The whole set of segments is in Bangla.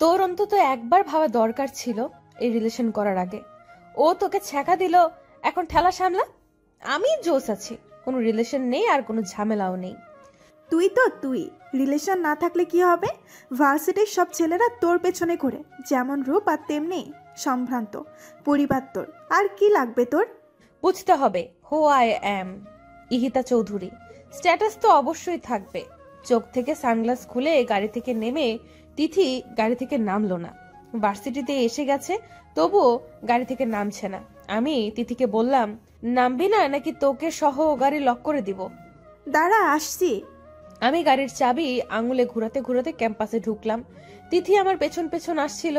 তোর অন্তত একবার ভাবা দরকার ছিল এই রিলেশন করার আগে। ও তোকে ছ্যাঁকা দিল, এখন ঠেলা সামলা। আমি জোস আছি, কোনো রিলেশন নেই আর কোনো ঝামেলাও নেই। তুই রিলেশন না থাকলে কি হবে? ভার্সিটির সব ছেলেরা তোর পেছনে ঘুরে, যেমন রূপ আর তেমনি সম্ভ্রান্ত পরিবার তোর। আর কি লাগবে তোর? বুঝতে হবে who I am, Ihita Chowdhury. Status তো অবশ্যই থাকবে। চোখ থেকে সানগ্লাস খুলে গাড়ি থেকে নেমে তিথি গাড়ি থেকে নামলো না। ভার্সিটিতে এসে গেছে, তবুও গাড়ি থেকে নামছে না। আমি তিথিকে বললাম, নামবি না নাকি তোকে সহ গাড়ি লক করে দিব? দাঁড়া, আসছি। আমি গাড়ির চাবি আঙুলে ঘুরাতে ঘুরাতে ক্যাম্পাসে ঢুকলাম। তিথি আমার পেছন পেছন আসছিল।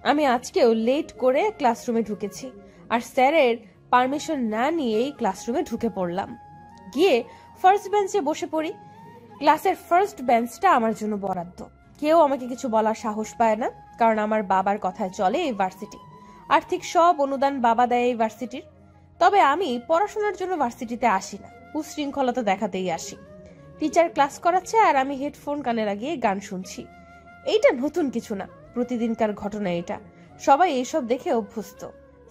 আমি আজকেও লেট করে ক্লাসরুমে ঢুকেছি, আর স্যারের পারমিশন না নিয়েই ক্লাসরুমে ঢুকে পড়লাম। গিয়ে ফার্স্ট বেঞ্চে বসে পড়ি। ক্লাসের ফার্স্ট বেঞ্চটা আমার জন্য বরাদ্দ। কেউ আমাকে কিছু বলার সাহস পায় না, কারণ আমার বাবার কথায় চলে এই ভার্সিটি। আর্থিক সব অনুদান বাবা দেয় এই ভার্সিটির। তবে আমি পড়াশোনার জন্য ভার্সিটিতে আসি না, উশৃঙ্খলতা দেখাতেই আসি। টিচার ক্লাস করাচ্ছে আর আমি হেডফোন কানে লাগিয়ে গান শুনছি। এইটা নতুন কিছু না, প্রতিদিনকার ঘটনা এটা। সবাই এইসব দেখে অভ্যস্ত।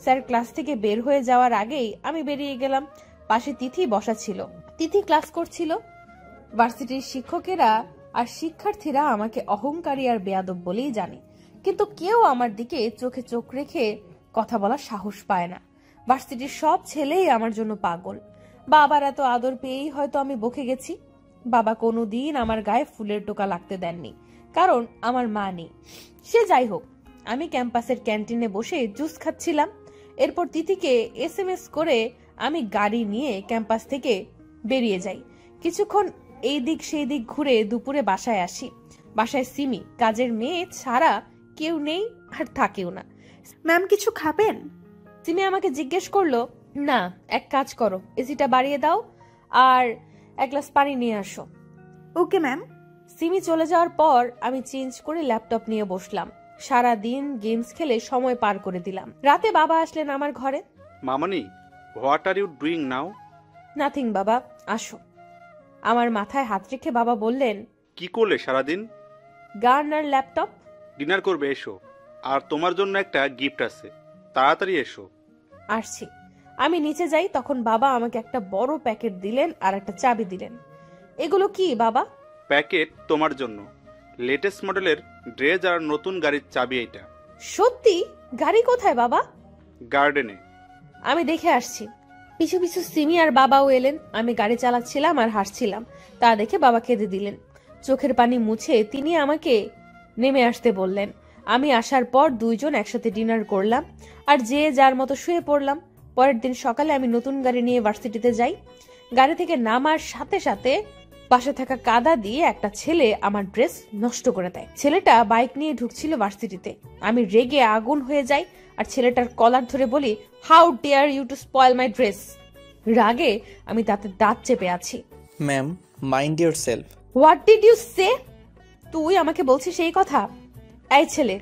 স্যার ক্লাস থেকে বের হয়ে যাওয়ার আগেই আমি বেরিয়ে গেলাম। পাশে তিথি বসা ছিল। তিথি ক্লাস করছিল। ভার্সিটির শিক্ষকেরা আর শিক্ষার্থীরা আমাকে অহংকারী আর বেয়াদব বলেই জানে, কিন্তু কেউ আমার দিকে চোখে চোখ রেখে কথা বলার সাহস পায় না। ভার্সিটির সব ছেলেই আমার জন্য পাগল। বাবার এত আদর পেয়েই হয়তো আমি বকে গেছি। বাবা কোনোদিন আমার গায়ে ফুলের টোকা লাগতে দেননি, কারণ আমার মা নেই। সে যাই হোক, আমি ক্যাম্পাসের ক্যান্টিনে বসে জুস খাচ্ছিলাম। এরপর তিথিকে SMS করে আমি গাড়ি নিয়ে ক্যাম্পাস থেকে বেরিয়ে যাই। কিছুক্ষণ এই দিক সেই দিক ঘুরে দুপুরে বাসায় আসি। বাসায় সিমি, কাজের মেয়ে ছাড়া কেউ নেই আর থাকেও না। ম্যাম কিছু খাবেন? সিমি আমাকে জিজ্ঞেস করলো, না এক কাজ করো, এসিটা বাড়িয়ে দাও আর এক গ্লাস পানি নিয়ে আসো। Okay ma'am. সিমি চলে যাওয়ার পর আমি চেঞ্জ করে ল্যাপটপ নিয়ে বসলাম। সারা দিন গেমস খেলে সময় পার করে দিলাম। রাতে বাবা আসলেন আমার ঘরে। মামনি, what are you doing now? Nothing বাবা, আসো। আমার মাথায় হাত রেখে বাবা বললেন, কি করলে সারাদিন? গান আর ল্যাপটপ। ডিনার করবে, এসো। আর তোমার জন্য একটা গিফট আছে, তাড়াতাড়ি এসো। আসছি। আমি নিচে যাই, তখন বাবা আমাকে একটা বড় প্যাকেট দিলেন আর একটা চাবি দিলেন। এগুলো কি বাবা? প্যাকেট তোমার জন্য, লেটেস্ট মডেলের ড্রেস আর নতুন গাড়ির চাবি এইটা। সত্যি? গাড়ি কোথায় বাবা? গার্ডেনে। আমি দেখে আসছি। পিছু পিছু সিমি আর বাবাও এলেন। আমি গাড়ি চালাচ্ছিলাম আর হাসছিলাম, তা দেখে বাবা কেঁদে দিলেন। চোখের পানি মুছে তিনি আমাকে নেমে আসতে বললেন। আমি আসার পর দুইজন একসাথে ডিনার করলাম আর যে যার মতো শুয়ে পড়লাম। পরের দিন সকালে আমি নতুন গাড়ি নিয়ে ভার্সিটিতে যাই। গাড়ি থেকে নামার সাথে সাথে পাশে থাকা কাদা দিয়ে একটা ছেলে আমার ড্রেস নষ্ট করে দেয়। ছেলেটা বাইক নিয়ে ঢুকছিল ভার্সিটিতে। আমি রেগে আগুন হয়ে যাই আর ছেলেটার কলার ধরে বলি, how dare you to spoil my dress. রাগে আমি তাতে দাঁত চেপে আছি। Ma'am, mind yourself. What did you say? তুই আমাকে বলছিস এই কথা? এই ছেলে,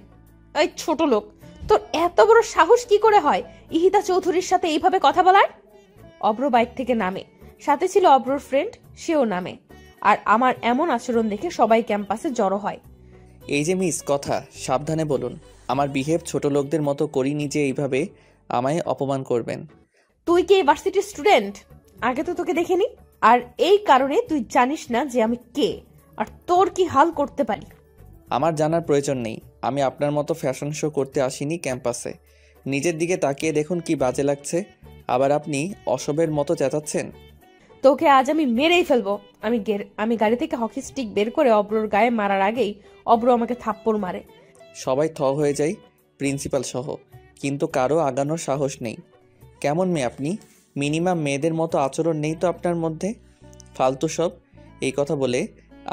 এই ছোট লোক, তোর এত বড় সাহস কি করে হয় ইহিতা চৌধুরীর সাথে এইভাবে কথা বলার? অব্র বাইক থেকে নামে, সাথে ছিল অব্রর ফ্রেন্ড, সেও নামে। আর আমার এমন আচরণ দেখে সবাই ক্যাম্পাসে জড়ো হয়। এই যে মিস, কথা সাবধানে বলুন। আমার বিহেভ ছোট লোকদের মতো করিনি যে এইভাবে আমায় অপমান করবেন। তুই কি ইউনিভার্সিটির স্টুডেন্ট? আগে তো তোকে দেখিনি, আর এই কারণে তুই জানিস না যে আমি কে আর তোর কি হাল করতে পারি। আমার জানার প্রয়োজন নেই। আমি আপনার মতো ফ্যাশন শো করতে আসিনি ক্যাম্পাসে। নিজের দিকে তাকিয়ে দেখুন কি বাজে লাগছে। আবার আপনি অসবের মতো চেঁচাচ্ছেন। তোকে আজ আমি মেরেই ফেলবো। আমি গাড়ি থেকে হকি স্টিক বের করে অব্রর গায়ে মারার আগেই অব্র আমাকে থাপ্পড় মারে। সবাই থ হয়ে যায়, প্রিন্সিপাল সহ, কিন্তু কারো আগানোর সাহস নেই। কেমন মেয়ে আপনি? মিনিমাম মেয়েদের মতো আচরণ নেই তো আপনার মধ্যে। ফালতু সব। এই কথা বলে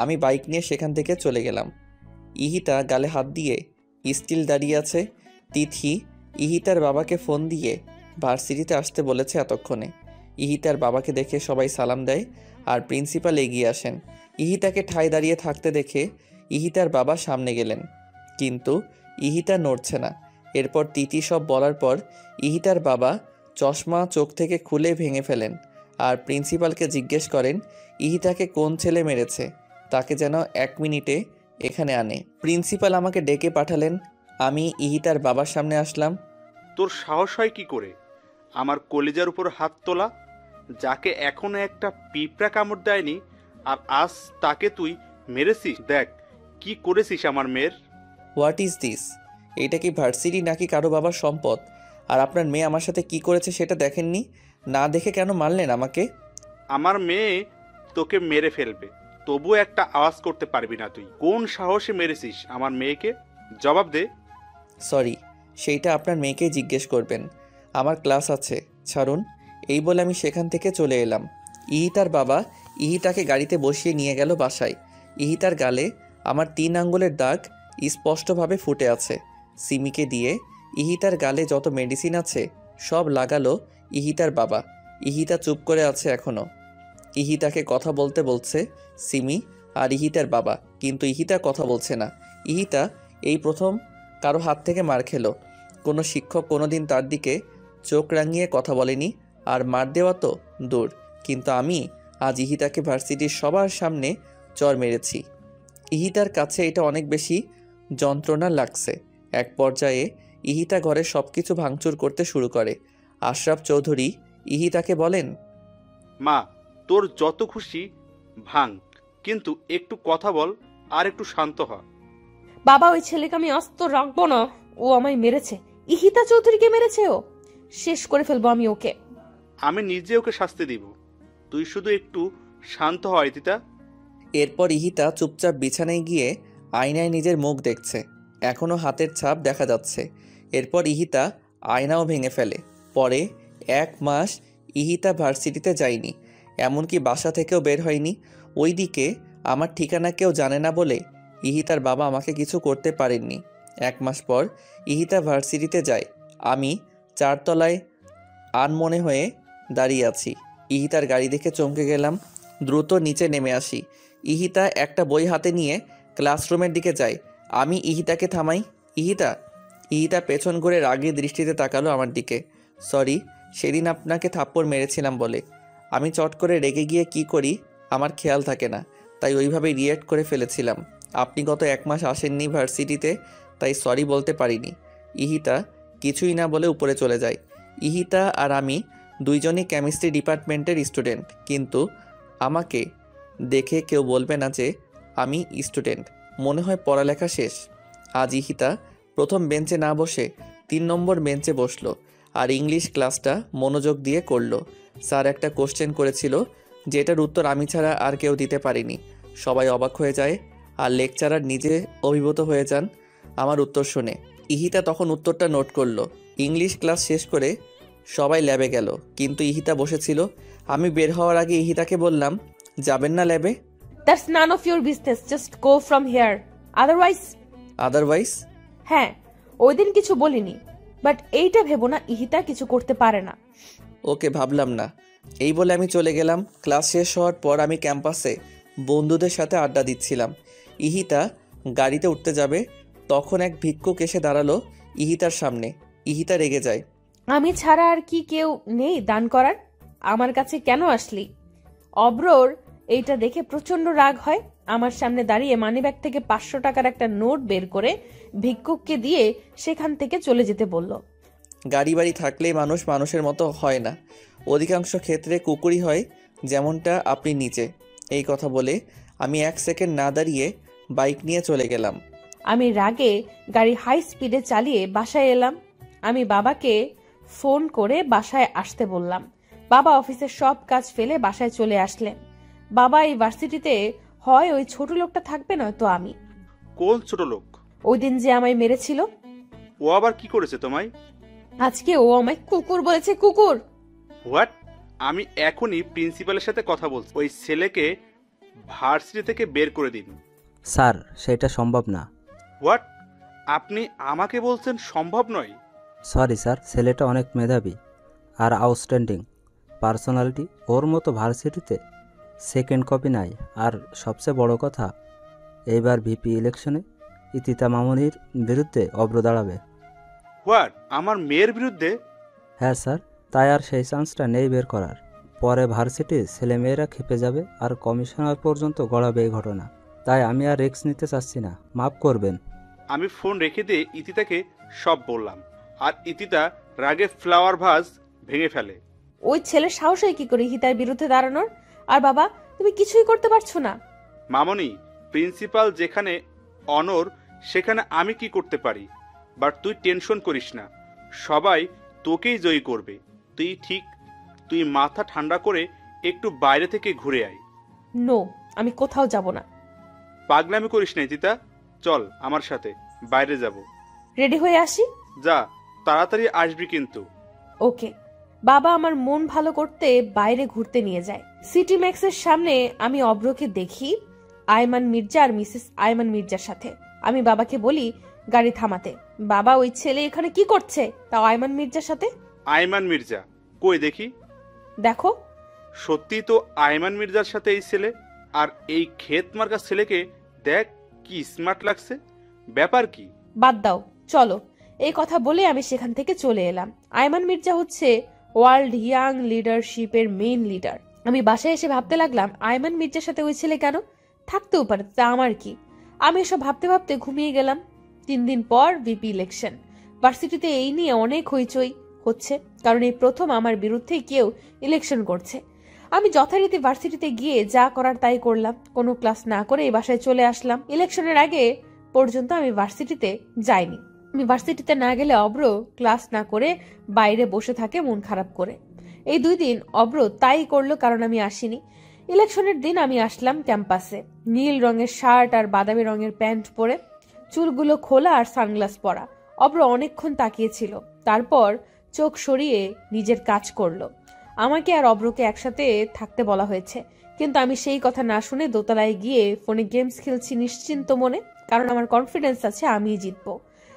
আমি বাইক নিয়ে সেখান থেকে চলে গেলাম। ইহিতা গালে হাত দিয়ে স্টিল দাঁড়িয়ে আছে। তিথি ইহিতার বাবাকে ফোন দিয়ে ভার্সিটিতে আসতে বলেছে এতক্ষণে। ইহিতার বাবাকে দেখে সবাই সালাম দেয় আর প্রিন্সিপাল এগিয়ে আসেন। ইহিতাকে ঠায় দাঁড়িয়ে থাকতে দেখে ইহিতার বাবা সামনে গেলেন, কিন্তু ইহিতা নড়ছে না। এরপর তিথি সব বলার পর ইহিতার বাবা চশমা চোখ থেকে খুলে ভেঙে ফেলেন আর প্রিন্সিপালকে জিজ্ঞেস করেন ইহিতাকে কোন ছেলে মেরেছে। তাকে যেন 1 মিনিটে এখানে আনে। প্রিন্সিপাল আমাকে ডেকে পাঠালেন। আমি ইহিতার বাবার সামনে আসলাম। তোর সাহস হয় কি করে আমার কলিজার উপর হাত তোলা? যাকে এখনো একটা পিঁপড়া কামড় দেয়নি, আর আজ তাকে তুই মেরেছিস। দেখ কি করেছিস আমার মেয়ের। What is this? এটা কি ভার্সিটি নাকি কারো বাবার সম্পদ? আর আপনার মেয়ে আমার সাথে কি করেছে সেটা দেখেননি? না দেখে কেন মারলেন আমাকে? আমার মেয়ে তোকে মেরে ফেলবে, তবুও একটা আওয়াজ করতে পারবি না। তুই কোন সাহসে মেরেছিস আমার মেয়েকে? জবাব দে। সরি, সেইটা আপনার মেয়েকেই জিজ্ঞেস করবেন। আমার ক্লাস আছে, ছাড়ুন। এই বলে আমি সেখান থেকে চলে এলাম। ইহিতার বাবা ইহিতাকে গাড়িতে বসিয়ে নিয়ে গেল বাসায়। ইহিতার গালে আমার 3 আঙ্গুলের দাগ স্পষ্টভাবে ফুটে আছে। সিমিকে দিয়ে ইহিতার গালে যত মেডিসিন আছে সব লাগালো ইহিতার বাবা। ইহিতা চুপ করে আছে এখনো। ইহিতাকে কথা বলতে বলছে সিমি আর ইহিতার বাবা, কিন্তু ইহিতা কথা বলছে না। ইহিতা এই প্রথম কারো হাত থেকে মার খেলো। কোনো শিক্ষক কোনোদিন তার দিকে চোখ রাঙিয়ে কথা বলেনি, আর মার দেওয়া তো দূর, কিন্তু আমি আজ ইহিতাকে ভার্সিটির সবার সামনে চর মেরেছি। ইহিতার কাছে এটা অনেক বেশি যন্ত্রণা লাগছে। এক পর্যায়ে ইহিতা ঘরে সব কিছু ভাঙচুর করতে শুরু করে। আশরাফ চৌধুরী ইহিতাকে বলেন, মা, তোর যত খুশি ভাঙ, কিন্তু একটু কথা বল আর একটু শান্ত হ। বাবা, ওই ছেলেকে আমি আস্ত রাখবো না। ও আমায় মেরেছে। ইহিতা চৌধুরীকে মেরেছে ও। শেষ করে ফেলবো আমি ওকে। আমি নিজে ওকে শাস্তি দিব, তুই শুধু একটু শান্ত হ ইতিতা। এরপর ইহিতা চুপচাপ বিছানায় গিয়ে আয়নায় নিজের মুখ দেখছে। এখনও হাতের ছাপ দেখা যাচ্ছে। এরপর ইহিতা আয়নাও ভেঙে ফেলে। পরে 1 মাস ইহিতা ভার্সিটিতে যায়নি, এমনকি বাসা থেকেও বের হয়নি। ওইদিকে আমার ঠিকানা কেউ জানে না বলে ইহিতার বাবা আমাকে কিছু করতে পারেননি। 1 মাস পর ইহিতা ভার্সিটিতে যায়। আমি 4 তলায় আনমনে হয়ে দাঁড়িয়ে আছি। ইহিতার গাড়ি দেখে চমকে গেলাম। দ্রুত নিচে নেমে আসি। ইহিতা একটা বই হাতে নিয়ে ক্লাসরুমের দিকে যায়। আমি ইহিতাকে থামাই। ইহিতা। ইহিতা পেছন ঘুরে রাগী দৃষ্টিতে তাকালো আমার দিকে। সরি, সেদিন আপনাকে থাপ্পড় মেরেছিলাম বলে। আমি চট করে রেগে গিয়ে কি করি আমার খেয়াল থাকে না, তাই ওইভাবে রিয়েক্ট করে ফেলেছিলাম। আপনি গত 1 মাস আসেননি ভার্সিটিতে, তাই সরি বলতে পারিনি। ইহিতা কিছুই না বলে উপরে চলে যায়। ইহিতা আর আমি দুইজনই কেমিস্ট্রি ডিপার্টমেন্টের স্টুডেন্ট, কিন্তু আমাকে দেখে কেউ বলবে না যে আমি স্টুডেন্ট। মনে হয় পড়ালেখা শেষ। আজ ইহিতা প্রথম বেঞ্চে না বসে 3 নম্বর বেঞ্চে বসলো আর ইংলিশ ক্লাসটা মনোযোগ দিয়ে করলো। স্যার একটা কোশ্চেন করেছিল, যেটার উত্তর আমি ছাড়া আর কেউ দিতে পারেনি। সবাই অবাক হয়ে যায় আর লেকচারার নিজে অভিভূত হয়ে যান আমার উত্তর শুনে। ইহিতা তখন উত্তরটা নোট করলো। ইংলিশ ক্লাস শেষ করে সবাই ল্যাবে গেল, কিন্তু ইহিতা বসেছিল। আমি বের হওয়ার আগে ইহিতাকে বললাম, যাবেন না ল্যাবে? That's none of your business, just go from here. Otherwise? হ্যাঁ, ওই দিন কিছু বলিনি, বাট এইটা ভেবো না ইহিতা কিছু করতে পারে না। ওকে, ভাবলাম না। এই বলে আমি চলে গেলাম। ক্লাস শেষ হওয়ার পর আমি ক্যাম্পাসে বন্ধুদের সাথে আড্ডা দিচ্ছিলাম। ইহিতা গাড়িতে উঠতে যাবে, তখন এক ভিক্ষুক এসে দাঁড়ালো ইহিতার সামনে। ইহিতা রেগে যায়। আমি ছাড়া আর কি কেউ নেই দান করার? আমার কাছে কেন আসলি? অব্রর এইটা দেখে প্রচন্ড রাগ হয়। আমার সামনে দাঁড়িয়ে মানিব্যাগ থেকে 500 টাকার একটা নোট বের করে ভিক্ষুককে দিয়ে সেখান থেকে চলে যেতে বলল। গাড়ি বাড়ি থাকলেই মানুষ মানুষের মতো হয় না, অধিকাংশ ক্ষেত্রে কুকুরই হয়, যেমনটা আপনি নিচে। এই কথা বলে আমি 1 সেকেন্ড না দাঁড়িয়ে বাইক নিয়ে চলে গেলাম। আমি রাগে গাড়ি হাই স্পিডে চালিয়ে বাসায় এলাম। আমি বাবাকে ফোন করে বাসায় আসতে বললাম। বাবা অফিসের সব কাজ ফেলে বাসায় চলে আসলেন। বাবা, এই ভার্সিটিতে হয় ওই ছোট লোকটা থাকবে, নয়তো আমি। কোন ছোট লোক? ওই দিন যে আমায় মেরেছিল। ও আবার কি করেছে তোমায়? আজকে ও আমায় কুকুর বলেছে। কুকুর? হোয়াট? আমি এখনই প্রিন্সিপালের সাথে কথা বলছি। ওই ছেলেকে ভার্সিটি থেকে বের করে দিন। স্যার, সেটা সম্ভব না। হোয়াট? আপনি আমাকে বলছেন সম্ভব নয়? সরি স্যার, ছেলেটা অনেক মেধাবী আর আউটস্ট্যান্ডিং পার্সোনালিটি। ওর মতো ভার্সিটিতে সেকেন্ড কপি নাই। আর সবচেয়ে বড় কথা, এইবার ভিপি ইলেকশনে ইতিতা মামুনির বিরুদ্ধে অব্র দাঁড়াবে। হোয়াট? আমার মেয়ের বিরুদ্ধে? হ্যাঁ স্যার, তাই আর সেই চান্সটা নেই বের করার। পরে ভার্সিটির ছেলেমেয়েরা খেপে যাবে আর কমিশনার পর্যন্ত গড়াবে এই ঘটনা। তাই আমি আর রিস্ক নিতে চাচ্ছি না, মাফ করবেন। আমি ফোন রেখে দিয়ে ইতিতাকে সব বললাম, আর ইতিতা রাগে ফ্লাওয়ার ভাস ভেঙে ফেলে। ওই ছেলের সাহস হয় কি করে ইহিতার বিরুদ্ধে দাঁড়ানোর? আর বাবা, তুমি কিছুই করতে পারছো না। মামনি, প্রিন্সিপাল যেখানে অনর সেখানে আমি কি করতে পারি? বাট তুই টেনশন করিস না, সবাই তোকেই জয়ী করবে। তুই মাথা ঠান্ডা করে একটু বাইরে থেকে ঘুরে আয়। নো, আমি কোথাও যাব না। পাগলামি করিস না ইতিতা, চল আমার সাথে, বাইরে যাব। রেডি হয়ে আসি। যা, তাড়াতাড়ি আসবি কিন্তু। ওকে। বাবা আমার মন ভালো করতে বাইরে ঘুরতে নিয়ে যায়। সিটি ম্যাক্সের সামনে আমি অব্রকে দেখি আয়মান মির্জা আর মিসেস আয়মান মির্জার সাথে। আমি বাবাকে বলি গাড়ি থামাতে। বাবা, ওই ছেলে এখানে কি করছে, তাও আয়মান মির্জার সাথে? আয়মান মির্জা কই দেখি? দেখো। সত্যি তো আয়মান মির্জার সাথে এই ছেলে। আর এই ক্ষেত মার্কা ছেলেকে দেখ, কি স্মার্ট লাগছে। ব্যাপার কি? বাদ দাও, চলো। এই কথা বলে আমি সেখান থেকে চলে এলাম। আয়মান মির্জা হচ্ছে ওয়ার্ল্ড ইয়াং লিডারশিপের মেইন লিডার। আমি বাসায় এসে ভাবতে লাগলাম, আয়মান মির্জার সাথে ওই ছেলে কেন? থাকতেও পারে, তা আমার কি। আমি এসব ভাবতে ভাবতে ঘুমিয়ে গেলাম। 3 দিন পর ভিপি ইলেকশন। ভার্সিটিতে এই নিয়ে অনেক হইচই হচ্ছে, কারণ এই প্রথম আমার বিরুদ্ধে কেউ ইলেকশন করছে। আমি যথারীতি ভার্সিটিতে গিয়ে যা করার তাই করলাম। কোনো ক্লাস না করে এই বাসায় চলে আসলাম। ইলেকশনের আগে পর্যন্ত আমি ভার্সিটিতে যাইনি। আমি ভার্সিটিতে না গেলে অব্র ক্লাস না করে বাইরে বসে থাকে মন খারাপ করে। এই 2 দিন অব্র তাই করলো, কারণ আমি আসিনি। ইলেকশনের দিন আমি আসলাম ক্যাম্পাসে, নীল রঙের শার্ট আর বাদামি রঙের প্যান্ট পরে, চুলগুলো খোলা আর সানগ্লাস পরা। অব্র অনেকক্ষণ তাকিয়েছিল, তারপর চোখ সরিয়ে নিজের কাজ করলো। আমাকে আর অব্রকে একসাথে থাকতে বলা হয়েছে, কিন্তু আমি সেই কথা না শুনে দোতলায় গিয়ে ফোনে গেমস খেলছি নিশ্চিন্ত মনে, কারণ আমার কনফিডেন্স আছে আমিই জিতবো।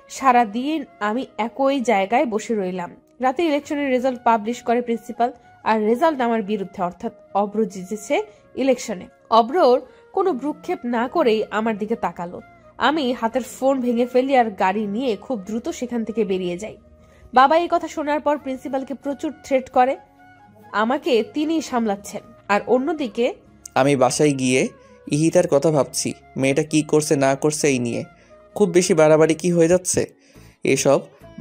সারাদিন আমি একই জায়গায় বসে রইলাম। রাতে ইলেকশনের রেজাল্ট পাবলিশ করে প্রিন্সিপাল, আর রেজাল্ট আমার বিরুদ্ধে, অর্থাৎ অব্র জিতেছে ইলেকশনে। অব্রর কোনো ভ্রুক্ষেপ না করেই আমার দিকে তাকালো। আমি হাতের ফোন ভেঙে ফেলি আর গাড়ি নিয়ে খুব দ্রুত সেখান থেকে বেরিয়ে যাই। বাবা এই কথা শোনার পর প্রিন্সিপালকে প্রচুর থ্রেট করে। আমাকে তিনিই সামলাচ্ছেন। আর অন্যদিকে আমি বাসায় গিয়ে ইহিতার কথা ভাবছি, মেয়েটা কি করছে না করছে এই নিয়ে। খুব বেশি বাড়াবাড়ি কি হয়ে যাচ্ছে? এসব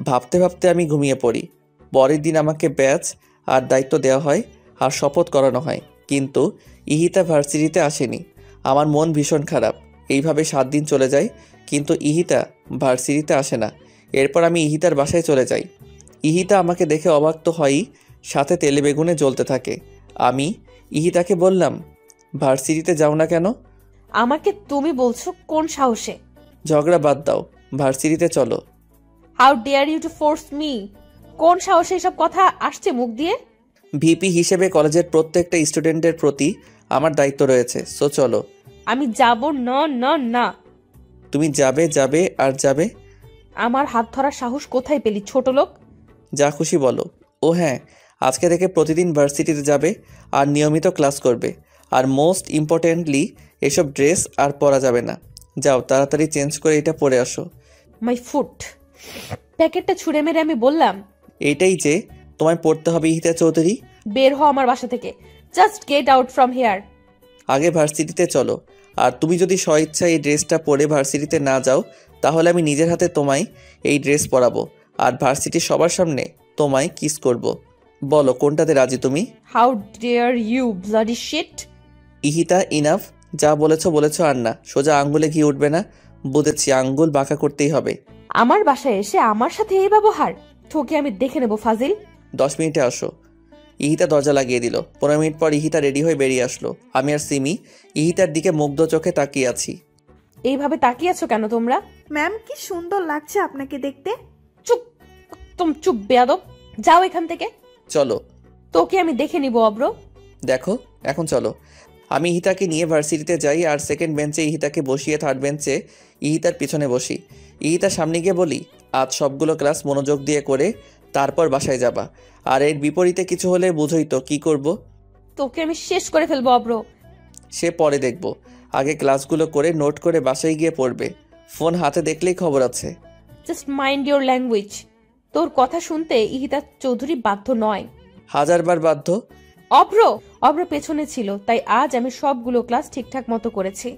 ভাবতে ভাবতে আমি ঘুমিয়ে পড়ি। পরের দিন আমাকে ব্যাচ আর দায়িত্ব দেওয়া হয় আর শপথ করানো হয়, কিন্তু ইহিতা ভার্সিটিতে আসেনি। আমার মন ভীষণ খারাপ। এইভাবে 7 দিন চলে যায়, কিন্তু ইহিতা ভার্সিটিতে আসে না। এরপর আমি ইহিতার বাসায় চলে যাই। ইহিতা আমাকে দেখে অবাক তো হয়ই, সাথে তেলে বেগুনে জ্বলতে থাকে। আমি ইহিতাকে বললাম, ভার্সিটিতে যাও না কেন? আমাকে তুমি বলছো কোন সাহসে? ঝগড়া বাদ দাও, ভার্সিটিতে চলো। How dare you to force me? কোন সাহসে এসব কথা আসছে মুখ দিয়ে? ভিপি হিসেবে কলেজের প্রত্যেকটা স্টুডেন্টের প্রতি আমার দায়িত্ব রয়েছে, সো চলো। আমি যাব না না না। তুমি যাবে যাবে আর যাবে। আমার হাত ধরার সাহস কোথায় পেলি ছোট লোক? যা খুশি বলো। ও হ্যাঁ, আজকে থেকে প্রতিদিন ভার্সিটিতে যাবে আর নিয়মিত ক্লাস করবে। আর মোস্ট ইম্পর্টেন্টলি, এসব ড্রেস আর পরা যাবে না। যাও তাড়াতাড়ি চেঞ্জ করে এটা পরে আসো। My foot. প্যাকেটটা ছুঁড়ে মেরে আমি বললাম, এইটাই যে তোমায় পড়তে হবে ইহিতা চৌধুরী। বের হও আমার বাসা থেকে। Just get out from here. আগে ভার্সিটিতে চলো। আর তুমি যদি স্বইচ্ছা এই ড্রেসটা পরে ভার্সিটিতে না যাও, তাহলে আমি নিজের হাতে তোমায় এই ড্রেস পরাবো আর ভার্সিটির সবার সামনে তোমায় কিস করব। বলো কোনটাতে রাজি তুমি? How dare you bloody shit. Ihita, enough. যা বলেছো আর না। সোজা আঙ্গুলে ঘি উঠবে না। বুঝেছি, আঙ্গুল বাঁকা করতেই হবে। আমার বাসায় এসে আমার সাথে এই ব্যবহার? তোকে আমি দেখে নেব ফাজিল। 10 মিনিটে আসো। ইহিতা দরজা লাগিয়ে দিল। 15 মিনিট পর ইহিতা রেডি হয়ে বেরিয়ে আসলো। আমি আর সিমি ইহিতার দিকে মুগ্ধ চোখে তাকিয়ে আছি। এইভাবে তাকিয়ে আছো কেন তোমরা? ম্যাম, কি সুন্দর লাগছে আপনাকে দেখতে। চুপ, একদম চুপ বেয়াদব। যাও এখান থেকে। চলো। তোকে আমি দেখে নিব অব্র। দেখো, এখন চলো। আমি ইহিতাকে নিয়ে ভার্সিটিতে যাই আর সেকেন্ড বেঞ্চে ইহিতাকে বসিয়ে থার্ড বেঞ্চে ইহিতার পিছনে বসি। ইহিতার সামনে গিয়ে বলি, আজ সবগুলো ক্লাস মনোযোগ দিয়ে করে তারপর বাসায় যাবা। আর এর বিপরীতে কিছু হলে বুঝোই তো কি করব। তোকে আমি শেষ করে ফেলবো অব্র। সে পরে দেখব। আগে ক্লাসগুলো করে নোট করে বাসায় গিয়ে পড়বে। ফোন হাতে দেখলেই খবর আছে। Just mind your language. তোর কথা শুনতে ইহিতা চৌধুরী বাধ্য নয়। 1000বার বাধ্য। অব্র পেছনে ছিল, তাই আজ আমি সবগুলো ক্লাস ঠিকঠাক মতো করেছি।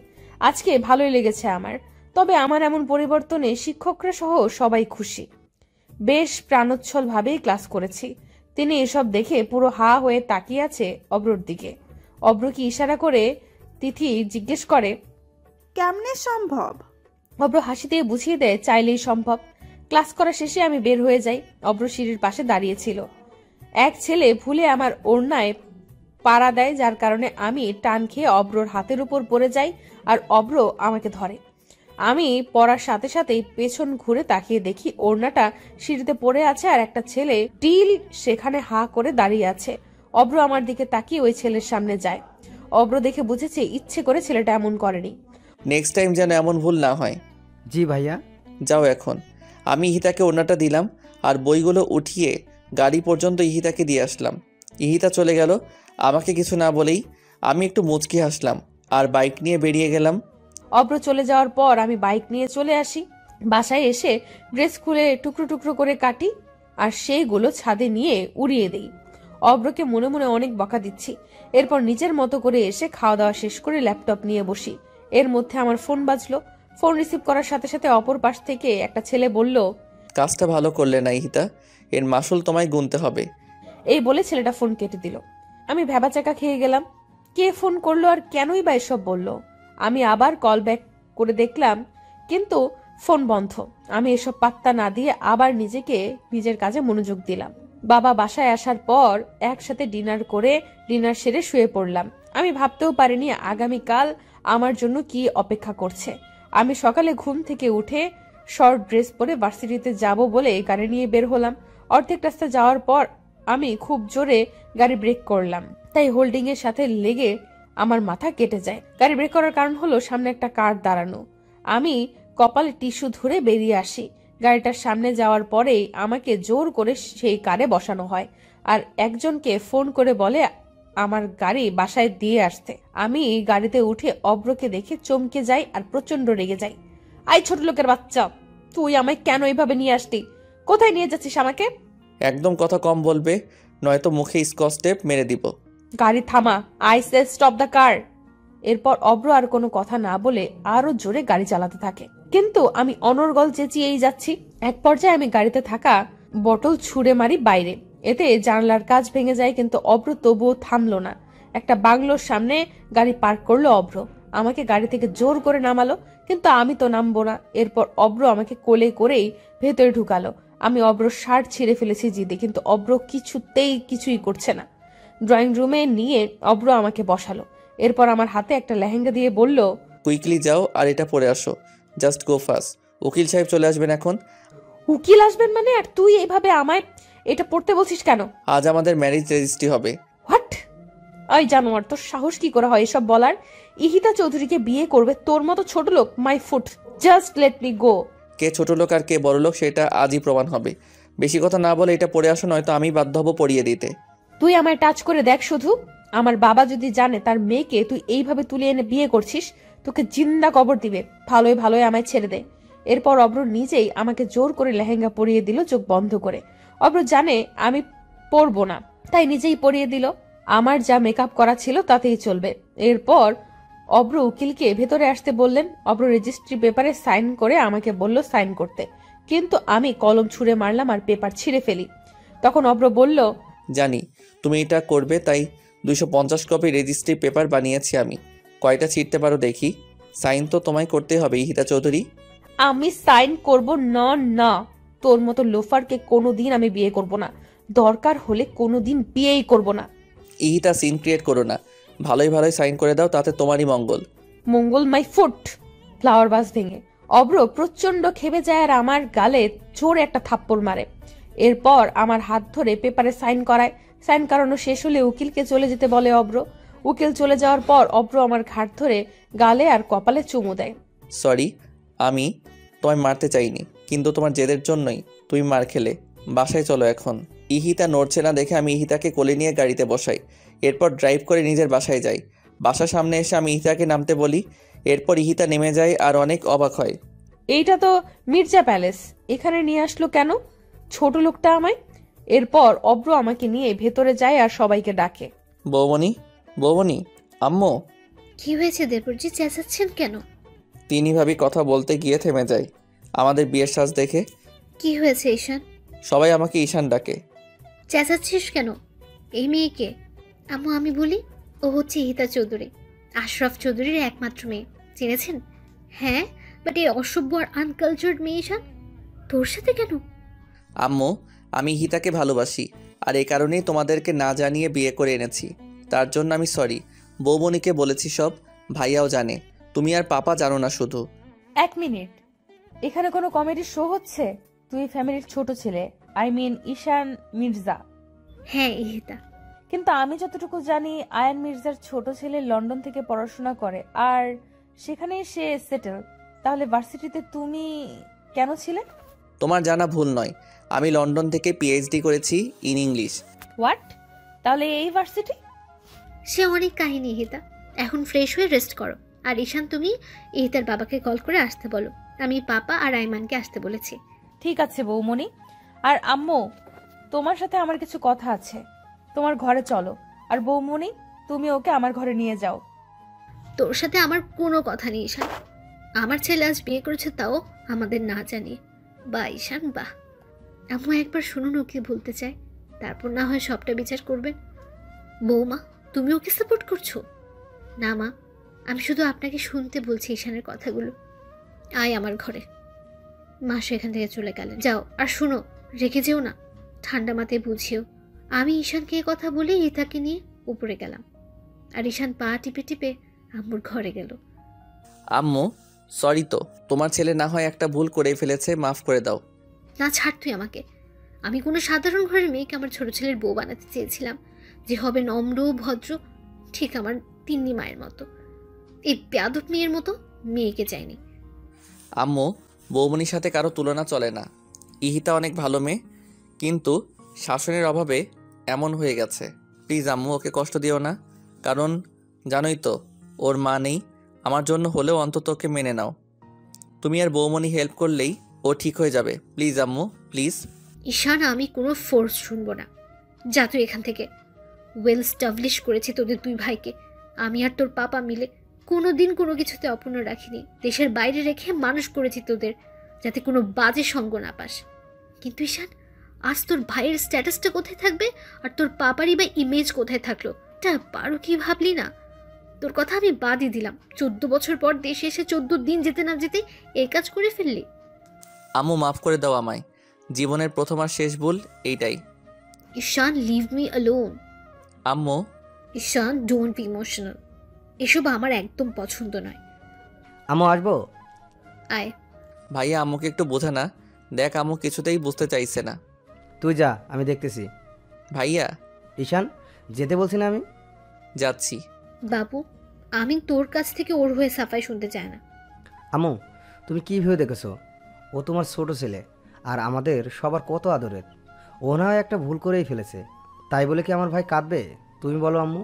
আজকে ভালোই লেগেছে আমার। তবে আমার এমন পরিবর্তনে শিক্ষকরা সহ সবাই খুশি। বেশ প্রাণোচ্ছল ভাবেই ক্লাস করেছি। তিনি এসব দেখে পুরো হা হয়ে তাকিয়ে আছে অব্রর দিকে। অব্র কি ইশারা করে তিথি জিজ্ঞেস করে, কেমনে সম্ভব? অব্র হাসি দিয়ে বুঝিয়ে দেয় চাইলেই সম্ভব। ক্লাস করা শেষে আমি বের হয়ে যাই। অব্র সিঁড়ির পাশে দাঁড়িয়েছিল। এক ছেলে ভুলে আমার ওড়নায় পাড়া দেয়, যার কারণে আমি টান খেয়ে অব্রর হাতের উপর পড়ে যাই আর অব্র আমাকে ধরে। আমি পড়ার সাথে সাথেই পেছন ঘুরে তাকিয়ে দেখি ওড়নাটা সিঁড়িতে পড়ে আছে আর একটা ছেলে টিল সেখানে হা করে দাঁড়িয়ে আছে। অব্র আমার দিকে তাকিয়ে ওই ছেলের সামনে যায়। অব্র দেখে বুঝেছে ইচ্ছে করে ছেলেটা এমন করেনি। নেক্সট টাইম যেন এমন ভুল না হয়। জি ভাইয়া। যাও এখন। আমি ইহিতাকে ওড়নাটা দিলাম আর বইগুলো উঠিয়ে গাড়ি পর্যন্ত ইহিতাকে দিয়ে আসলাম। ইহিতা চলে গেল আমাকে কিছু না বলেই। আমি একটু মুচকি হাসলাম আর বাইক নিয়ে বেরিয়ে গেলাম। অব্র চলে যাওয়ার পর আমি বাইক নিয়ে চলে আসি। বাসায় এসে ড্রেস খুলে টুকরো টুকরো করে কাটি আর সেইগুলো ছাদে নিয়ে উড়িয়ে দেই। অব্রকে মনে মনে অনেক বকা দিচ্ছি। এরপর নিজের মতো করে এসে খাওয়া দাওয়া শেষ করে ল্যাপটপ নিয়ে বসি। এর মধ্যে আমার ফোন বাজলো। ফোন রিসিভ করার সাথে সাথে অপর পাশ থেকে একটা ছেলে বলল, কাজটা ভালো করলে না ইহিতা, এর মাসুল তোমায় গুনতে হবে। এই বলে ছেলেটা ফোন কেটে দিল। আমি ভ্যাবাচাকা খেয়ে গেলাম। কে ফোন করলো আর কেনই বা এসব বলল? আমি আবার কল ব্যাক করে দেখলাম, কিন্তু ফোন বন্ধ। আমি এসব পাত্তা না দিয়ে আবার নিজের কাজে মনোযোগ দিলাম। বাবা বাসায় আসার পর একসাথে ডিনার সেরে শুয়ে পড়লাম। আমি ভাবতেও পারিনি আগামীকাল আমার জন্য কি অপেক্ষা করছে। আমি সকালে ঘুম থেকে উঠে শর্ট ড্রেস পরে ভার্সিটিতে যাব বলে গাড়ি নিয়ে বের হলাম। অর্ধেক রাস্তা যাওয়ার পর আমি খুব জোরে গাড়ি ব্রেক করলাম, তাই হোল্ডিং এর সাথে লেগে আমার মাথা কেটে যায়। গাড়ি ব্রেক করার কারণ হলো সামনে একটা কার দাঁড়ানো। আমি কপালে টিস্যু ধরে বেরিয়ে আসি। গাড়িটার সামনে যাওয়ার পরেই আমাকে জোর করে সেই কারে বসানো হয় আর একজনকে ফোন করে বলে আমার গাড়ি বাসায় দিয়ে আসতে। আমি গাড়িতে উঠে অব্রকে দেখে চমকে যাই আর প্রচন্ড রেগে যাই। আই ছোট লোকের বাচ্চা, তুই আমায় কেন এইভাবে নিয়ে আসতি? কোথায় নিয়ে যাচ্ছিস আমাকে? একদম কথা কম বলবে, নয়তো মুখে স্কচ টেপ মেরে দিব। গাড়ি থামা, I say stop the car. এরপর অব্র আর কোনো কথা না বলে আরো জোরে গাড়ি চালাতে থাকে, কিন্তু আমি অনর্গল চেঁচিয়েই যাচ্ছি। এক পর্যায়ে আমি গাড়িতে থাকা বটল ছুঁড়ে মারি বাইরে। এতে জানলার কাঁচ ভেঙে যায়, কিন্তু অব্র তবুও থামলো না। একটা বাংলোর সামনে গাড়ি পার্ক করলো অব্র। আমাকে গাড়ি থেকে জোর করে নামালো, কিন্তু আমি তো নামবো না। এরপর অব্র আমাকে কোলে করেই ভেতরে ঢুকালো। আমি অব্রর শার্ট ছিঁড়ে ফেলেছি জিদে, কিন্তু অব্র কিছুই করছে না। ড্রয়িং রুমে নিয়ে অব্র আমাকে বসালো। এরপর আমার হাতে একটা লেহেঙ্গা দিয়ে বলল, কুইকলি যাও আর এটা পরে আসো, জাস্ট গো ফাস্ট। উকিল সাহেব চলে আসবেন এখন। উকিল আসবেন মানে? আর তুই এইভাবে আমায় এটা পড়তে বলছিস কেন? আজ আমাদের ম্যারেজ রেজিস্ট্রি হবে। হোয়াট? ওই জানোয়ার, তোর সাহস কি করে হয় এসব বলার? ইহিতা চৌধুরীকে বিয়ে করবে তোর মতো ছোট লোক? My foot, just let me go. কে ছোট লোক আর কে বড় লোক সেটা আজই প্রমাণ হবে। বেশি কথা না বলে এটা পরে আসো, নয়তো আমি বাধ্য হব পড়িয়ে দিতে। তুই আমায় টাচ করে দেখ শুধু। আমার বাবা যদি জানে তার মেয়েকে তুই এইভাবে তুলে এনে বিয়ে করছিস, তোকে জিন্দা কবর দিবে। ভালোই আমায় ছেড়ে দে। এরপর অব্র নিজেই আমাকে জোর করে লেহেঙ্গা পরিয়ে দিল চোখ বন্ধ করে। অব্র জানে আমি পরবো না, তাই নিজেই পরিয়ে দিল। আমার যা মেকআপ করা ছিল তাতেই চলবে। এরপর অব্র উকিলকে ভেতরে আসতে বললেন। অব্র রেজিস্ট্রি পেপারে সাইন করে আমাকে বলল সাইন করতে, কিন্তু আমি কলম ছুঁড়ে মারলাম আর পেপার ছিঁড়ে ফেলি। তখন অব্র বলল, জানি তুমি এটা করবে, তাই 250 কপি রেজিস্ট্রি পেপার বানিয়েছি আমি। কয়টা ছিঁড়তে পারো দেখি। সাইন তো তোমায় করতে হবে ইহিতা চৌধুরী। আমি সাইন করব না। তোর মতো লোফারকে কোনোদিন আমি বিয়ে করব না। দরকার হলে কোনোদিন বিয়েই করব না। ইহিতা সিন ক্রিয়েট করো না, ভালোই সাইন করে দাও, তাতে তোমারই মঙ্গল। মঙ্গল মাই ফুট। ফ্লাওয়ার বাস ভেঙে অব্র প্রচন্ড খেপে যায় আর আমার গালে জোরে একটা থাপ্পড় মারে। এরপর আমার হাত ধরে পেপারে সাইন করায়। সাইন করানো শেষ হলে উকিলকে চলে যেতে বলে অব্র। উকিল চলে যাওয়ার পর অব্র আমার ঘাট ধরে গালে আর কপালে চুমু দেয়। সরি, আমি তোমায় মারতে চাইনি, কিন্তু তোমার জেদের জন্যই তুমি মার খেলে। বাসায় চলো এখন। ইহিতা নড়ছে না দেখে আমি ইহিতাকে কোলে নিয়ে গাড়িতে বসাই। এরপর ড্রাইভ করে নিজের বাসায় যাই। বাসার সামনে এসে আমি ইহিতাকে নামতে বলি। এরপর ইহিতা নেমে যায় আর অনেক অবাক হয়। এইটা তো মির্জা প্যালেস, এখানে নিয়ে আসলো কেন ছোট লোকটা আমায়? এরপর অব্র আমাকে নিয়ে ভেতরে যায় আর সবাইকে ডাকে। বৌমনি, আম্মু। কি হয়েছে দেবরজি, চেঁচাচ্ছেন কেন? তিনি ভাবি কথা বলতে গিয়ে থেমে যায় আমাদের বিয়ের সাজ দেখে। কি হয়েছে ঈশান? সবাই আমাকে ঈশান ডাকে। চেঁচাচ্ছিস কেন? এই মেয়েকে? আম্মু আমি বলি, ও হচ্ছে ইহিতা চৌধুরী, আশরাফ চৌধুরীর একমাত্র মেয়ে। চিনেছেন? হ্যাঁ, বাট এই অসভ্য আর আনকালচার্ড মেয়ে ঈশান তোর সাথে কেন? আম্মু, আমি হিতাকে ভালোবাসি, আর এই কারণেই তোমাদেরকে না জানিয়ে বিয়ে করে এনেছি। তার জন্য আমি সরি। বৌমনিকে বলেছি সব, ভাইয়াও জানে, তুমি আর পাপা জানো না শুধু। 1 মিনিট, এখানে কোনো কমেডি শো হচ্ছে? তুই ফ্যামিলির ছোট ছেলে, আই মিন ঈশান মির্জা। হ্যাঁ ইহিতা। কিন্তু আমি যতটুকু জানি আয়ান মির্জার ছোট ছেলে লন্ডন থেকে পড়াশোনা করে আর সেখানে সে সেটেল। তাহলে ভার্সিটিতে তুমি কেন ছিলে? তোমার জানা ভুল নয়, আমি লন্ডন থেকে পিএইচডি করেছি ইন ইংলিশ। হোয়াট? তাহলে এই ভার্সিটি? সে অনেক কাহিনী ইহিতা, এখন ফ্রেশ হয়ে রেস্ট করো। আর ঈশান তুমি ইহিতার বাবাকে কল করে আসতে বলো, আমি পাপা আর আইমানকে আসতে বলেছি। ঠিক আছে বৌমনি। আর আম্মু, তোমার সাথে আমার কিছু কথা আছে, তোমার ঘরে চলো। আর বৌমনি, তুমি ওকে আমার ঘরে নিয়ে যাও। তোর সাথে আমার কোনো কথা নেই ঈশান। আমার ছেলে আজ বিয়ে করেছে, তাও আমাদের না জানিয়ে। বাহ ঈশান বাহ। আম্মু একবার শুনুন ও কি বলতে চায়, তারপর না হয় সবটা বিচার করবেন। বৌমা, তুমি ওকে সাপোর্ট করছো? না মা, আমি শুধু আপনাকে শুনতে বলছি ঈশানের কথাগুলো। আয় আমার ঘরে। মা সেখান থেকে চলে গেলেন। যাও, আর শুনো, রেখে যেও না, ঠান্ডা মাথায় বুঝিও। আমি ঈশানকে এ কথা বলে ইতাকে নিয়ে উপরে গেলাম, আর ঈশান পা টিপে টিপে আম্মুর ঘরে গেল। আম্মু সরি, তো তোমার ছেলে না হয় একটা ভুল করে ফেলেছে, মাফ করে দাও। না ছাড় তুই আমাকে। আমি কোনো সাধারণ ঘরের মেয়েকে আমার ছোট ছেলের বউ বানাতে চেয়েছিলাম, যে হবে নম্র ভদ্র, ঠিক আমার তিন্নি মায়ের মতো। এই বেয়াদব মেয়ের মতো মেয়েকে চাইনি। আম্মু, বৌমনির সাথে কারো তুলনা চলে না। ইহিতা অনেক ভালো মেয়ে, কিন্তু শাসনের অভাবে এমন হয়ে গেছে। প্লিজ আম্মু, ওকে কষ্ট দিও না, কারণ জানোই তো ওর মা নেই। আমার জন্য হলেও অন্তত ওকে মেনে নাও। তুমি আর বৌমনি হেল্প করলেই ও ঠিক হয়ে যাবে। প্লিজ আম্মু, প্লিজ। ঈশান, আমি কোনো ফোর্স শুনবো না, যা তুই এখান থেকে। ওয়েল স্টাবলিশ করেছি তোদের দুই ভাইকে। আমি আর তোর পাপা মিলে কোনো দিন কোনো কিছুতে অপূর্ণ রাখিনি। দেশের বাইরে রেখে মানুষ করেছি তোদের, যাতে কোনো বাজে সঙ্গ না পাস। কিন্তু ঈশান, আজ তোর ভাইয়ের স্ট্যাটাসটা কোথায় থাকবে, আর তোর পাপারই বা ইমেজ কোথায় থাকলো? তা পারো কি ভাবলি না? তোর কথা আমি বাদই দিলাম। 14 বছর পর দেশে এসে 14 দিন যেতে না যেতে এই কাজ করে ফেললি। আম্মু মাফ করে দাও আমায়, জীবনের প্রথম আর শেষ ভুল এইটাই। ঈশান, লিভ মি অ্যালোন। আম্মু। ঈশান, ডোন্ট বি ইমোশনাল। এসব আমার একদম পছন্দ নয়। আম্মু আসবো? আয়। ভাইয়া আম্মুকে একটু বোঝা না, দেখ আম্মু কিছুতেই বুঝতে চাইছে না। তুই যা, আমি দেখতেছি। ভাইয়া। ঈশান, যেতে বলছি না আমি? যাচ্ছি। বাবু, আমি তোর কাছ থেকে ওর হয়ে সাফাই শুনতে চাই না। আম্মু, তুমি কী ভেবে দেখেছো? ও তোমার ছোট ছেলে, আর আমাদের সবার কত আদরের। ও না হয় একটা ভুল করেই ফেলেছে, তাই বলে কি আমার ভাই কাঁদবে? তুমি বলো আম্মু।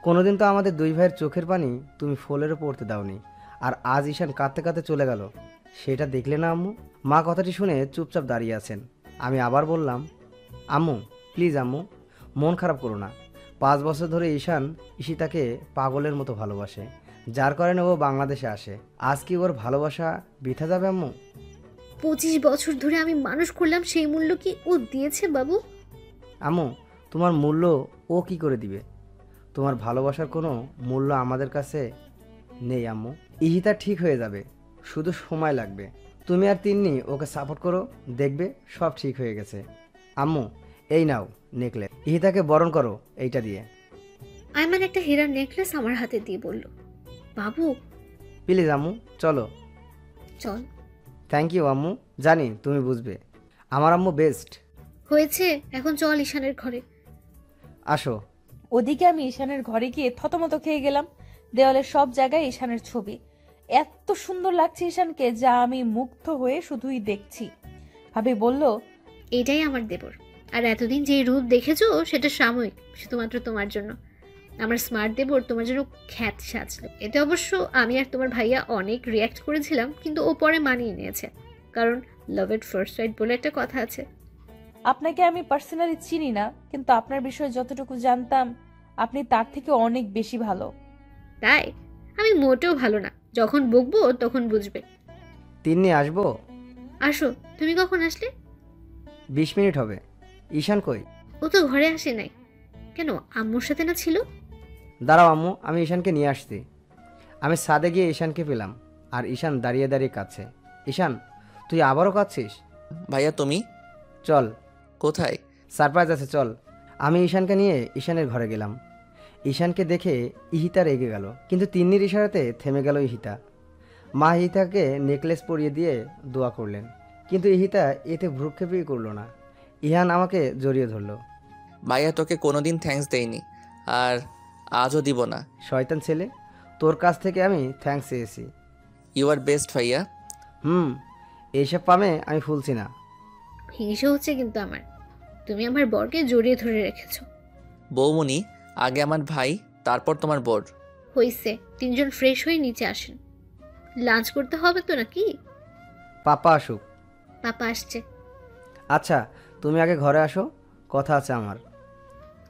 কোনোদিন তো আমাদের দুই ভাইয়ের চোখের পানি তুমি ফোলেরও পড়তে দাওনি, আর আজ ঈশান কাঁদতে কাঁদতে চলে গেল, সেটা দেখলে না আম্মু? মা কথাটি শুনে চুপচাপ দাঁড়িয়ে আছেন। আমি আবার বললাম, আম্মু প্লিজ আম্মু, মন খারাপ করো না। 5 বছর ধরে ঈশান ঈশিতাকে পাগলের মতো ভালোবাসে, যার কারণে ও বাংলাদেশে আসে। আজ কি ওর ভালোবাসা বৃথা যাবে আম্মু? 25 বছর ধরে আমি মানুষ করলাম, সেই মূল্য কি ও দিয়েছে বাবু? আম্মু, তোমার মূল্য ও কি করে দিবে? তোমার ভালোবাসার কোনো মূল্য আমাদের কাছে নেই আম্মু। ইহিতা ঠিক হয়ে যাবে, শুধু সময় লাগবে। তুমি আর তিন্নি ওকে সাপোর্ট করো, দেখবে সব ঠিক হয়ে গেছে। আম্মু, এই নাও নেকলেস, ইহিতাকে বরণ করো এইটা দিয়ে। আইমান একটা হীরার নেকলেস আমার হাতে দিয়ে বলল, বাবু প্লিজ আম্মু চলো। চল। থ্যাংক ইউ আম্মু, জানি তুমি বুঝবে। আমার আম্মু বেস্ট। হয়েছে, এখন চল ঈশানের ঘরে। আসো। ওদিকে আমি ঈশানের ঘরে গিয়ে থতমত খেয়ে গেলাম। দেওয়ালের সব জায়গায় ঈশানের ছবি। এত সুন্দর লাগছে ঈশানকে, যা আমি মুগ্ধ হয়ে শুধুই দেখছি। ভাবি বলল, এটাই আমার দেবর, আর এতদিন যে রূপ দেখেছো সেটা সাময়িক, শুধুমাত্র তোমার জন্য। আমার স্মার্ট দেবর তোমার জন্য খ্যাত সাজলো। এতে অবশ্য আমি আর তোমার ভাইয়া অনেক রিয়্যাক্ট করেছিলাম, কিন্তু ও পরে মানিয়ে নিয়েছে, কারণ লাভ এট ফার্স্ট সাইট বলে একটা কথা আছে। আপনাকে আমি পার্সোনালি চিনি না, কিন্তু আপনার বিষয়ে যতটুকু জানতাম আপনি তার থেকে অনেক বেশি ভালো। তাই? আমি মোটেও ভালো না, যখন বকবো তখন বুঝবে। তিন্নি আসবো? আসো। তুমি কখন আসলে? 20 মিনিট হবে। ঈশান কই? ও তো ঘরে আসে নাই। কেন, আম্মুর সাথে না ছিল? দাঁড়াও আম্মু, আমি ঈশানকে নিয়ে আসছি। আমি ছাদে গিয়ে ঈশানকে পেলাম, আর ঈশান দাঁড়িয়ে দাঁড়িয়ে কাঁদছে। ঈশান, তুই আবারও কাঁদছিস? ভাইয়া তুমি? চল, কোথায়? সারপ্রাইজ আছে, চল। আমি ঈশানকে নিয়ে ঈশানের ঘরে গেলাম। ঈশানকে দেখে ইহিতা রেগে গেল, কিন্তু তিন্নির ইশারাতে থেমে গেল ইহিতা। মা ইহিতাকে নেকলেস পরিয়ে দিয়ে দোয়া করলেন, কিন্তু ইহিতা এতে ভ্রুক্ষেপই করলো না। ইহান আমাকে জড়িয়ে ধরলো। ভাইয়া তোকে কোনোদিন থ্যাঙ্কস দেইনি, আর আজও দিব না। শয়তান ছেলে, তোর কাছ থেকে আমি থ্যাঙ্কস চেয়েছি। ইউ আর বেস্ট ভাইয়া। এইসব পামে আমি ফুলছি না। হিংসা হচ্ছে কিন্তু আমার। তুমি আমার বরকে জড়িয়ে ধরে রেখেছো। বৌমনি, আগে আমার ভাই, তারপর তোমার বর। হইছে, তিনজন ফ্রেশ হয়ে নিচে আসেন। লাঞ্চ করতে হবে তো নাকি? পাপা আসুক। পাপা আসছে। আচ্ছা, তুমি আগে ঘরে আসো, কথা আছে আমার।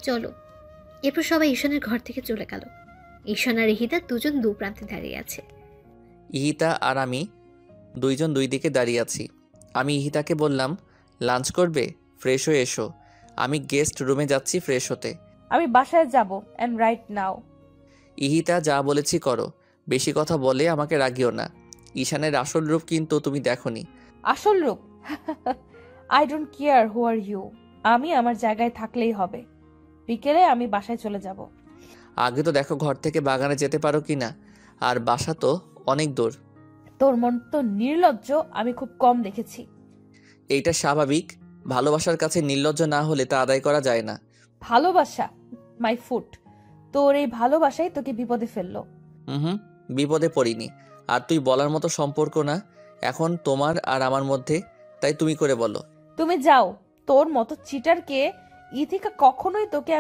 চলো। এরপর সবাই ঈশানের ঘর থেকে চলে গেল। ঈশান আর ইহিতা দুজন দু প্রান্তে দাঁড়িয়ে আছে। ইহিতা আর আমি দুইজন দুই দিকে দাঁড়িয়ে আছি। আমি ইহিতাকে বললাম, লাঞ্চ করবে? ফ্রেশ হয়ে এসো। আমি গেস্ট রুমে যাচ্ছি ফ্রেশ হতে। আমি বাসায় যাব এন্ড রাইট নাও। ইহিতা, যা বলেছি করো। বেশি কথা বলে আমাকে রাগিও না। ঈশানের আসল রূপ কিন্তু তুমি দেখোনি। আসল রূপ? I don't care who are you. আমি আমার জায়গায় থাকলেই হবে। বিকেলে আমি বাসায় চলে যাব। আগে তো দেখো ঘর থেকে বাগানে যেতে পারো কি না, আর বাসা তো অনেক দূর। তোর মন তো নির্লজ্জ আমি খুব কম দেখেছি। এইটা স্বাভাবিক। ভালোবাসার কাছে নির্লজ্জ না হলে তা আদায় করা যায় না। ভালোবাসা মাই ফুট। তোর এই ভালোবাসাই তোকে বিপদে ফেললো। হুম, বিপদে পড়িনি। আর তুই বলার মতো সম্পর্ক না এখন তোমার আর আমার মধ্যে, তাই তুমি করে বলো। তুমি যাও। তোর মতো চিটারকে ইথিকা কখনোই তোকে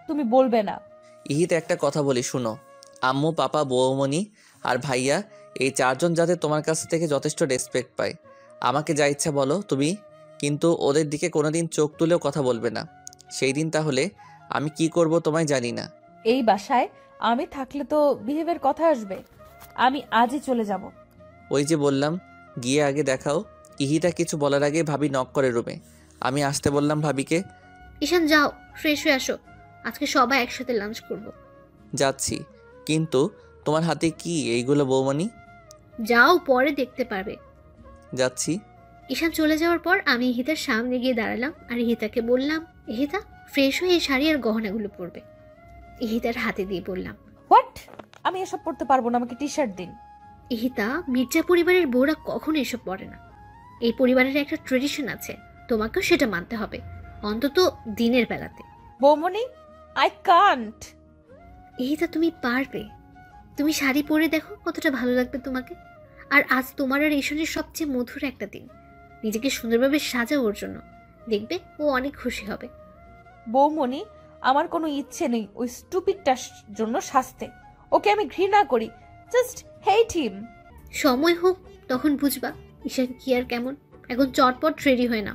তুমি বলবে না। ইহিতে একটা কথা বলি শুনো। আম্মু, পাপা, বৌমণি আর ভাইয়া, এই চারজন যাতে তোমার কাছ থেকে যথেষ্ট রেসপেক্ট পায়। আমাকে যা ইচ্ছা বলো তুমি, কিন্তু ওদের দিকে কোনোদিন চোখ তুলেও কথা বলবে না। সেই দিন তাহলে আমি কি করব তোমায় জানি না। এই বাসায় আমি থাকলে তো বিহেভের কথা আসবে। আমি আজই চলে যাব। ওই যে বললাম, গিয়ে আগে দেখাও। ইহিতা কিছু বলার আগে ভাবি নক করে রুমে। আমি আসতে বললাম ভাবিকে। ঈশান যাও, ফ্রেশ হয়ে আসো। আজকে সবাই একসাথে লাঞ্চ করব। যাচ্ছি, কিন্তু তোমার হাতে কি এইগুলো বৌমণি? যাও, পরে দেখতে পারবে। যাচ্ছি। ঈশান চলে যাওয়ার পর আমি ইহিতার সামনে গিয়ে দাঁড়ালাম আর ইহিতাকে বললাম, ইহিতা ফ্রেশ হয়ে এই শাড়ি আর গহনাগুলো পরবে। ইহিতার হাতে দিয়ে বললাম। হোয়াট? আমি এসব পড়তে পারবো না, আমাকে টি শার্ট দিন। ইহিতা, মির্জা পরিবারের বউরা কখনো এসব পরে না। এই পরিবারের একটা ট্রেডিশন আছে, তোমাকেও সেটা মানতে হবে, অন্তত দিনের বেলাতে। বৌমনি, আই কান্ট। ইহিতা, তুমি পারবে। তুমি শাড়ি পরে দেখো কতটা ভালো লাগবে তোমাকে। আর আজ তোমার আর ঈশানের সবচেয়ে মধুর একটা দিন। নিজেকে সুন্দরভাবে সাজাও ওর জন্য, দেখবে ও অনেক খুশি হবে। বৌমনি, আমার কোনো ইচ্ছে নেই ওই স্টুপিডটার জন্য শাস্তে। ওকে আমি ঘৃণা করি, জাস্ট হেট হিম। সময় হোক তখন বুঝবা ঈশান কি আর কেমন। এখন চটপট রেডি হয় না।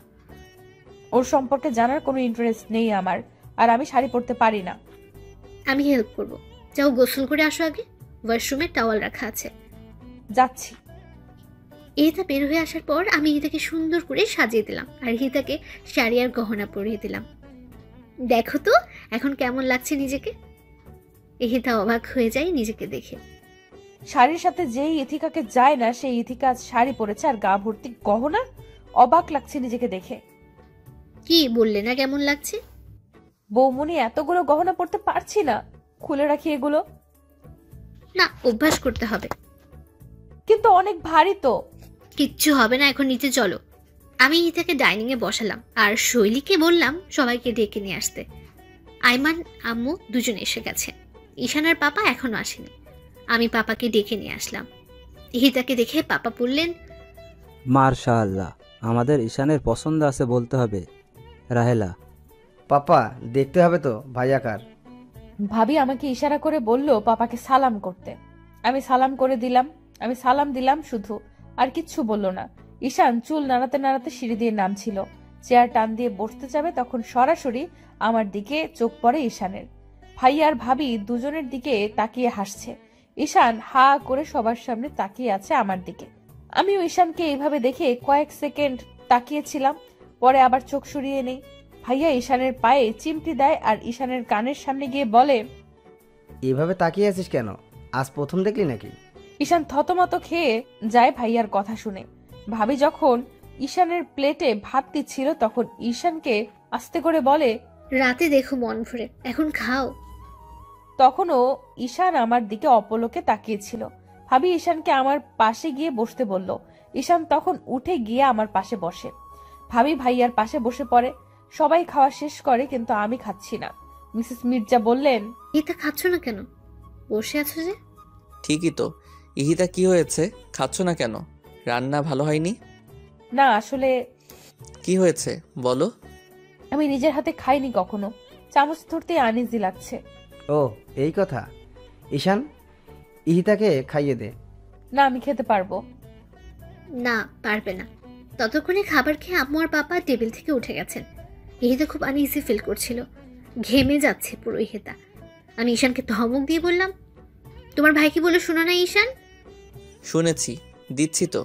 ওর সম্পর্কে জানার কোনো ইন্টারেস্ট নেই আমার, আর আমি শাড়ি পরতে পারি না। আমি হেল্প করব। যাও গোসল করে আসো আগে, ওয়াশরুমে টাওয়াল রাখা আছে। যাচ্ছি। ইহিতা বের হয়ে আসার পর আমি ইহিতাকে সুন্দর করে সাজিয়ে দিলাম আর ইহিতাকে শাড়ি আর গহনা পরিয়ে দিলাম। দেখো তো এখন কেমন লাগছে নিজেকে। ইহিতা অবাক হয়ে যায় নিজেকে দেখে। শাড়ির সাথে যেই ইথিকাকে যায় না সেই ইথিকা আজ শাড়ি পরেছে আর গা ভর্তি গহনা। অবাক লাগছে নিজেকে দেখে। কি বললে না কেমন লাগছে? বৌমনি, এতগুলো গহনা পরতে পারছি না, খুলে রাখি এগুলো। না, অভ্যাস করতে হবে। কিন্তু অনেক ভারী তো। কিচ্ছু হবে না, এখন নিচে চলো। আমি ইহিতাকে ডাইনিং এ বসালাম আর শৈলীকে বললাম সবাইকে ডেকে নিয়ে আসতে। আইমান আম্মু দুজন এসে গেছে, ঈশান আর পাপা এখনো আসেনি। আমি পাপাকে ডেকে নিয়ে আসলাম। ইহিতাকে দেখে পাপা বললেন, মাশাআল্লাহ, আমাদের ঈশানের পছন্দ আছে বলতে হবে। রাহেলা, পাপা দেখতে হবে তো ভাইয়াকার। ভাবি আমাকে ইশারা করে বলল পাপাকে সালাম করতে। আমি সালাম দিলাম শুধু, আর কিচ্ছু বলল না। ঈশান চুল নাড়াতে নাড়াতে সিঁড়ি দিয়ে নামছিল। চেয়ার টান দিয়ে বসতে যাবে তখন সরাসরি আমার দিকে চোখ পড়ে ঈশানের। ভাই আর ভাবি দুজনের দিকে তাকিয়ে হাসছে। ঈশান হা করে সবার সামনে তাকিয়ে আছে আমার দিকে। আমিও ঈশানকে এইভাবে দেখে কয়েক সেকেন্ড তাকিয়েছিলাম, পরে আবার চোখ সরিয়ে নেই। ভাইয়া ঈশানের পায়ে চিমটি দেয় আর ঈশানের কানের সামনে গিয়ে বলে, এভাবে তাকিয়ে আছিস কেন? আজ প্রথম দেখলি নাকি? ঈশান থতমত খেয়ে যায় ভাইয়ার কথা শুনে। ভাবি যখন ঈশানের প্লেটে ভাত দিচ্ছিল তখন ঈশানকে আস্তে করে বলে, রাতে দেখো মন ভরে, এখন খাও। তখনও ঈশান আমার দিকে অপলকে তাকিয়েছিল। ভাবি ঈশানকে আমার পাশে গিয়ে বসতে বলল। ঈশান তখন উঠে গিয়ে আমার পাশে বসে। ভাবি ভাইয়ার পাশে বসে পড়ে। সবাই খাওয়া শেষ করে, কিন্তু আমি খাচ্ছি না। মিসেস মির্জা বললেন, ইহিতা খাচ্ছ না কেন? বসে আছো যে? ঠিকই তো। ইহিতা কি হয়েছে, খাচ্ছ না কেন? রান্না ভালো হয়নি? না আসলে কি হয়েছে বলো। আমি নিজের হাতে খাইনি কখনো, চামচ ধরতে আনইজি লাগছে। ও এই কথা। ঈশান, ইহিতাকে খাইয়ে দে। না আমি খেতে পারবো না, পারবে না। ততক্ষণে খাবার খেয়ে আম্মু আর পাপা টেবিল থেকে উঠে গেছেন। ইহিতা খুব আনইজি ফিল করছিল, ঘেমে যাচ্ছে পুরো ইহিতা। আমি ঈশানকে ধমক দিয়ে বললাম, তোমার ভাই কি বলে শোনো না ঈশান? শুনেছি, দিচ্ছি তো।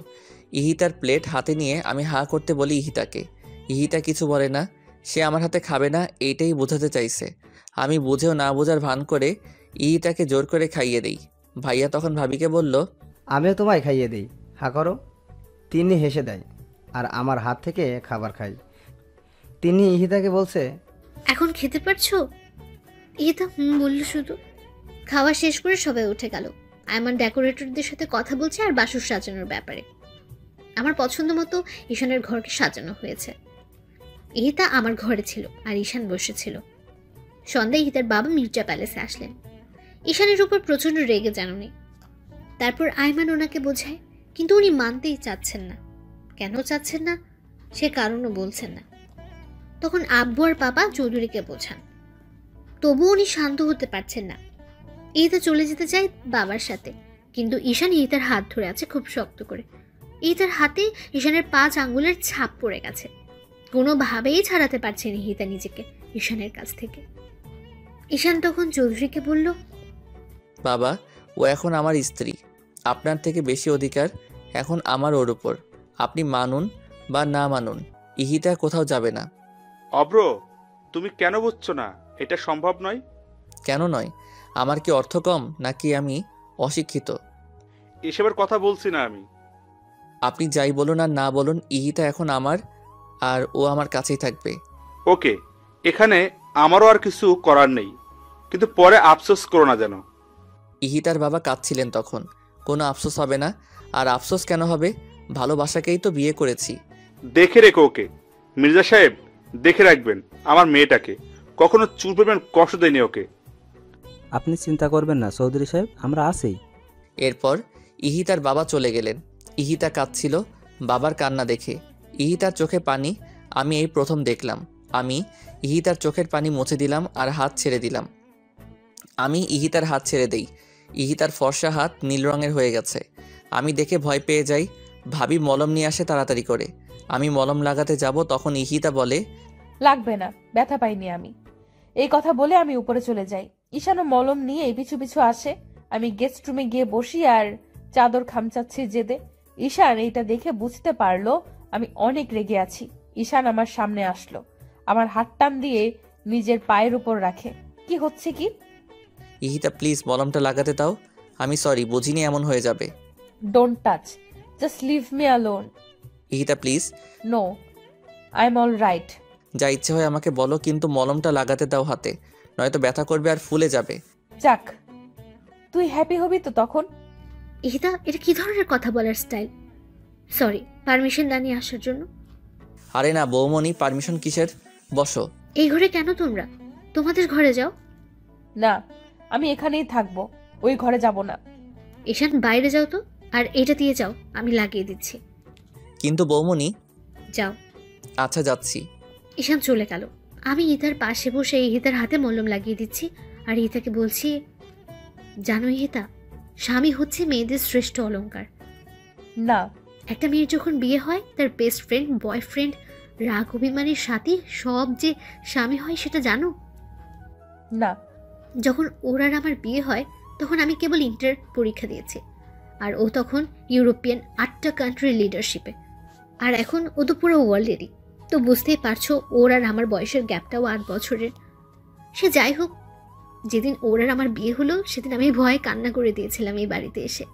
ইহিতার প্লেট হাতে নিয়ে আমি হা করতে বলি ইহিতাকে। ইহিতা কিছু বলে না, সে আমার হাতে খাবে না এইটাই বোঝাতে চাইছে। আমি বুঝেও না বোঝার ভান করে ইহিতাকে জোর করে খাইয়ে দিই। ভাইয়া তখন ভাবিকে বলল, আমিও তোমায় খাইয়ে দিই, হা করো। তিনি হেসে দেয় আর আমার হাত থেকে খাবার খাই। তিনি ইহিতাকে বলছে, এখন খেতে পারছো? ইহিতা বলল শুধু। খাওয়া শেষ করে সবাই উঠে গেল। আয়মান ডেকোরেটরদের সাথে কথা বলছে আর বাসর সাজানোর ব্যাপারে। আমার পছন্দ মতো ঈশানের ঘরকে সাজানো হয়েছে। ইহিতা আমার ঘরে ছিল আর ঈশান বসেছিল। সন্ধ্যায় ইহিতার বাবা মির্জা প্যালেসে আসলেন। ঈশানের উপর প্রচন্ড রেগে যান উনি। তারপর আয়মান ওনাকে বোঝায়, কিন্তু উনি মানতেই চাচ্ছেন না। কেন চাচ্ছেন না সে কারণও বলছেন না। তখন আব্বু আর পাপা চৌধুরীকে বোঝান, তবু উনি শান্ত হতে পারছেন না। ইহিতা চলে যেতে চায় বাবার সাথে, কিন্তু ঈশান ইহিতার হাত ধরে আছে খুব শক্ত করে। ইহিতার হাতে ঈশানের 5 আঙ্গুলের ছাপ পড়ে গেছে। কোনোভাবেই ছাড়াতে পারছেন ইহিতা নিজেকে ঈশানের কাছ থেকে। ঈশান তখন চৌধুরীকে বলল, বাবা ও এখন আমার স্ত্রী, আপনার থেকে বেশি অধিকার এখন আমার ওর উপর। আপনি মানুন বা না মানুন, ইহিতা কোথাও যাবে না। অব্র, তুমি কেন বুঝছো না? এটা সম্ভব নয়। কেন নয়? আমার কি অর্থ কম নাকি আমি অশিক্ষিত? এসবের কথা বলছি না আমি। আপনি যাই বলুন আর না বলুন, ইহিতা এখন আমার, আর ও আমার কাছেই থাকবে। ওকে, এখানে আমারও আর কিছু করার নেই, কিন্তু পরে আফসোস করো না যেন। ইহিতার বাবা কাঁদছিলেন তখন। কোনো আফসোস হবে না। আর আফসোস কেন হবে? ভালোবাসাকেই তো বিয়ে করেছি। দেখে রেখো ওকে। মির্জা সাহেব, দেখে রাখবেন আমার মেয়েটাকে, কখনো চুল পরিমাণ কষ্ট দেয়নি ওকে। আপনি চিন্তা করবেন না চৌধুরী সাহেব, আমরা আছি। এরপর ইহিতার বাবা চলে গেলেন। ইহিতা কাঁদছিল বাবার কান্না দেখে। ইহিতার চোখে পানি আমি এই প্রথম দেখলাম। আমি ইহিতার চোখের পানি মুছে দিলাম আর হাত ছেড়ে দিলাম। আমি ইহিতার হাত ছেড়ে দেই। ইহিতার ফর্সা হাত নীল রঙের হয়ে গেছে। আমি দেখে ভয় পেয়ে যাই। ভাবি মলম নিয়ে আসে তাড়াতাড়ি করে। আমি মলম লাগাতে যাব, তখন ইহিতা বলে, লাগবে না, ব্যথা পাইনি আমি। এই কথা বলে আমি উপরে চলে যাই। ঈশানও মলম নিয়ে পিছু পিছু আসে। আমি গেস্ট রুমে গিয়ে বসি আর চাদর খামচাচ্ছি জেদে। ঈশান এইটা দেখে বুঝতে পারলো আমি অনেক রেগে আছি। ঈশান আমার সামনে আসলো, আমার হাত টান দিয়ে নিজের পায়ের উপর রাখে। কি হচ্ছে কি? ইহিতা প্লিজ মলমটা লাগাতে দাও। আমি সরি, বুঝিনি এমন হয়ে যাবে। Don't touch, just leave me alone. Ihita please. No, I am all right. যা ইচ্ছে হয় আমাকে বলো, কিন্তু মলমটা লাগাতে দাও হাতে, নয়তো ব্যথা করবে আর ফুলে যাবে। যাক, তুই হ্যাপি হবি তো তখন। ইহিতা, এটা কি ধরনের কথা বলার স্টাইল? সরি, পারমিশন না নিয়ে আসার জন্য। আরে না বৌমনি, পারমিশন কিসের? বসো। এই ঘরে কেন তোমরা? তোমাদের ঘরে যাও। না, আমি এখানেই থাকবো, ওই ঘরে যাব না। ঈশান, বাইরে যাও তো, আর এটা দিয়ে যাও, আমি লাগিয়ে দিচ্ছি। কিন্তু বৌমনি। যাও। আচ্ছা যাচ্ছি। ঈশান চলে গেল। আমি ইহিতার পাশে বসে ইহিতার হাতে মলম লাগিয়ে দিচ্ছি আর ইহিতাকে বলছি, জানো ইহিতা, স্বামী হচ্ছে মেয়েদের শ্রেষ্ঠ অলংকার। না, একটা মেয়ের যখন বিয়ে হয় তার বেস্ট ফ্রেন্ড, বয়ফ্রেন্ড, রাগ অভিমানের সাথী সব যে স্বামী হয় সেটা জানো? না। যখন ওর আর আমার বিয়ে হয় তখন আমি কেবল ইন্টার পরীক্ষা দিয়েছি, আর ও তখন ইউরোপিয়ান 8টা কান্ট্রি লিডারশিপে, আর এখন ও তো পুরো ওয়ার্ল্ডেরই। তো বুঝতেই পারছো ওর আর আমার বয়সের গ্যাপটাও 8 বছরের। সে যাই হোক, যেদিন ওর আর আমার বিয়ে হলো সেদিন আমি ভয়ে কান্না করে দিয়েছিলাম এই বাড়িতে এসে।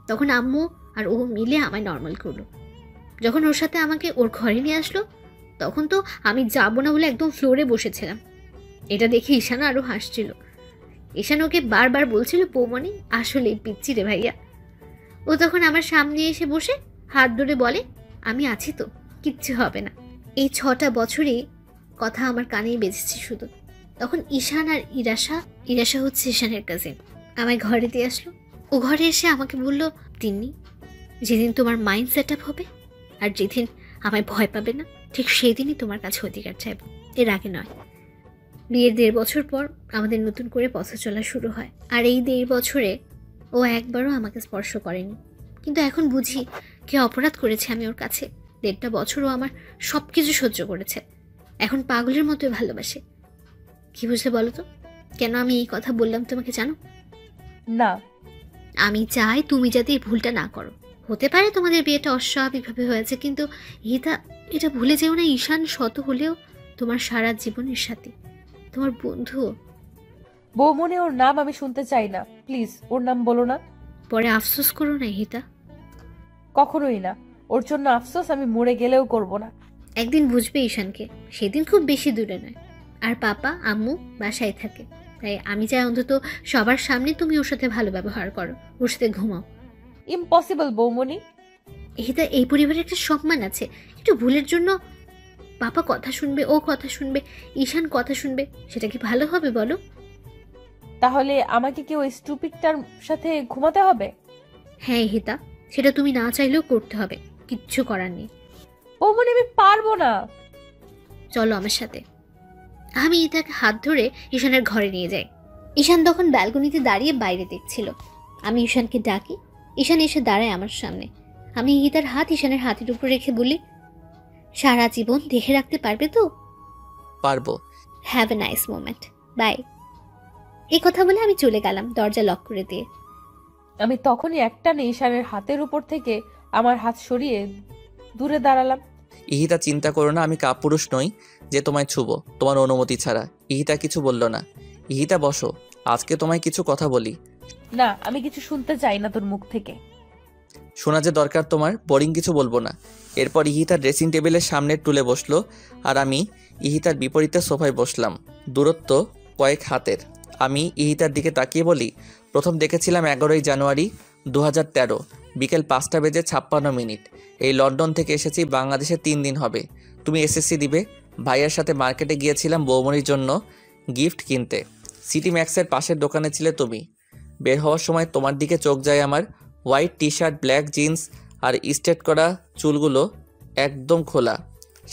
তখন আম্মু আর ও মিলে আমায় নর্মাল করলো। যখন ওর সাথে আমাকে ওর ঘরে নিয়ে আসলো, তখন তো আমি যাবো না বলে একদম ফ্লোরে বসেছিলাম। এটা দেখে ঈশান আরও হাসছিল। ঈশান ওকে বারবার বলছিল, বৌমনি আসলেই পিচ্ছি রে ভাইয়া। ও তখন আমার সামনে এসে বসে হাত ধরে বলে, আমি আছি তো, কিচ্ছু হবে না। এই 6টা বছরে কথা আমার কানেই বেজেছে শুধু। তখন ঈশান আর ইরাশা হচ্ছে ঈশানের কাজিন, আমায় ঘরে দিয়ে আসলো। ও ঘরে এসে আমাকে বলল, তিন্নি, যেদিন তোমার মাইন্ড সেট আপ হবে আর যেদিন আমায় ভয় পাবে না, ঠিক সেই দিনই তোমার কাছে অধিকার চাইব, এর আগে নয়। বিয়ের 1.5 বছর পর আমাদের নতুন করে পথ চলা শুরু হয়। আর এই 1.5 বছরে ও একবারও আমাকে স্পর্শ করেনি। কিন্তু এখন বুঝি কে অপরাধ করেছে আমি ওর কাছে। 1.5টা বছরও আমার সব কিছু সহ্য করেছে, এখন পাগলের মতোই ভালোবাসে। কি বুঝলে বলো তো, কেন আমি এই কথা বললাম তোমাকে জানো? না। আমি চাই তুমি যাতে এই ভুলটা না করো। হতে পারে তোমাদের বিয়েটা অস্বাভাবিকভাবে হয়েছে, কিন্তু এটা ভুলে যেও না, ঈশান শত হলেও তোমার সারা জীবনের সাথে, তোমার বন্ধু। বৌমনি, ওর নাম আমি শুনতে চাই না, প্লিজ ওর নাম বলো না। পরে আফসোস করো না হিতা। কখনোই না, ওর জন্য আফসোস আমি মরে গেলেও করব না। একদিন বুঝবে ঈশানকে, সেদিন খুব বেশি দূরে নয়। আর পাপা আম্মু বাসায় থাকে, তাই আমি চাই অন্তত সবার সামনে তুমি ওর সাথে ভালো ব্যবহার করো, ওর সাথে ঘুমাও। ইম্পসিবল বৌমনি। হিতা, এই পরিবারের একটা সম্মান আছে। একটু ভুলের জন্য পাপা কথা শুনবে, ও কথা শুনবে, ঈশান কথা শুনবে, সেটা কি ভালো হবে বলো? তাহলে আমাকে কি ওই স্টুপিডটার সাথে ঘুমাতে হবে? হ্যাঁ হিতা, সেটা তুমি না চাইলেও করতে হবে, কিচ্ছু করার নেই। বৌমনি, আমি পারবো না। চলো আমার সাথে। আমি ইতাকে হাত ধরে ঈশানের ঘরে নিয়ে যাই। ঈশান তখন ব্যালকনিতে দাঁড়িয়ে বাইরে দেখছিল। আমি ঈশানকে ডাকি, ঈশান এসে দাঁড়ায় আমার সামনে। আমি ইতার হাত ঈশানের হাতের উপর রেখে বলি, সারা জীবন দেখে রাখতে পারবে তো? পারবো। Have a nice moment, bye. এই কথা বলে আমি চলে গেলাম দরজা লক করে দিয়ে। আমি তখনই একটানে ঈশানের হাতের উপর থেকে আমার হাত সরিয়ে দূরে দাঁড়ালাম। ইহিতা, চিন্তা করো না, আমি কাপুরুষ নই যে তোমায় ছুবো তোমার অনুমতি ছাড়া। ইহিতা কিছু বলল না। ইহিতা বসো, আজকে তোমায় কিছু কথা বলি। না, আমি কিছু শুনতে চাই না তোর মুখ থেকে। শোনা যে দরকার তোমার, বোরিং কিছু বলবো না। এরপর ইহিতা ড্রেসিং টেবিলের সামনে টুলে বসলো আর আমি ইহিতার বিপরীতে সোফায় বসলাম, দূরত্ব কয়েক হাতের। আমি ইহিতার দিকে তাকিয়ে বলি, প্রথম দেখেছিলাম 11ই জানুয়ারি 2013 বিকেল 5:56 এই লন্ডন থেকে এসেছি, বাংলাদেশে 3 দিন হবে। তুমি এসএসসি দিবে। ভাইয়ের সাথে মার্কেটে গিয়েছিলাম বৌমনির জন্য গিফট কিনতে। সিটি ম্যাক্সের পাশের দোকানে ছিলে তুমি। বের হওয়ার সময় তোমার দিকে চোখ যায় আমার। White T shirt, black jeans আর স্ট্রেট করা চুলগুলো একদম খোলা,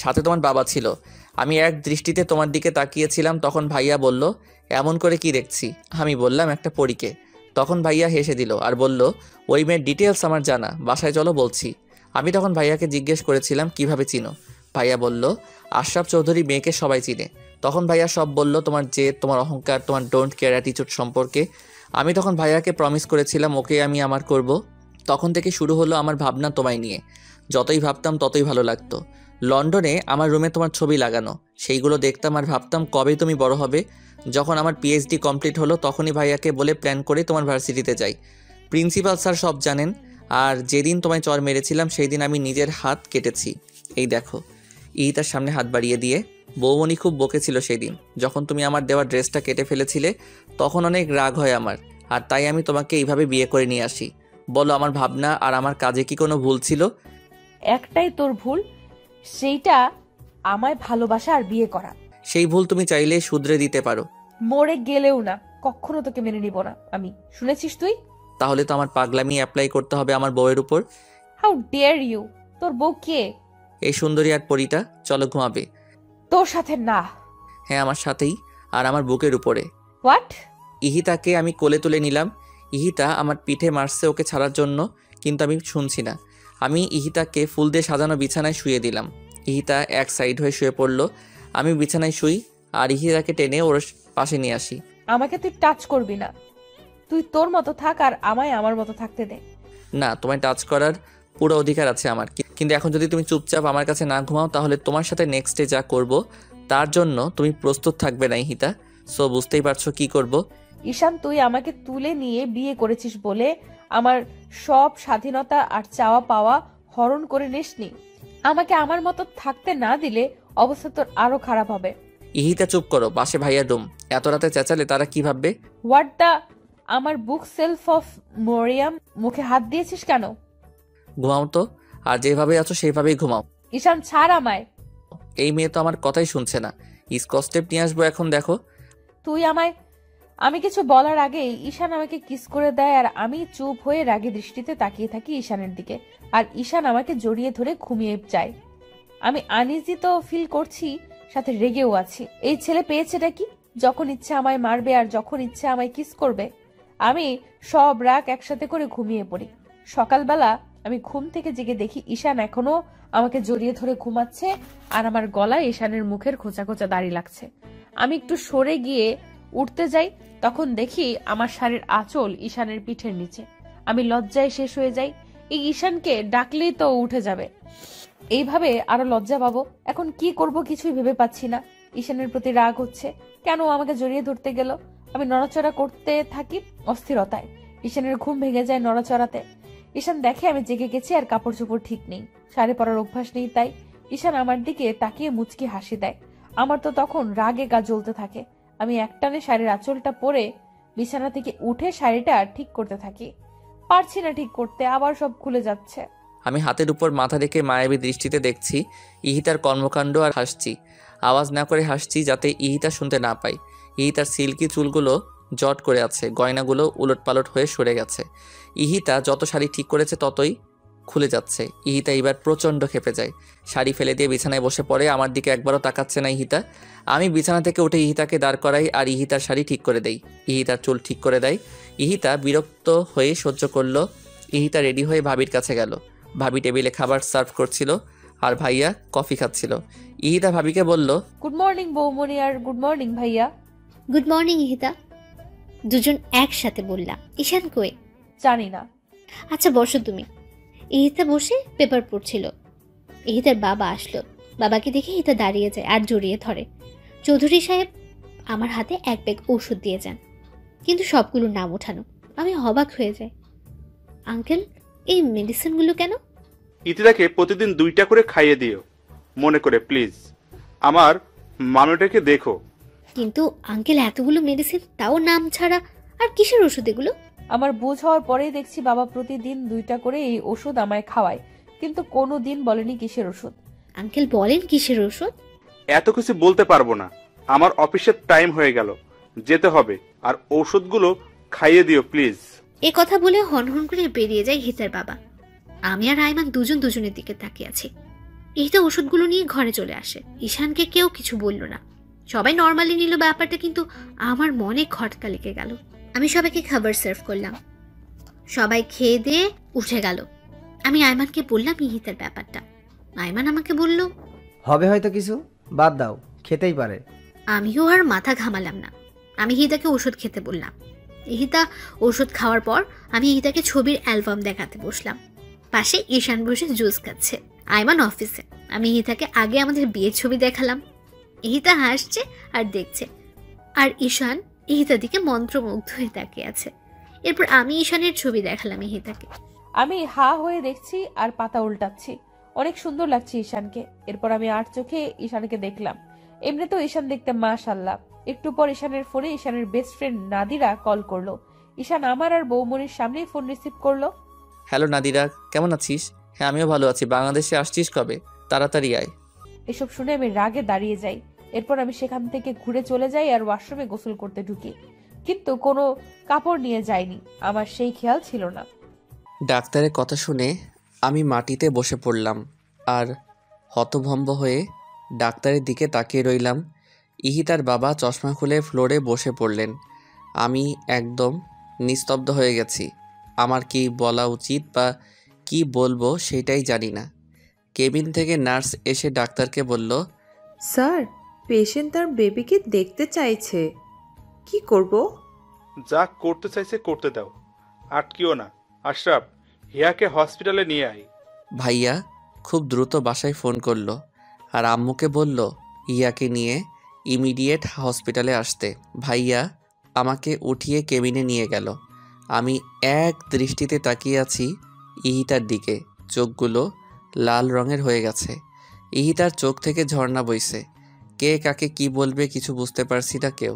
সাথে তোমার বাবা ছিল। আমি এক দৃষ্টিতে তোমার দিকে তাকিয়েছিলাম। তখন ভাইয়া বলল, এমন করে কি দেখছি? আমি বললাম, একটা পরীকে। তখন ভাইয়া হেসে দিল আর বলল, ওই মেয়ের ডিটেলস আমার জানা, বাসায় চলো বলছি। আমি তখন ভাইয়াকে জিজ্ঞেস করেছিলাম, কিভাবে চিনো? ভাইয়া বলল, আশরাফ চৌধুরী মেয়েকে সবাই চিনে। তখন ভাইয়া সব বলল, তোমার জেদ, তোমার অহংকার, তোমার ডোন্ট কেয়ার অ্যাটিটিউড সম্পর্কে। আমি তখন ভাইয়াকে প্রমিস করেছিলাম ওকে আমি আমার করব। তখন থেকে শুরু হলো আমার ভাবনা তোমায় নিয়ে। যতই ভাবতাম ততই ভালো লাগতো। লন্ডনে আমার রুমে তোমার ছবি লাগানো, সেইগুলো দেখতাম আর ভাবতাম কবে তুমি বড় হবে। যখন আমার পিএইচডি কমপ্লিট হলো তখনই ভাইয়াকে বলে প্ল্যান করে তোমার ভার্সিটিতে যাই। প্রিন্সিপাল স্যার সব জানেন। আর যেদিন তোমায় চর মেরেছিলাম সেই দিন আমি নিজের হাত কেটেছি। এই দেখো। ইহিতার সামনে হাত বাড়িয়ে দিয়ে, বৌমনি খুব বকেছিল সেই দিন যখন তুমি আমার দেওয়া ড্রেসটা কেটে ফেলেছিলে। তখন অনেক রাগ হয় আমার, আর তাই আমি তোমাকে এইভাবে বিয়ে করে নিয়ে আসি। বলো, আমার ভাবনা আর আমার কাজে কি কোনো ভুল ছিল? একটাই তোর ভুল, সেইটা আমায় ভালোবাসা আর বিয়ে করা। সেই ভুল তুমি চাইলে শুধরে দিতে পারো। মরে গেলেও না, কখনো তোকে মেনে নিব না আমি, শুনেছিস তুই? তাহলে তো আমার পাগলামি অ্যাপ্লাই করতে হবে আমার বউয়ের উপর। How dare you! তোর বউ কে? এই সুন্দরী আর পরীটা। চলো ঘুমাবে। তোর সাথে না। হ্যাঁ, আমার সাথেই, আর আমার বুকের উপরে। হোয়াট? ইহিতাকে আমি কোলে তুলে নিলাম। ইহিতা আমার পিঠে মারছে ওকে ছাড়ার জন্য, কিন্তু আমি শুনছি না। আমি ইহিতাকে ফুল দিয়ে সাজানো বিছানায় শুয়ে দিলাম। ইহিতা এক সাইড হয়ে শুয়ে পড়ল। আমি বিছানায় শুই আর ইহিতাকে টেনে ওর পাশে নিয়ে আসি। আমাকে তুই টাচ করবি না। তুই তোর মতো থাক আর আমায় আমার মতো থাকতে দে। না, তোমায় টাচ করার পুরো অধিকার আছে আমার, কিন্তু এখন যদি তুমি চুপচাপ আমার কাছে না ঘুমাও তাহলে তোমার সাথে নেক্সট ডে যা করব তার জন্য তুমি প্রস্তুত থাকবে না ইহিতা। সো বুঝতেই পারছো কি করব। ঈশান, তুই আমাকে তুলে নিয়ে বিয়ে করেছিস বলে আমার সব স্বাধীনতা আর চাওয়া পাওয়া হরণ করে নিসনি। আমাকে আমার মতো থাকতে না দিলে অবস্থা তোর আরো খারাপ হবে। ইহিতা চুপ করো, পাশে ভাইয়ার রুম, এত রাতে চেঁচালে তারা কি ভাববে? হোয়াট দা, আমার বুক সেলফ অফ মরিয়াম, মুখে হাত দিয়েছিস কেন? ঘুমাও তো, আর যেভাবে আছো সেইভাবেই ঘুমাও। ঈশান, ছাড় আমায়। এই মেয়ে তো আমার কথাই শুনছে না। স্কচটেপ নিয়ে আসবো এখন, দেখো। তুই আমায়, আমি কিছু বলার আগেই ঈশান আমাকে কিস করে দেয় আর আমি চুপ হয়ে রাগী দৃষ্টিতে তাকিয়ে থাকি ঈশানের দিকে। আর ঈশান আমাকে জড়িয়ে ধরে ঘুমিয়ে যায়। আমি আনইজি তো ফিল করছি, সাথে রেগেও আছি। এই ছেলে পেয়েছেটা কি? যখন ইচ্ছে আমায় মারবে আর যখন ইচ্ছে আমায় কিস করবে। আমি সব রাগ একসাথে করে ঘুমিয়ে পড়ি। সকালবেলা আমি ঘুম থেকে জেগে দেখি ঈশান এখনো আমাকে জড়িয়ে ধরে ঘুমাচ্ছে আর আমার গলায় ঈশানের মুখের খোঁচা খোঁচা দাড়ি লাগছে। আমি একটু সরে গিয়ে উঠতে যাই, তখন দেখি আমার শাড়ির আঁচল ঈশানের পিঠের নিচে। আমি লজ্জায় শেষ হয়ে যাই। এই ঈশানকে ডাকলেই তো উঠে যাবে, এইভাবে আরো লজ্জা পাবো। এখন কি করব কিছুই ভেবে পাচ্ছি না। ঈশানের প্রতি রাগ হচ্ছে, কেন আমাকে জড়িয়ে ধরতে গেল। আমি নড়াচড়া করতে থাকি অস্থিরতায়। ঈশানের ঘুম ভেঙে যায় নড়াচড়াতে। ঈশান দেখে আমি জেগে গেছি আর কাপড় চোপড় ঠিক নেই, শাড়ি পরার অভ্যাস নেই। তাই ঈশান আমার দিকে তাকিয়ে মুচকি হাসি দেয়। আমার তো তখন রাগে গা জ্বলতে থাকে। আমি একটানে শাড়ির আঁচলটা পরে বিছানা থেকে উঠে শাড়িটা ঠিক করতে থাকি। পারছি না ঠিক করতে, আবার সব খুলে যাচ্ছে। আমি হাতের উপর মাথা রেখে মায়াবী দৃষ্টিতে দেখছি ইহিতার কর্মকাণ্ড আর হাসছি। আওয়াজ না করে হাসছি যাতে ইহিতা শুনতে না পায়। ইহিতার সিল্কি চুলগুলো জট করে আছে, গয়নাগুলো উলটপালট হয়ে সরে গেছে। ইহিতা যত শাড়ি ঠিক করেছে ততই খুলে যাচ্ছে। ইহিতা এবার প্রচণ্ড ক্ষেপে যায়, শাড়ি ফেলে দিয়ে বিছানায় বসে পড়ে। আমার দিকে একবারও তাকাচ্ছে না ইহিতা। আমি বিছানা থেকে উঠে ইহিতাকে দাঁড় করাই আর ইহিতার শাড়ি ঠিক করে দেই, ইহিতার চুল ঠিক করে দেয়। ইহিতা বিরক্ত হয়ে সহ্য করলো। ইহিতা রেডি হয়ে ভাবির কাছে গেল। ভাবি টেবিলে খাবার সার্ভ করছিল আর ভাইয়া কফি খাচ্ছিল। ইহিতা ভাবিকে বলল, গুড মর্নিং বৌমনি আর গুড মর্নিং ভাইয়া। গুড মর্নিং ইহিতা, দুজন একসাথে বললাম। ঈশান কই? জানি না। আচ্ছা বসো তুমি। ইহিতা বসে পেপার পড়ছিল। ইহিতার বাবা আসলো। বাবাকে দেখে ইহিতা দাঁড়িয়ে যায় আর জড়িয়ে ধরে। চৌধুরী সাহেব আমার হাতে এক ব্যাগ ওষুধ দিয়ে যান, কিন্তু সবগুলো নাম ওঠানো। আমি অবাক হয়ে যাই। আঙ্কেল, এই মেডিসিনগুলো কেন? ইতিরাকে প্রতিদিন 2টা করে খাইয়ে দিও, মনে করে প্লিজ। আমার মানুষটাকে দেখো। কিন্তু আঙ্কেল, এতগুলো মেডিসিন, তাও নাম ছাড়া। আর কিসের ওষুধ এগুলো? আমার বুঝ হওয়ার পরেই দেখছি বাবা প্রতিদিন 2টা করে এই ওষুধ আমায় খাওয়ায়, কিন্তু কোনো দিন বলেনি কিসের ওষুধ। আঙ্কেল বলেন কিসের ওষুধ? এত কিছু বলতে পারবো না, আমার অফিসের টাইম হয়ে গেল, যেতে হবে। আর ওষুধগুলো খাইয়ে দিও প্লিজ। এ কথা বলে হনহন করে বেরিয়ে যায় হিতার বাবা। আমি আর আইমান দুজন দুজনের দিকে তাকিয়ে আছি। ইহিতা ওষুধগুলো নিয়ে ঘরে চলে আসে। ঈশানকে কেউ কিছু বলল না, সবাই নর্মালি নিল ব্যাপারটা, কিন্তু আমার মনে খটকা লেগে গেল। আমি সবাইকে খাবার সার্ভ করলাম, সবাই খেয়ে দিয়ে উঠে গেল। আমি আইমানকে বললাম ইহিতার ব্যাপারটা। আইমান আমাকে বলল, হবে হয়তো কিছু, বাদ দাও, খেতেই পারে। আমিও আর মাথা ঘামালাম না। আমি ইহিতাকে ওষুধ খেতে বললাম। ইহিতা ওষুধ খাওয়ার পর আমি ইহিতাকে ছবির অ্যালবাম দেখাতে বসলাম। পাশে ঈশান বসে জুস খাচ্ছে। আইমান অফিসে। আমি ইহিতাকে আগে আমাদের বিয়ের ছবি দেখালাম। ইহিতা হাসছে আর দেখছে, আর ঈশান ইহিতার দিকে মন্ত্রমুগ্ধ হয়ে তাকিয়ে আছে। এরপর আমি ঈশানের ছবি দেখালাম ইহিতাকে। আমি হা হয়ে দেখছি আর পাতা উল্টাচ্ছি। অনেক সুন্দর লাগছে ঈশানকে। এরপর আমি আর চোখে ঈশানকে দেখলাম। এমনিতেও ঈশান দেখতে মাশাআল্লাহ। একটু পর ঈশানের ফোনে ঈশানের বেস্ট ফ্রেন্ড নাদিরা কল করলো। ঈশান আমার আর বৌমনির সামনেই ফোন রিসিভ করলো। হ্যালো নাদিরা, কেমন আছিস? হ্যাঁ আমিও ভালো আছি। বাংলাদেশে আসছিস কবে? তাড়াতাড়ি আয়। এসব শুনে আমি রাগে দাঁড়িয়ে যাই। এরপর আমি সেখান থেকে ঘুরে চলে যাই আর ওয়াশরুমে গোসল করতে ঢুকি, কিন্তু কোনো কাপড় নিয়ে যাইনি। আমার সেই খেয়াল ছিল না। ডাক্তারের কথা শুনে আমি মাটিতে বসে পড়লাম আর হতভম্ব হয়ে ডাক্তারের দিকে তাকিয়ে রইলাম। ইহিতার বাবা চশমা খুলে ফ্লোরে বসে পড়লেন। আমি একদম নিস্তব্ধ হয়ে গেছি। আমার কি বলা উচিত বা কি বলবো সেটাই জানি না। কেবিন থেকে নার্স এসে ডাক্তারকে বলল, স্যার, পেশেন্ট তার বেবিকে দেখতে চাইছে, কি করব? যা করতে চাইছে করতে দাও, আটকিও না। আশরাফ, হিয়াকে হসপিটালে নিয়ে আয়। ভাইয়া খুব দ্রুত বাসায় ফোন করলো আর আম্মুকে বলল হিয়াকে নিয়ে ইমিডিয়েট হসপিটালে আসতে। ভাইয়া আমাকে উঠিয়ে কেবিনে নিয়ে গেল। আমি এক দৃষ্টিতে তাকিয়ে আছি ইহিতার দিকে। চোখগুলো লাল রঙের হয়ে গেছে। ইহিতার চোখ থেকে ঝর্ণা বইছে। কে কাকে কি বলবে কিছু বুঝতে পারছি না কেউ।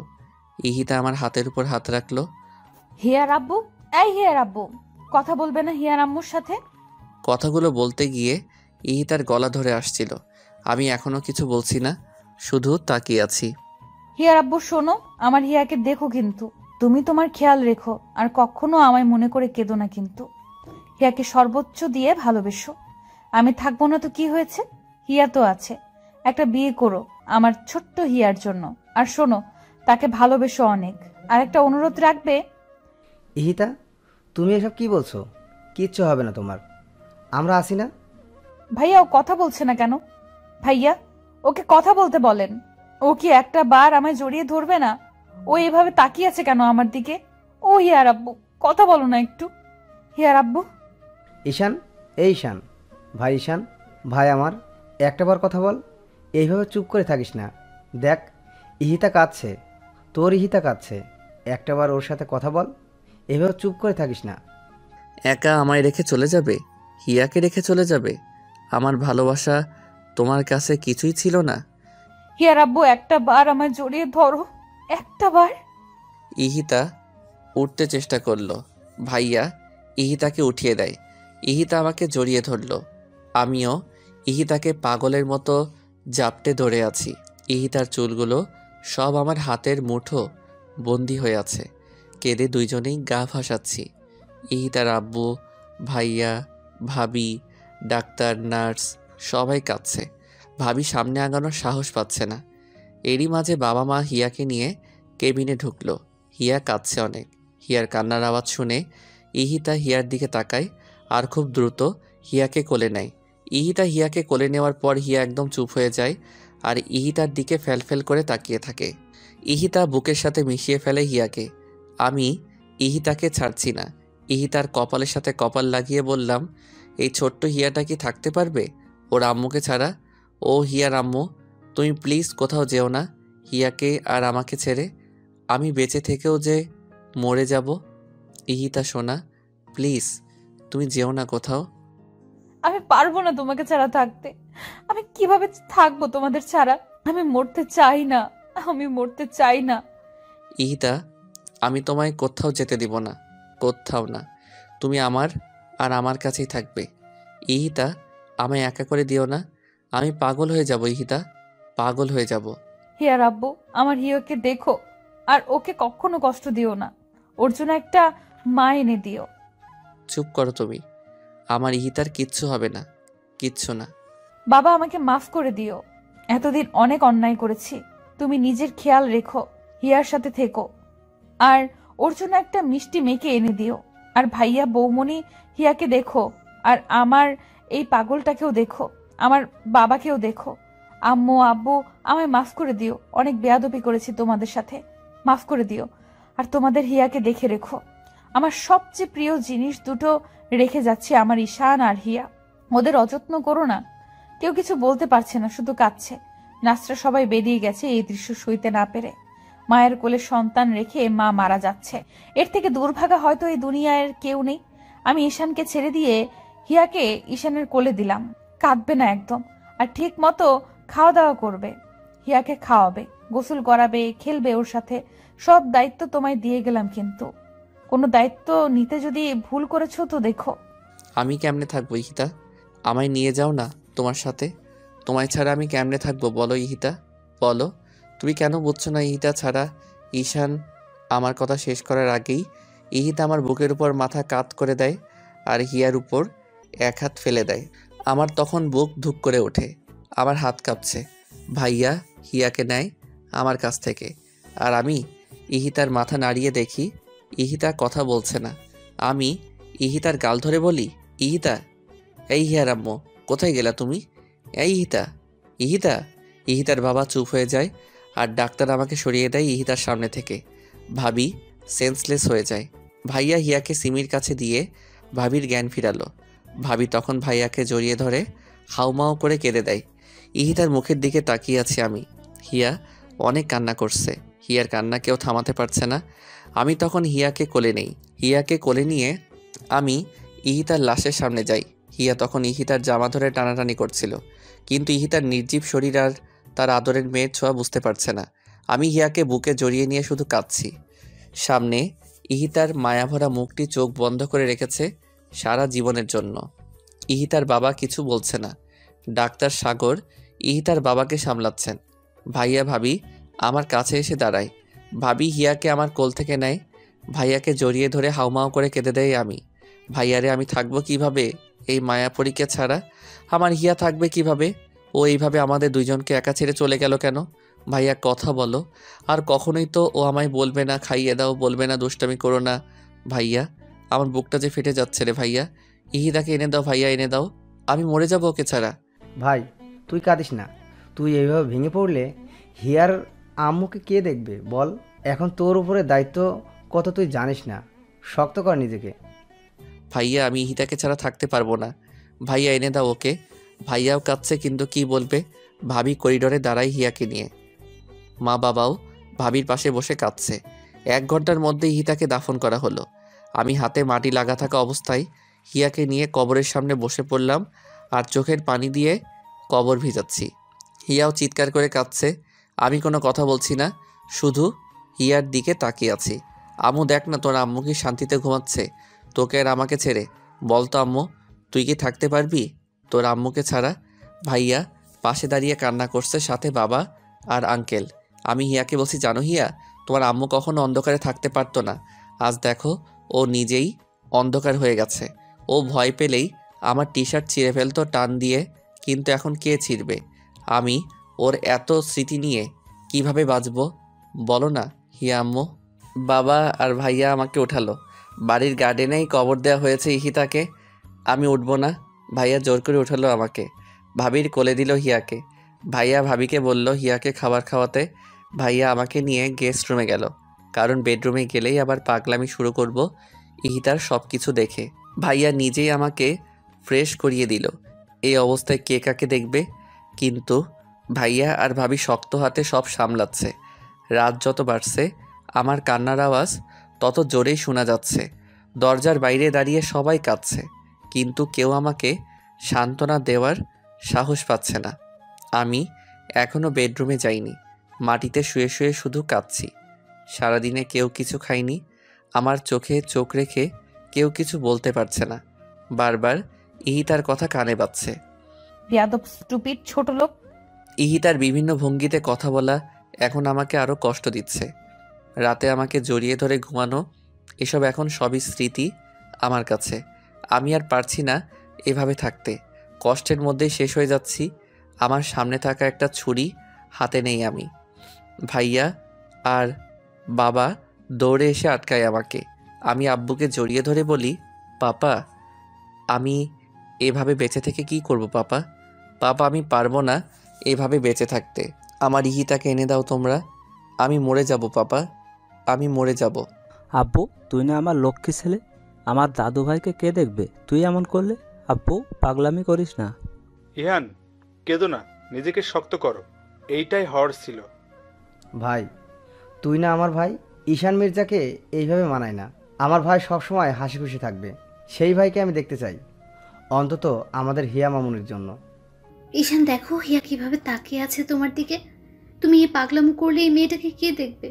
ইহিতা আমার হাতের উপর হাত রাখলো। হিয়ার আব্বু, এই হিয়ার আব্বু, কথা বলবে না হিয়ার আম্মুর সাথে? কথাগুলো বলতে গিয়ে ইহিতার গলা ধরে আসছিল। আমি এখনো কিছু বলছি না, শুধু তাকিয়ে আছি। হিয়ার আব্বু শোনো, আমার হিয়াকে দেখো কিন্তু। তুমি তোমার খেয়াল রেখো আর কখনো আমায় মনে করে কেঁদো না কিন্তু। হিয়াকে সর্বোচ্চ দিয়ে ভালোবেসো। আমি থাকবো না তো কি হয়েছে? হিয়া তো আছে। একটা বিয়ে করো আমার ছোট্ট হিয়ার জন্য। আর শোনো, তাকে ভালোবেসো অনেক। আর একটা অনুরোধ রাখবে। ইহিতা, তুমি এসব কি বলছো? কিচ্ছু হবে না তোমার, আমরা আসি না। ভাইয়া ও কথা বলছে না কেন? ভাইয়া, ওকে কথা বলতে বলেন। ও কি একটা বার আমায় জড়িয়ে ধরবে না? ও এভাবে তাকিয়ে আছে কেন আমার দিকে? ও হিয়ার আব্বু, কথা বলো না একটু। হিয়ার আব্বু। ঈশান, এই ঈশান, ভাই ঈশান, ভাই আমার, একটাবার কথা বল। এইভাবে চুপ করে থাকিস না। দেখ, ইহিতা কাঁদছে, তোর ইহিতা কাঁদছে। একটাবার ওর সাথে কথা বল। এইভাবে চুপ করে থাকিস না। একা আমায় রেখে চলে যাবে? হিয়াকে রেখে চলে যাবে? আমার ভালোবাসা তোমার কাছে কিছুই ছিল না? হিয়ার আব্বু, একটা বার আমায় জড়িয়ে ধরো, একটা বার। ইহিতা উঠতে চেষ্টা করলো। ভাইয়া ইহিতাকে উঠিয়ে দেয়। ইহিতা আমাকে জড়িয়ে ধরলো। আমিও ইহিতাকে পাগলের মতো জাপটে ধরে আছি। ইহিতার চুলগুলো সব আমার হাতের মুঠো বন্দি হয়ে আছে। কেঁদে দুইজনেই গা ভাসাচ্ছি। ইহিতার আব্বু, ভাইয়া, ভাবি, ডাক্তার, নার্স সবাই কাঁদছে। ভাবি সামনে আগানোর সাহস পাচ্ছে না। এরই মাঝে বাবা মা হিয়াকে নিয়ে কেবিনে ঢুকলো। হিয়া কাঁদছে অনেক। হিয়ার কান্নার আওয়াজ শুনে ইহিতা হিয়ার দিকে তাকায় আর খুব দ্রুত হিয়াকে কোলে নেয়। ইহিতা হিয়াকে কোলে নেওয়ার পর হিয়া একদম চুপ হয়ে যায় আর ইহিতার দিকে ফ্যালফ্যাল করে তাকিয়ে থাকে। ইহিতা বুকের সাথে মিশিয়ে ফেলে হিয়াকে। আমি ইহিতাকে ছাড়ছি না। ইহিতার কপালের সাথে কপাল লাগিয়ে বললাম, এই ছোট্ট হিয়াটা কি থাকতে পারবে ওর আম্মুকে ছাড়া? ও হিয়ার আম্মু, তুমি প্লিজ কোথাও যেও না হিয়াকে আর আমাকে ছেড়ে। আমি বেঁচে থেকেও যে মরে যাব। ইহিতা সোনা, প্লিজ তুমি যেও না কোথাও। আমি পারবো না তোমাকে ছাড়া থাকতে। আমি কিভাবে থাকবো তোমাদের ছাড়া? আমি মরতে চাই না, আমি মরতে চাই না। ইহিতা, আমি তোমায় কোথাও যেতে দিব না, কোথাও না। তুমি আমার আর আমার কাছেই থাকবে। ইহিতা, আমায় একা করে দিও না। আমি পাগল হয়ে যাব ইহিতা, পাগল হয়ে যাব। হিয়ার আব্বু, আমার হিয়াকে দেখো আর ওকে কখনো কষ্ট দিও না। ওর জন্য একটা মা এনে দিও। চুপ করো তুমি। আমার ইহিতার কিচ্ছু হবে না, কিচ্ছু না। বাবা, আমাকে মাফ করে দিও। এতদিন অনেক অন্যায় করেছি। তুমি নিজের খেয়াল রেখো, হিয়ার সাথে থেকো। আর ওর জন্য একটা মিষ্টি মেয়েকে এনে দিও। আর ভাইয়া, বৌমনি, হিয়াকে দেখো। আর আমার এই পাগলটাকেও দেখো, আমার বাবাকেও দেখো। আম্মু, আব্বু, আমায় মাফ করে দিও। অনেক বেয়াদবি করেছি তোমাদের সাথে, মাফ করে দিও। আর তোমাদের হিয়াকে দেখে রেখো। আমার সবচেয়ে প্রিয় জিনিস দুটো রেখে যাচ্ছে, আমার ঈশান আর হিয়া। ওদের অযত্ন করো না। কেউ কিছু বলতে পারছে না, শুধু কাঁদছে। নার্সরা সবাই বেরিয়ে গেছে এই দৃশ্য সইতে না পেরে। মায়ের কোলে সন্তান রেখে মা মারা যাচ্ছে, এর থেকে দুর্ভাগা হয়তো এই দুনিয়ার কেউ নেই। আমি ঈশানকে ছেড়ে দিয়ে হিয়াকে ঈশানের কোলে দিলাম। কাঁদবে না একদম। আর ঠিক মতো খাওয়া দাওয়া করবে। হিয়াকে খাওয়াবে, গোসল করাবে, খেলবে ওর সাথে। সব দায়িত্ব তোমায় দিয়ে গেলাম, কিন্তু কোনো দায়িত্ব নিতে যদি ভুল করেছো তো দেখো। আমি কেমনে থাকবো ইহিতা? আমায় নিয়ে যাও না তোমার সাথে। তোমায় ছাড়া আমি কেমনে থাকবো বলো ইহিতা, বলো। তুমি কেন বুঝছো না ইহিতা ছাড়া? ঈশান আমার কথা শেষ করার আগেই ইহিতা আমার বুকের উপর মাথা কাত করে দেয় আর হিয়ার উপর এক হাত ফেলে দেয়। আমার তখন বুক ধুক করে ওঠে, আমার হাত কাঁপছে। ভাইয়া হিয়াকে নেয় আমার কাছ থেকে আর আমি ইহিতার মাথা নাড়িয়ে দেখি ইহিতা কথা বলছে না। আমি ইহিতার গাল ধরে বলি, ইহিতা, এই হিয়ার আম্মু, কোথায় গেলা তুমি? এই ইহিতা, ইহিতা। ইহিতার বাবা চুপ হয়ে যায় আর ডাক্তার আমাকে সরিয়ে দেয় ইহিতার সামনে থেকে। ভাবি সেন্সলেস হয়ে যায়। ভাইয়া হিয়াকে সিমির কাছে দিয়ে ভাবির জ্ঞান ফিরালো। ভাবি তখন ভাইয়াকে জড়িয়ে ধরে হাউমাউ করে কেঁদে দেয়। ইহিতার মুখের দিকে তাকিয়ে আছি আমি। হিয়া অনেক কান্না করছে। হিয়ার কান্না কেউ থামাতে পারছে না। আমি তখন হিয়াকে কোলে নেই। হিয়াকে কোলে নিয়ে আমি ইহিতার লাশের সামনে যাই। হিয়া তখন ইহিতার জামা ধরে টানাটানি করছিল, কিন্তু ইহিতার নির্জীব শরীর আর তার আদরের মেয়ের ছোঁয়া বুঝতে পারছে না। আমি হিয়াকে বুকে জড়িয়ে নিয়ে শুধু কাঁদছি। সামনে ইহিতার মায়াভরা মুখটি চোখ বন্ধ করে রেখেছে সারা জীবনের জন্য। ইহিতার বাবা কিছু বলছে না। ডাক্তার সাগর ইহিতার বাবাকে সামলাচ্ছেন। ভাইয়া ভাবি আমার কাছে এসে দাঁড়ায়। ভাবি হিয়াকে আমার কোল থেকে নেয়। ভাইয়াকে জড়িয়ে ধরে হাউমাউ করে কেঁদে দেয় আমি। ভাইয়ারে আমি থাকবো কিভাবে এই মায়াপরীকে ছাড়া? আমার হিয়া থাকবে কিভাবে? ও এইভাবে আমাদের দুইজনকে একা ছেড়ে চলে গেল কেন? ভাইয়া কথা বলো। আর কখনোই তো ও আমায় বলবে না খাইয়ে দাও, বলবে না দুষ্টামি করো না। ভাইয়া আমার বুকটা যে ফেটে যাচ্ছে রে ভাইয়া। ইহিদাকে এনে দাও ভাইয়া, এনে দাও। আমি মরে যাবো ওকে ছাড়া। ভাই তুই কাঁদিস না। তুই এইভাবে ভেঙে পড়লে হিয়ার আম্মুকে কে দেখবে বল? এখন তোর উপরে দায়িত্ব কত তুই জানিস না। শক্ত কর নিজেকে। ভাইয়া আমি ইহিতাকে ছাড়া থাকতে পারবো না। ভাইয়া এনে দাও ওকে। ভাইয়াও কাঁদছে, কিন্তু কি বলবে? ভাবি করিডোরে দাঁড়ায় হিয়াকে নিয়ে। মা বাবাও ভাবির পাশে বসে কাঁদছে। 1 ঘন্টার মধ্যে ইহিতাকে দাফন করা হলো। আমি হাতে মাটি লাগা থাকা অবস্থায় হিয়াকে নিয়ে কবরের সামনে বসে পড়লাম আর চোখের পানি দিয়ে কবর ভিজাচ্ছি। হিয়াও চিৎকার করে কাঁদছে। আমি কোনো কথা বলছি না, শুধু হিয়ার দিকে তাকিয়ে আছি। আম্মু দেখ না, তোর আম্মু কি শান্তিতে ঘুমাচ্ছে তোকে আর আমাকে ছেড়ে? বল তো আম্মু, তুই কি থাকতে পারবি তোর আম্মুকে ছাড়া? ভাইয়া পাশে দাঁড়িয়ে কান্না করছে, সাথে বাবা আর আঙ্কেল। আমি হিয়াকে বলছি, জানো হিয়া, তোমার আম্মু কখনো অন্ধকারে থাকতে পারতো না। আজ দেখো ও নিজেই অন্ধকার হয়ে গেছে। ও ভয় পেলেই আমার টি শার্ট ছিঁড়ে ফেলতো টান দিয়ে, কিন্তু এখন কে ছিঁড়বে? আমি ওর এত স্মৃতি নিয়ে কিভাবে বাঁচবো বলো না হিয়া আম্মু? বাবা আর ভাইয়া আমাকে ওঠালো। বাড়ির গার্ডেনেই কবর দেওয়া হয়েছে ইহিতাকে। আমি উঠবো না। ভাইয়া জোর করে উঠালো আমাকে। ভাবির কোলে দিল হিয়াকে। ভাইয়া ভাবিকে বলল হিয়াকে খাবার খাওয়াতে। ভাইয়া আমাকে নিয়ে গেস্ট রুমে গেল, কারণ বেডরুমে গেলেই আবার পাগলামি শুরু করব ইহিতার সব কিছু দেখে। ভাইয়া নিজেই আমাকে ফ্রেশ করিয়ে দিল। এই অবস্থায় কে কাকে দেখবে? কিন্তু ভাইয়া আর ভাবি শক্ত হাতে সব সামলাচ্ছে। রাত যত বাড়ছে আমার কান্নার আওয়াজ তত জোরেই শোনা যাচ্ছে। দরজার বাইরে দাঁড়িয়ে সবাই কাঁদছে, কিন্তু কেউ আমাকে সান্ত্বনা দেওয়ার সাহস পাচ্ছে না। আমি এখনও বেডরুমে যাইনি। মাটিতে শুয়ে শুয়ে শুধু কাঁদছি। সারাদিনে কেউ কিছু খায়নি। আমার চোখে চোখ রেখে কেউ কিছু বলতে পারছে না। বারবার ইহিতার কথা কানে বাজছে। বেয়াদব, স্টুপিড, ছোট লোক। ইহিতার বিভিন্ন ভঙ্গিতে কথা বলা এখন আমাকে আরও কষ্ট দিচ্ছে। রাতে আমাকে জড়িয়ে ধরে ঘুমানো, এসব এখন সবই স্মৃতি আমার কাছে। আমি আর পারছি না এভাবে থাকতে। কষ্টের মধ্যেই শেষ হয়ে যাচ্ছি। আমার সামনে থাকা একটা ছুরি হাতে নেই আমি। ভাইয়া আর বাবা দৌড়ে এসে আটকায় আমাকে। আমি আব্বুকে জড়িয়ে ধরে বলি, পাপা আমি এভাবে বেঁচে থেকে কি করব পাপা? পাপা আমি পারবো না এভাবে বেঁচে থাকতে। আমার ইহিতাকে এনে দাও তোমরা। আমি মরে যাব পাপা, আমি মরে যাব। আব্বু তুই না আমার লক্ষ্মী ছেলে, আমার দাদু ভাইকে কে দেখবে তুই এমন করলে? আব্বু পাগলামি করিস না। ইহান কেঁদো না, নিজেকে শক্ত করো। এইটাই হওয়ার ছিল। ভাই তুই না আমার ভাই। ঈশান মির্জাকে এইভাবে মানায় না। আমার ভাই সবসময় হাসি খুশি থাকবে। সেই ভাইকে আমি দেখতে চাই, অন্তত আমাদের হিয়া মামুনির জন্য। ঈশান দেখো হিয়া কিভাবে তাকিয়ে আছে তোমার দিকে। তুমি এই পাগলামো করলে এই মেয়েটাকে কে দেখবে?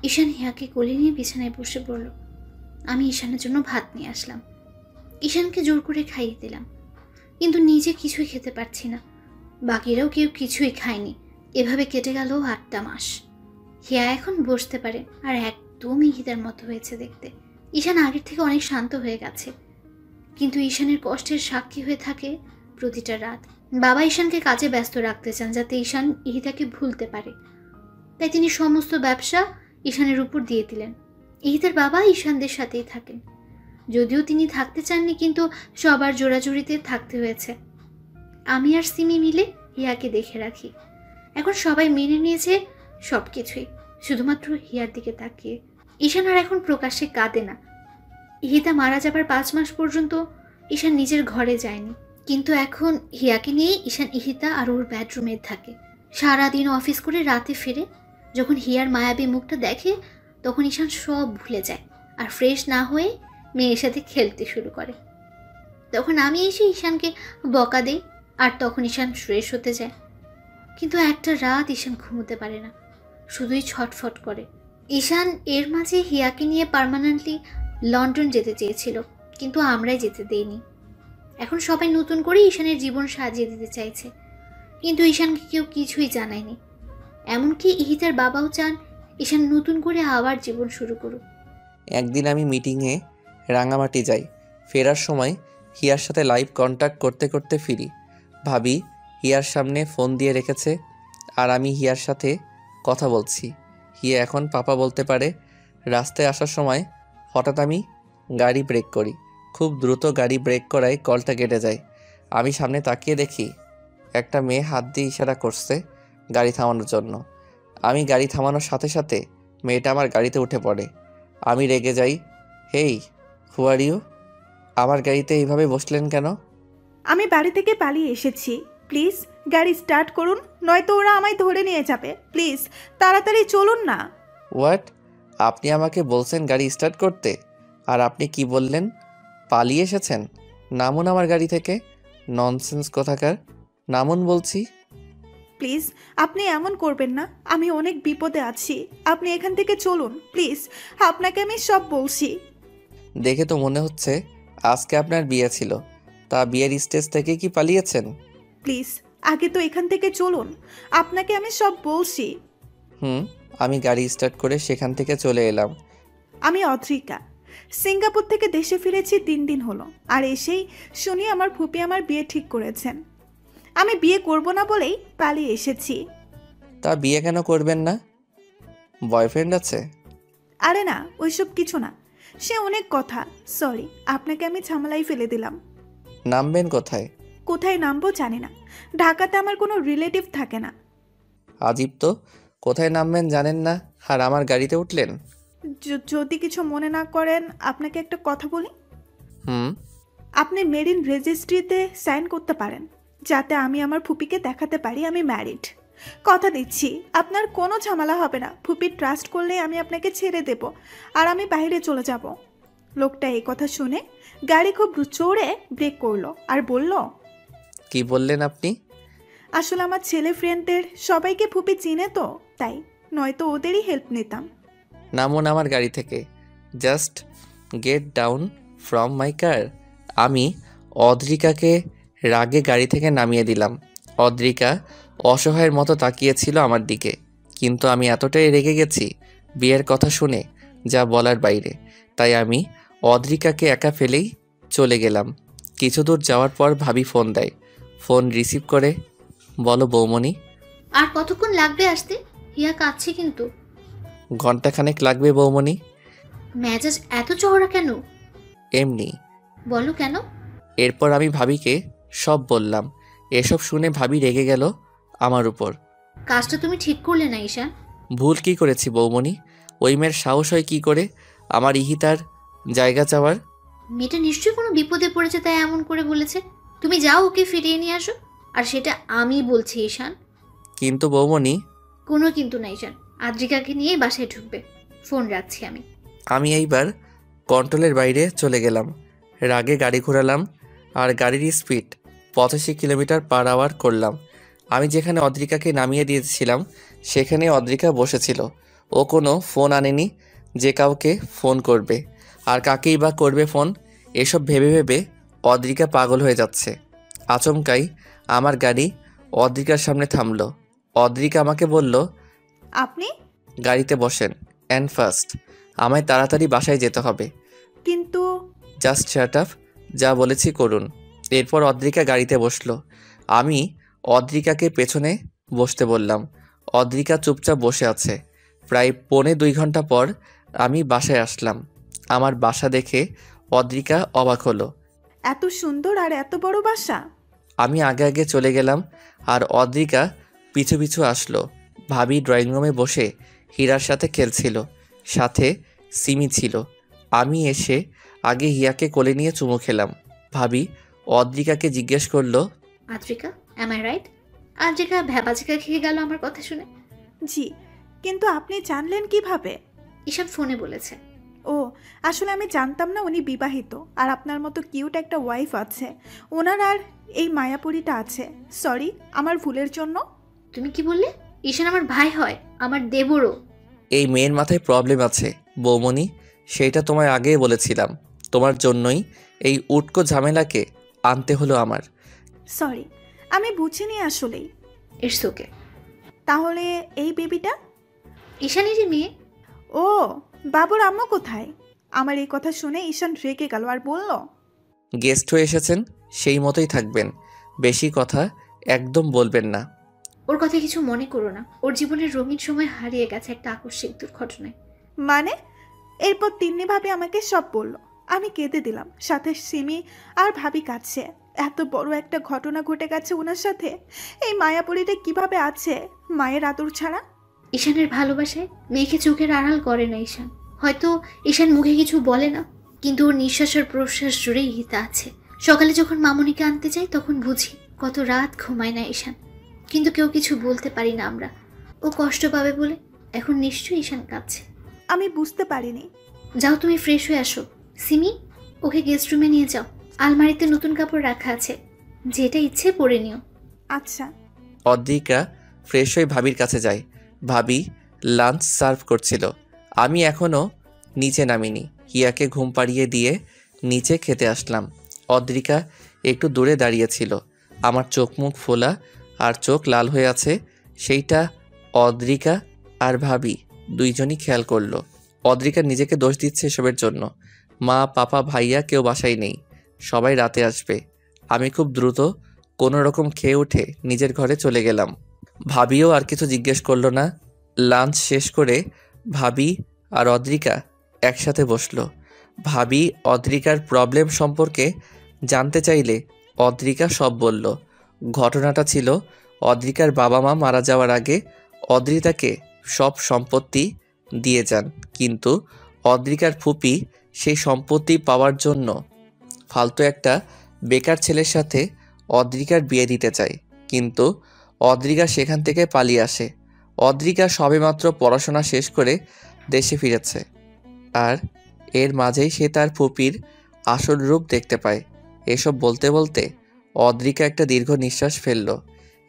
ঈশান হিয়াকে কোলে নিয়ে বিছানায় বসে পড়ল। আমি ঈশানের জন্য ভাত নিয়ে আসলাম। ঈশানকে জোর করে খাইয়ে দিলাম, কিন্তু নিজে কিছুই খেতে পারছি না। বাকিরাও কেউ কিছুই খায়নি। এভাবে কেটে গেল 8টা মাস। হিয়া এখন বসতে পারে আর একদমই হিতার মতো হয়েছে দেখতে। ঈশান আগের থেকে অনেক শান্ত হয়ে গেছে, কিন্তু ঈশানের কষ্টের সাক্ষী হয়ে থাকে প্রতিটা রাত। বাবা ঈশানকে কাজে ব্যস্ত রাখতে চান যাতে ঈশান ইহিতাকে ভুলতে পারে, তাই তিনি সমস্ত ব্যবসা ঈশানের উপর দিয়ে দিলেন। ইহিতার বাবা ঈশানদের সাথেই থাকেন, যদিও তিনি থাকতে চাননি, কিন্তু সবার জোড়াজুড়িতে থাকতে হয়েছে। আমি আর সিমি মিলে হিয়াকে দেখে রাখি। এখন সবাই মেনে নিয়েছে সব কিছুই, শুধুমাত্র হিয়ার দিকে তাকিয়ে। ঈশান আর এখন প্রকাশ্যে কাঁদে না। ইহিতা মারা যাবার 5 মাস পর্যন্ত ঈশান নিজের ঘরে যায়নি, কিন্তু এখন হিয়াকে নিয়ে ঈশান ইহিতা আর ওর বেডরুমে থাকে। সারাদিন অফিস করে রাতে ফিরে যখন হিয়ার মায়াবী মুখটা দেখে তখন ঈশান সব ভুলে যায় আর ফ্রেশ না হয়ে মেয়ের সাথে খেলতে শুরু করে। তখন আমি এসে ঈশানকে বকা দিই আর তখন ঈশান ফ্রেশ হতে যায়। কিন্তু একটা রাত ঈশান ঘুমোতে পারে না, শুধুই ছটফট করে। ঈশান এর মাঝে হিয়াকে নিয়ে পার্মানেন্টলি লন্ডন যেতে চেয়েছিল, কিন্তু আমরাই যেতে দেইনি। এখন সবাই নতুন করে ঈশানের জীবন সাজিয়ে দিতে চাইছে, কিন্তু ঈশানকে কেউ কিছুই জানায়নি। এমনকি ইহিতার বাবাও চান ঈশান নতুন করে আবার জীবন শুরু করুক। একদিন আমি মিটিংয়ে রাঙামাটি যাই। ফেরার সময় হিয়ার সাথে লাইভ কন্ট্যাক্ট করতে করতে ফিরি। ভাবি হিয়ার সামনে ফোন দিয়ে রেখেছে আর আমি হিয়ার সাথে কথা বলছি। হিয়া এখন পাপা বলতে পারে। রাস্তায় আসার সময় হঠাৎ আমি গাড়ি ব্রেক করি। খুব দ্রুত গাড়ি ব্রেক করায় কলটা কেটে যায়। আমি সামনে তাকিয়ে দেখি একটা মেয়ে হাত দিয়ে ইশারা করছে গাড়ি থামানোর জন্য। আমি গাড়ি থামানোর সাথে সাথে মেয়েটা আমার গাড়িতে উঠে পড়ে। আমি রেগে যাই। হেই, হু আর ইউ? আমার গাড়িতে এইভাবে বসলেন কেন? আমি বাড়ি থেকে পালিয়ে এসেছি, প্লিজ গাড়ি স্টার্ট করুন, নয়তো ওরা আমায় ধরে নিয়ে যাবে। প্লিজ তাড়াতাড়ি চলুন না। হোয়াট? আপনি আমাকে বলছেন গাড়ি স্টার্ট করতে, আর আপনি কি বললেন? পালিয়ে এসেছেন? নামুন আমার গাড়ি থেকে। ননসেন্স কোথাকার! নামুন বলছি। প্লিজ আপনি এমন করবেন না, আমি অনেক বিপদে আছি, আপনি এখান থেকে চলুন প্লিজ, আপনাকে আমি সব বলছি। দেখে তো মনে হচ্ছে আজকে আপনার বিয়ে ছিল। তা বিয়ের স্টেজ থেকে কি পালিয়েছেন? প্লিজ আগে তো এখান থেকে চলুন, আপনাকে আমি সব বলছি। আমি গাড়ি স্টার্ট করে সেখান থেকে চলে এলাম। আমি অদ্রিকা, সিঙ্গাপুর থেকে দেশে ফিরেছি 3 দিন হলো, আর এসেই শুনি আমার ফুপি আমার বিয়ে ঠিক করেছেন। আমি বিয়ে করব না বলেই পালিয়ে এসেছি। তা বিয়ে কেন করবেন না? বয়ফ্রেন্ড আছে? আরে না, ওইসব কিছু না, সে অনেক কথা। সরি, আপনাকে আমি ঝামেলায় ফেলে দিলাম। নামবেন কোথায়? কোথায় নামবো জানি না, ঢাকাতে আমার কোনো রিলেটিভ থাকে না। আজীব তো, কোথায় নামবেন জানেন না আর আমার গাড়িতে উঠলেন। যদি কিছু মনে না করেন আপনাকে একটা কথা বলি। হুম। আপনি মেরিন রেজিস্ট্রিতে সাইন করতে পারেন, যাতে আমি আমার ফুপিকে দেখাতে পারি আমি ম্যারিড। কথা দিচ্ছি আপনার কোনো ঝামেলা হবে না, ফুপি ট্রাস্ট করলে আমি আপনাকে ছেড়ে দেব আর আমি বাইরে চলে যাব। লোকটা এই কথা শুনে গাড়ি খুব জোরে ব্রেক করলো আর বলল, কি বললেন আপনি? আসলে আমার ছেলে ফ্রেন্ডদের সবাইকে ফুপি চিনে তো, তাই, নয়তো ওদেরই হেল্প নিতাম। নামুন আমার গাড়ি থেকে। Just get down from my car. আমি অদ্রিকাকে রাগে গাড়ি থেকে নামিয়ে দিলাম। অদ্রিকা অসহায়ের মতো তাকিয়েছিল আমার দিকে, কিন্তু আমি এতটাই রেগে গেছি বিয়ের কথা শুনে, যা বলার বাইরে। তাই আমি অদ্রিকাকে একা ফেলেই চলে গেলাম। কিছু দূর যাওয়ার পর ভাবি ফোন দেয়। ফোন রিসিভ করে বলো, বৌমণি। আর কতক্ষণ লাগবে আসতে? হিয়া কাঁদছে কিন্তু। ঘন্টাখানেক লাগবে বৌমণি। মেজাজ এত চওড়া কেন? এমনি। বলো কেন? এরপর আমি ভাবিকে সব বললাম। এসব শুনে ভাবি রেগে গেল আমার উপর। কাজটা তুমি ঠিক করলে না ঈশান। ভুল কি করেছি বৌমণি? ওই মেয়ের সাহস হয় কি করে আমার ইহিতার জায়গা চাওয়ার? মেয়েটা নিশ্চয়ই কোনো বিপদে পড়েছে তাই এমন করে বলেছে। তুমি যাও ওকে ফিরিয়ে নিয়ে আসো, আর সেটা আমি বলছি ঈশান। কিন্তু বৌমণি। কোনো কিন্তু না ঈশান, আদ্রিকাকে নিয়ে বাসায় ঢুকবে। ফোন রাখছি আমি। আমি এইবার কন্ট্রোলের বাইরে চলে গেলাম। রাগে গাড়ি ঘোরালাম আর গাড়ির স্পিড 85 কিলোমিটার পার আওয়ার করলাম। আমি যেখানে অদ্রিকাকে নামিয়ে দিয়েছিলাম সেখানে অদ্রিকা বসেছিল। ও কোনো ফোন আনেনি যে কাউকে ফোন করবে, আর কাকেই বা করবে ফোন। এসব ভেবে ভেবে অদ্রিকা পাগল হয়ে যাচ্ছে। আচমকাই আমার গাড়ি অদ্রিকার সামনে থামলো। অদ্রিকা আমাকে বলল, আপনি? গাড়িতে বসেন অ্যান্ড ফার্স্ট। আমায় তাড়াতাড়ি বাসায় যেতে হবে। কিন্তু জাস্ট শাট আপ, যা বলেছি করুন। এরপর অদ্রিকা গাড়িতে বসলো। আমি অদ্রিকাকে পেছনে বসতে বললাম। অদ্রিকা চুপচাপ বসে আছে। প্রায় 2.25 ঘন্টা পর আমি বাসায় আসলাম। আমার বাসা দেখে অদ্রিকা অবাক হলো। এত সুন্দর আর এত বড় বাসা? আমি আগে আগে চলে গেলাম আর অদ্রিকা পিছু পিছু আসলো। ভাবি ড্রয়িং রুমে বসে হীরার সাথে খেলছিল, সাথে সিমি ছিল। আমি এসে আগে হিয়াকে কোলে নিয়ে চুমু খেলাম। ভাবি অদ্রিকাকে জিজ্ঞেস করলো, Adrika, am I right? Adrika ভ্যাবাচিকা খেয়ে গেল আমার কথা শুনে। জি, কিন্তু আপনি জানলেন কিভাবে? ঈশান ফোনে বলেছে। ও, আসলে আমি জানতাম না উনি বিবাহিত আর আপনার মতো কিউট একটা ওয়াইফ আছে। ওনার আর এই মায়াপুরীটা আছে। সরি আমার ভুলের জন্য। তুমি কি বললে? ঈশান আমার ভাই হয়, আমার দেবরও। এই মেয়ের মাথায় প্রবলেম আছে বৌমনি, সেইটা তোমায় আগেই বলেছিলাম। তোমার জন্যই এই উটকো ঝামেলাকে আনতে হলো আমার। সরি, আমি বুঝিনি আসলেই। It's okay. তাহলে এই বেবিটা? ঈশানেরই মেয়ে। ও, বাবুর আম্মু কোথায়? আমার এই কথা শুনে ঈশান রেগে গেল আর বলল, গেস্ট হয়ে এসেছেন, সেই মতোই থাকবেন, বেশি কথা একদম বলবেন না। ওর কথা কিছু মনে করো না, ওর জীবনের রঙিন সময় হারিয়ে গেছে একটা আকস্মিক দুর্ঘটনায়। মানে? এরপর তিন্নি ভাবি আমাকে সব বলল। আমি কেঁদে দিলাম, সাথে সিমি আর ভাবি কাছে। এত বড় একটা ঘটনা ঘটে গেছে ওনার সাথে। এই মায়াপুরীটা কিভাবে আছে মায়ের আদর ছাড়া? ঈশানের ভালোবাসায় মেয়েকে চোখের আড়াল করে না ঈশান। হয়তো ঈশান মুখে কিছু বলে না, কিন্তু ওর নিঃশ্বাস আর প্রশ্বাস জুড়েই হিতা আছে। সকালে যখন মামুনিকে আনতে যাই তখন বুঝি কত রাত ঘুমায় না ঈশান, কিন্তু কেউ কিছু বলতে পারি না আমরা। ও কষ্ট পাবে বলে এখন নিশ্চয়ই ঈশান কাঁদছে। আমি বুঝতে পারিনি। যাও তুমি ফ্রেশ হয়ে আসো। সিমি, ওকে গেস্ট রুমে নিয়ে যাও, আলমারিতে নতুন কাপড় রাখা আছে, যেটা ইচ্ছে পরে নিও। আচ্ছা। অদ্রিকা ফ্রেশ হয়ে ভাবির কাছে যায়। ভাবি লাঞ্চ সার্ভ করছিল। আমি এখনও নিচে নামিনি। হিয়াকে ঘুম পাড়িয়ে দিয়ে নিচে খেতে আসলাম। অদ্রিকা একটু দূরে দাঁড়িয়েছিল। আমার চোখ মুখ ফোলা আর চোখ লাল হয়ে আছে, সেইটা অদ্রিকা আর ভাবি দুইজনই খেয়াল করলো। অদ্রিকা নিজেকে দোষ দিচ্ছে এসবের জন্য। মা, পাপা, ভাইয়া কেউ বাসায় নেই, সবাই রাতে আসবে। আমি খুব দ্রুত কোনো রকম খেয়ে উঠে নিজের ঘরে চলে গেলাম। ভাবিও আর কিছু জিজ্ঞেস করলো না। লাঞ্চ শেষ করে ভাবি আর অদ্রিকা একসাথে বসলো। ভাবি অদ্রিকার প্রবলেম সম্পর্কে জানতে চাইলে অদ্রিকা সব বলল। ঘটনাটা ছিল, অদ্রিকার বাবা মা মারা যাওয়ার আগে অদ্রিতাকে সব সম্পত্তি দিয়ে যান, কিন্তু অদ্রিকার ফুপি সেই সম্পত্তি পাওয়ার জন্য ফালতু একটা বেকার ছেলের সাথে অদ্রিকার বিয়ে দিতে চায়, কিন্তু অদ্রিকা সেখান থেকে পালিয়ে আসে। অদ্রিকা সবেমাত্র পড়াশোনা শেষ করে দেশে ফিরেছে, আর এর মাঝেই সে তার ফুপির আসল রূপ দেখতে পায়। এসব বলতে বলতে অদ্রিকা একটা দীর্ঘ নিঃশ্বাস ফেলল।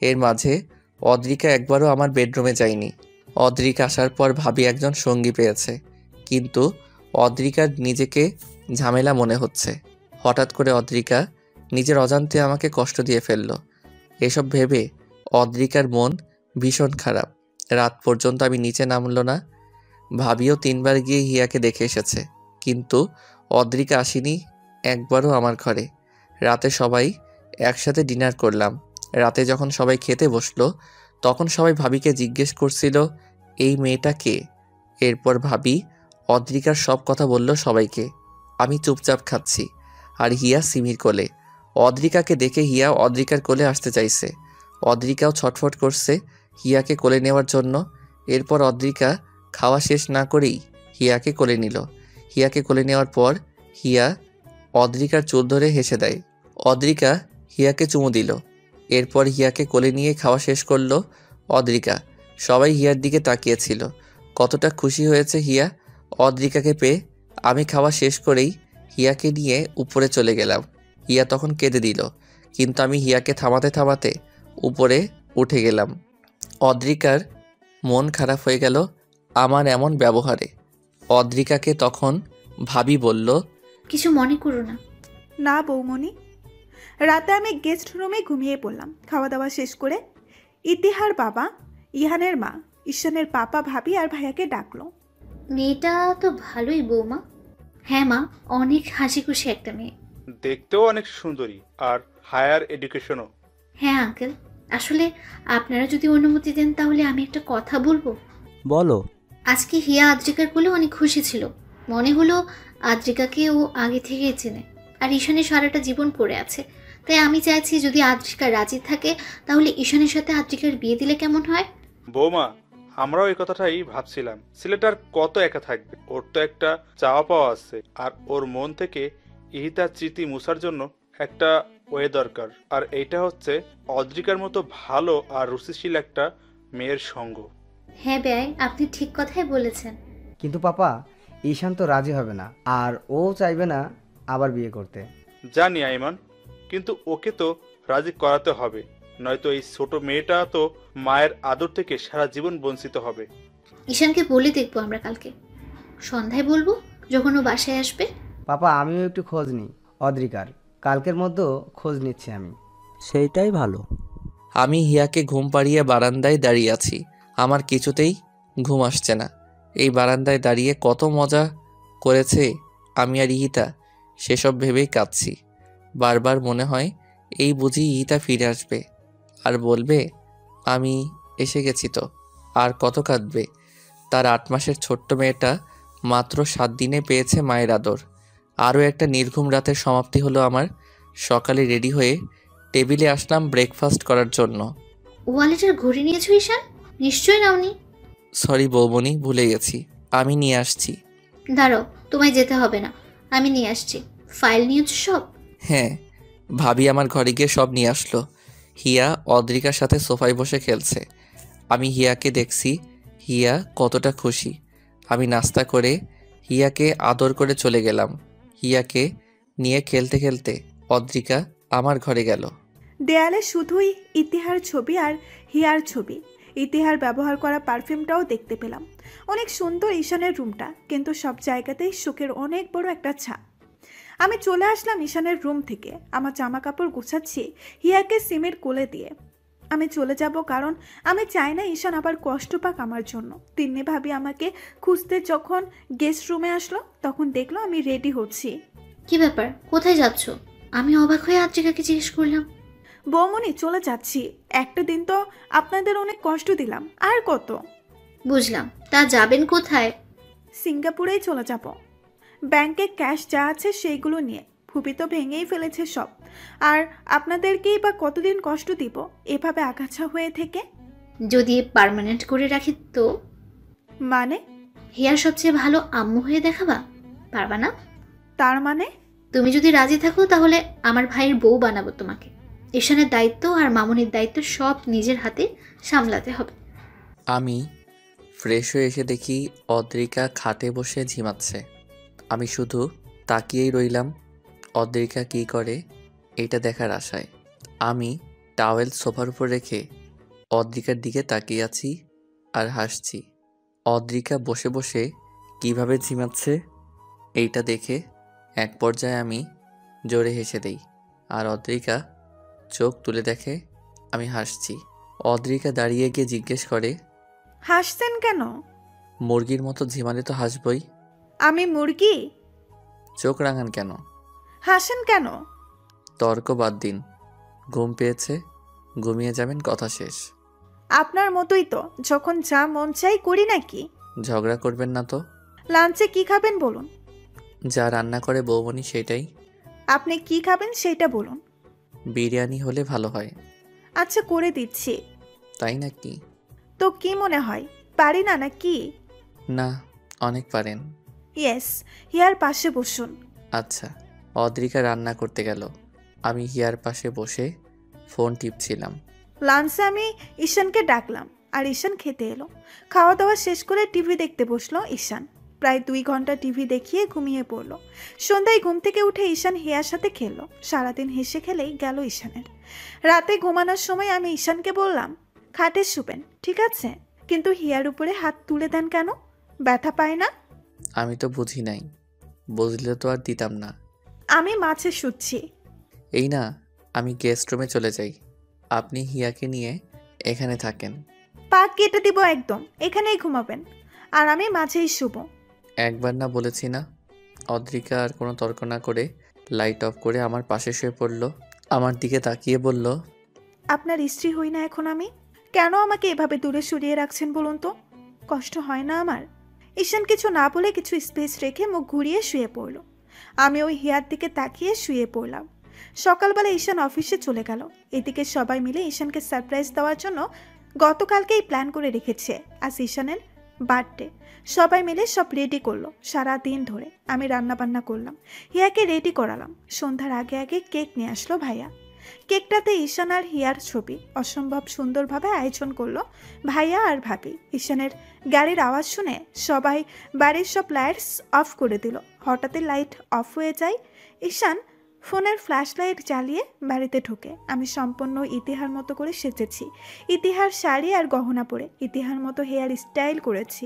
এর মাঝে অদ্রিকা একবারও আমার বেডরুমে যায়নি। অদ্রিকা আসার পর ভাবি একজন সঙ্গী পেয়েছে, কিন্তু অদ্রিকার নিজেকে ঝামেলা মনে হচ্ছে। হঠাৎ করে অদ্রিকা নিজের অজান্তে আমাকে কষ্ট দিয়ে ফেলল। এসব ভেবে অদ্রিকার মন ভীষণ খারাপ। রাত পর্যন্ত আমি নিচে নামলো না। ভাবিও 3 বার গিয়ে হিয়াকে দেখে এসেছে, কিন্তু অদ্রিকা আসেনি একবারও আমার ঘরে। রাতে সবাই একসাথে ডিনার করলাম। রাতে যখন সবাই খেতে বসলো তখন সবাই ভাবিকে জিজ্ঞেস করছিল, এই মেয়েটা কে? এরপর ভাবি অদ্রিকার সব কথা বলল সবাইকে। আমি চুপচাপ খাচ্ছি, আর হিয়া সিমির কোলে। অদ্রিকাকে দেখে হিয়া অদ্রিকার কোলে আসতে চাইছে। অদ্রিকাও ছটফট করছে হিয়াকে কোলে নেওয়ার জন্য। এরপর অদ্রিকা খাওয়া শেষ না করেই হিয়াকে কোলে নিল। হিয়াকে কোলে নেওয়ার পর হিয়া অদ্রিকার চুল ধরে হেসে দেয়। অদ্রিকা হিয়াকে চুমু দিল। এরপর হিয়াকে কোলে নিয়ে খাওয়া শেষ করলো অদ্রিকা। সবাই হিয়ার দিকে তাকিয়েছিল। কতটা খুশি হয়েছে হিয়া অদ্রিকাকে পেয়ে। আমি খাওয়া শেষ করেই হিয়াকে নিয়ে উপরে চলে গেলাম। হিয়া তখন কেঁদে দিল, কিন্তু আমি হিয়াকে থামাতে থামাতে উপরে উঠে গেলাম। অদ্রিকার মন খারাপ হয়ে গেল আমার এমন ব্যবহারে। অদ্রিকাকে তখন ভাবি বলল, কিছু মনে করো না। না বৌমনি। রাতে আমি গেস্ট রুমে ঘুমিয়ে পড়লাম। খাওয়া দাওয়া শেষ করে ইতিহার বাবা, ইহানের মা, ঈশানের পাপা, ভাবি আর ভাইয়াকে ডাকলো। মেয়েটা তো ভালোই বৌমা। হ্যাঁ মা, অনেক হাসি খুশি একটা মেয়ে। দেখতেও অনেক সুন্দরী, আর হায়ার এডুকেশনও। হ্যাঁ আঙ্কেল, আসলে আপনারা যদি অনুমতি দেন তাহলে আমি একটা কথা বলবো। বলো। আজকে হিয়া আদ্রিকার কোলে অনেক খুশি ছিল। মনে হলো আদ্রিকাকে ও আগে থেকেই চেনে, আর ঈশানের সারাটা জীবন পড়ে আছে। তাই আমি চাইছি যদি আদ্রিকা রাজি থাকে তাহলে ঈশানের সাথে আদ্রিকার বিয়ে দিলে কেমন হয়? বৌমা, আমরাও এই কথাটাই ভাবছিলাম। ছেলেটার কত একা থাকবে, ওর তো একটা চাওয়া পাওয়া আছে, আর ওর মন থেকে ইহিতার স্মৃতি মুছার জন্য একটা ওয়ে দরকার, আর এইটা হচ্ছে অদ্রিকার মতো ভালো আর রুচিশীল একটা মেয়ের সঙ্গ। হ্যাঁ বেয়াই, আপনি ঠিক কথাই বলেছেন। কিন্তু পাপা, ঈশান তো রাজি হবে না, আর ও চাইবে না আবার বিয়ে করতে। জানি আইমান, কিন্তু ওকে তো রাজি করাতে হবে, নয়তো এই ছোট মেয়েটা তো মায়ের আদর থেকে সারা জীবন বঞ্চিত হবে। ঈশানকে বলে দেখবো আমরা কালকে সন্ধ্যায়, বলবো যখন ও বাসায় আসবে। পাপা, আমিও একটু খোঁজ নিই অদ্রিকার, কালকের মধ্যে খোঁজ নিচ্ছি আমি। সেইটাই ভালো। আমি হিয়াকে ঘুম পাড়িয়ে বারান্দায় দাঁড়িয়ে আছি। আমার কিছুতেই ঘুম আসছে না। এই বারান্দায় দাঁড়িয়ে কত মজা করেছে আমি আর ইহিতা, সেসব ভেবেই কাঁদছি। বারবার মনে হয় এই বুঝি ইহিতা ফিরে আসবে আর বলবে আমি এসে গেছি। তো আর কত কাঁদবে। তার 8 মাসের ছোট্ট মেয়েটা মাত্র 7 দিনে পেয়েছে মায়ের আদর। আরও একটা নির্ঘুম রাতের সমাপ্তি হলো আমার। সকালে রেডি হয়ে টেবিলে আসলাম ব্রেকফাস্ট করার জন্য। ওয়ালেটের ঘড়ি নিয়েছো ঈশান? নিশ্চয়ই নাওনি। সরি বৌমনি, ভুলে গেছি। আমি নিয়ে আসছি। দাঁড়াও, তোমায় যেতে হবে না, আমি নিয়ে আসছি। ফাইল নিয়েছো সব? হ্যাঁ, ভাবি আমার ঘরে গিয়ে সব নিয়ে আসলো। হিয়া অদ্রিকার সাথে সোফায় বসে খেলছে। আমি হিয়াকে দেখছি, হিয়া কতটা খুশি। আমি নাস্তা করে হিয়াকে আদর করে চলে গেলাম। হিয়াকে নিয়ে খেলতে খেলতে অদ্রিকা আমার ঘরে গেল। দেয়ালে শুধুই ইতিহার ছবি আর হিয়ার ছবি। ইতিহার ব্যবহার করা পারফিউমটাও দেখতে পেলাম। অনেক সুন্দর ঈশানের রুমটা, কিন্তু সব জায়গাতেই শোকের অনেক বড় একটা ছাপ। আমি চলে আসলাম ঈশানের রুম থেকে। আমার জামা কাপড় গুছাচ্ছি হিয়াকে সিমের কোলে দিয়ে। আমি চলে যাব, কারণ আমি চাই না ঈশান আবার কষ্ট পাক আমার জন্য। তিন্নি ভাবি আমাকে খুঁজতে যখন গেস্ট রুমে আসলো, তখন দেখলো আমি রেডি হচ্ছি। কি ব্যাপার, কোথায় যাচ্ছ? আমি অবাক হয়ে আদ্রিকাকে জিজ্ঞেস করলাম। বৌমনি, চলে যাচ্ছি। একটা দিন তো আপনাদের অনেক কষ্ট দিলাম, আর কত। বুঝলাম, তা যাবেন কোথায়? সিঙ্গাপুরেই চলে যাব। ব্যাংকে ক্যাশ যা আছে সেইগুলো নিয়ে। ফুপি তো ভেঙেই ফেলেছে সব, আর আপনাদেরকেই বা কতদিন কষ্ট দিব এভাবে আগাছা হয়ে থেকে। যদি পার্মানেন্ট করে রাখি তো? মানে? হিয়ার সবচেয়ে ভালো আম্মু হয়ে দেখাবা, পারবা না? তার মানে? তুমি যদি রাজি থাকো তাহলে আমার ভাইয়ের বউ বানাবো তোমাকে। ঈশানের দায়িত্ব আর মামুনির দায়িত্ব সব নিজের হাতে সামলাতে হবে। আমি ফ্রেশ হয়ে এসে দেখি অদ্রিকা খাটে বসে ঝিমাচ্ছে। আমি শুধু তাকিয়েই রইলাম অদ্রিকা কী করে এটা দেখার আশায়। আমি টাওয়েল সোফার উপর রেখে অদ্রিকার দিকে তাকিয়ে আছি আর হাসছি। অদ্রিকা বসে বসে কিভাবে ঝিমাচ্ছে এইটা দেখে এক পর্যায়ে আমি জোরে হেসে দেই, আর অদ্রিকা চোখ তুলে দেখে আমি হাসছি। অদ্রিকা দাঁড়িয়ে গিয়ে জিজ্ঞেস করে, হাসছেন কেন? মুরগির মতো ঝিমালে তো হাসবই। আমি মুরগি? চোখ রাঙান কেন? হাসেন কেন? তর্ক বাদ দিন, ঘুম পেয়েছে, ঘুমিয়ে যাবেন, কথা শেষ। আপনার মতোই তো, যখন যা মন চাই করি নাকি? ঝগড়া করবেন না তো। লাঞ্চে কি খাবেন বলুন? যা রান্না করে বৌমনি সেটাই। আপনি কি খাবেন সেটা বলুন। বিরিয়ানি হলে ভালো হয়। আচ্ছা, করে দিচ্ছি। তাই নাকি? তো কি মনে হয়, পারি না নাকি? না, অনেক পারেন। ইয়েস, হিয়ার পাশে বসুন। আচ্ছা। অদ্রিকা রান্না করতে গেল, আমি হিয়ার পাশে বসে ফোন টিপছিলাম। লাঞ্চে আমি ঈশানকে ডাকলাম, আর ঈশান খেতে এলো। খাওয়া দাওয়া শেষ করে টিভি দেখতে বসলো ঈশান। প্রায় 2 ঘন্টা টিভি দেখিয়ে ঘুমিয়ে পড়লো। সন্ধ্যায় ঘুম থেকে উঠে ঈশান হিয়ার সাথে খেললো। সারাদিন হেসে খেলেই গেল ঈশানের। রাতে ঘুমানোর সময় আমি ঈশানকে বললাম, খাটে শুবেন ঠিক আছে, কিন্তু হিয়ার উপরে হাত তুলে দেন কেন? ব্যথা পায় না? আমি তো বুঝি নাই, বুঝলে তো আর দিতাম না। আমি মাঝে শুচ্ছি। এই না, আমি গেস্ট রুমে চলে যাই, আপনি হিয়াকে নিয়ে এখানে থাকেন। পা কেটে দিব একদম, এখানেই ঘুমাবেন, আর আমি মাঝেই শুব। একবার না বলেছি না? অদ্রিকা আর কোনো তর্ক না করে লাইট অফ করে আমার পাশে শুয়ে পড়ল। আমার দিকে তাকিয়ে বলল, আপনার স্ত্রী হই না এখন আমি? কেন আমাকে এভাবে দূরে সরিয়ে রাখছেন বলুন তো? কষ্ট হয় না আমার? ঈশান কিছু না বলে কিছু স্পেস রেখে মুখ ঘুরিয়ে শুয়ে পড়ল। আমি ওই হিয়ার দিকে তাকিয়ে শুয়ে পড়লাম। সকালবেলা ঈশান অফিসে চলে গেল। এদিকে সবাই মিলে ঈশানকে সারপ্রাইজ দেওয়ার জন্য গতকালকেই প্ল্যান করে রেখেছে আজ ঈশানের বার্থডে। সবাই মিলে সব রেডি করলো। সারা দিন ধরে আমি রান্না বান্না করলাম, হিয়াকে রেডি করালাম। সন্ধ্যার আগে আগে কেক নিয়ে আসলো ভাইয়া। কেকটাতে ঈশান আর হিয়ার ছবি। অসম্ভব সুন্দরভাবে আয়োজন করলো ভাইয়া আর ভাবি। ঈশানের গাড়ির আওয়াজ শুনে সবাই বাড়ির সব লাইটস অফ করে দিল। হঠাৎই লাইট অফ হয়ে যায়। ঈশান ফোনের ফ্ল্যাশ লাইট জ্বালিয়ে বাড়িতে ঢোকে। আমি সম্পূর্ণ ইতিহার মতো করে সেজেছি, ইতিহার শাড়ি আর গহনা পরে ইতিহার মতো হেয়ার স্টাইল করেছি।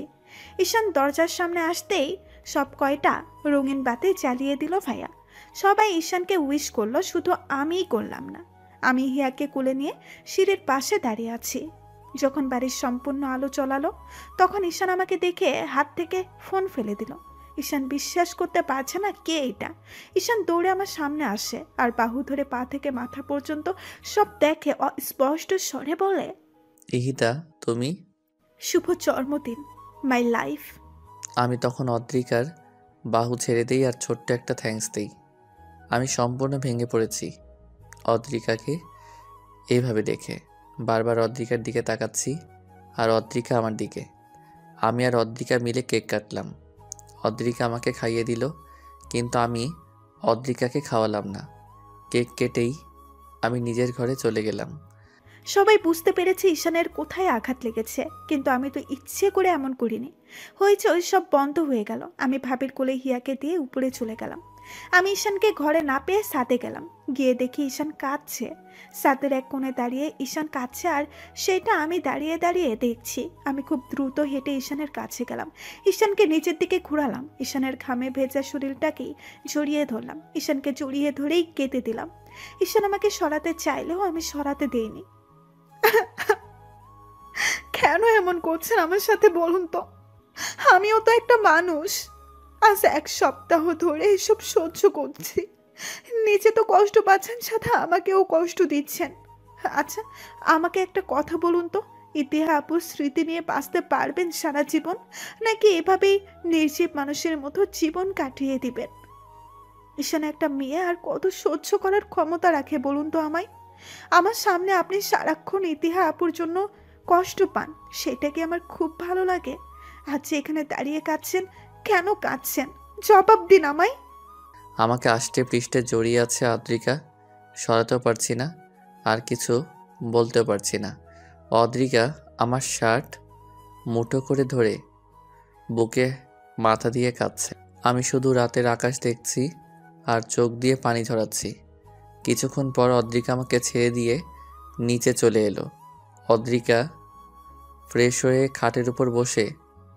ঈশান দরজার সামনে আসতেই সব কয়টা রঙিন বাতি জ্বালিয়ে দিল ভাইয়া। সবাই ঈশানকে উইশ করলো, শুধু আমিই করলাম না। আমি হিয়াকে কোলে নিয়ে সিঁড়ির পাশে দাঁড়িয়ে আছি। যখন বাড়ির সম্পূর্ণ আলো জ্বলালো তখন ঈশান আমাকে দেখে হাত থেকে ফোন ফেলে দিল। ঈশান বিশ্বাস করতে পারছে না কে এটা। ঈশান দৌড়ে আমার সামনে আসে আর বাহু ধরে পা থেকে মাথা পর্যন্ত সব দেখে স্পষ্ট স্বরে বলে, ইহিতা তুমি? শুভ জন্মদিন মাই লাইফ। আমি তখন অদ্রিকার বাহু ছেড়ে দিই আর ছোট্ট একটা থ্যাঙ্কস দিই। আমি সম্পূর্ণ ভেঙে পড়েছি অদ্রিকাকে এইভাবে দেখে। বারবার অদ্রিকার দিকে তাকাচ্ছি আর অদ্রিকা আমার দিকে। আমি আর অদ্রিকা মিলে কেক কাটলাম। অদ্রিকা আমাকে খাইয়ে দিল, কিন্তু আমি অদ্রিকাকে খাওয়ালাম না। কেক কেটেই আমি নিজের ঘরে চলে গেলাম। সবাই বুঝতে পেরেছে ঈশানের কোথায় আঘাত লেগেছে, কিন্তু আমি তো ইচ্ছে করে এমন করিনি। হয়েছে ওই সব বন্ধ হয়ে গেল। আমি ভাবির কোলে হিয়াকে দিয়ে উপরে চলে গেলাম। আমি ঈশানকে ঘরে না পেয়ে ছাদে গেলাম। গিয়ে দেখি ঈশান কাঁদছে। ছাদের এক কোণে দাঁড়িয়ে ঈশান কাঁদছে আর সেটা আমি দাঁড়িয়ে দাঁড়িয়ে দেখছি। আমি খুব দ্রুত হেঁটে ঈশানের কাছে গেলাম। ঈশানকে নিচের দিকে ঘুরালাম। ঈশানের ঘামে ভেজা শরীরটাকেই জড়িয়ে ধরলাম। ঈশানকে জড়িয়ে ধরেই কেঁদে দিলাম। ঈশান আমাকে সরাতে চাইলেও আমি সরাতে দেইনি। কেন এমন করছেন আমার সাথে বলুন তো? আমিও তো একটা মানুষ। আজ এক সপ্তাহ ধরে এসব সহ্য করছি। নিজে তো কষ্ট পাচ্ছেন, সাথে আমাকেও কষ্ট দিচ্ছেন। আচ্ছা আমাকে একটা কথা বলুন তো, ইতিহা আপুর স্মৃতি নিয়ে বাঁচতে পারবেন সারা জীবন, নাকি এভাবেই নির্জীব মানুষের মতো জীবন কাটিয়ে দিবেন? ঈশান একটা মেয়ে আর কত সহ্য করার ক্ষমতা রাখে বলুন তো আমায়? আমার সামনে আপনি সারাক্ষণ ইতিহা আপুর জন্য কষ্ট পান, সেটা কি আমার খুব ভালো লাগে? আজ যে এখানে দাঁড়িয়ে কাঁদছেন, কেন কাঁদছেন? জবাব দিন আমায়। আমাকে আষ্টে পৃষ্ঠে জড়িয়ে আছে অদ্রিকা। সরাতেও পারছি না, আর কিছু বলতেও পারছি না। অদ্রিকা আমার শার্ট মুঠো করে ধরে বুকে মাথা দিয়ে কাঁদছে। আমি শুধু রাতের আকাশ দেখছি আর চোখ দিয়ে পানি ঝরাচ্ছি। কিছুক্ষণ পর অদ্রিকা আমাকে ছেড়ে দিয়ে নিচে চলে এলো। অদ্রিকা ফ্রেশ হয়ে খাটের উপর বসে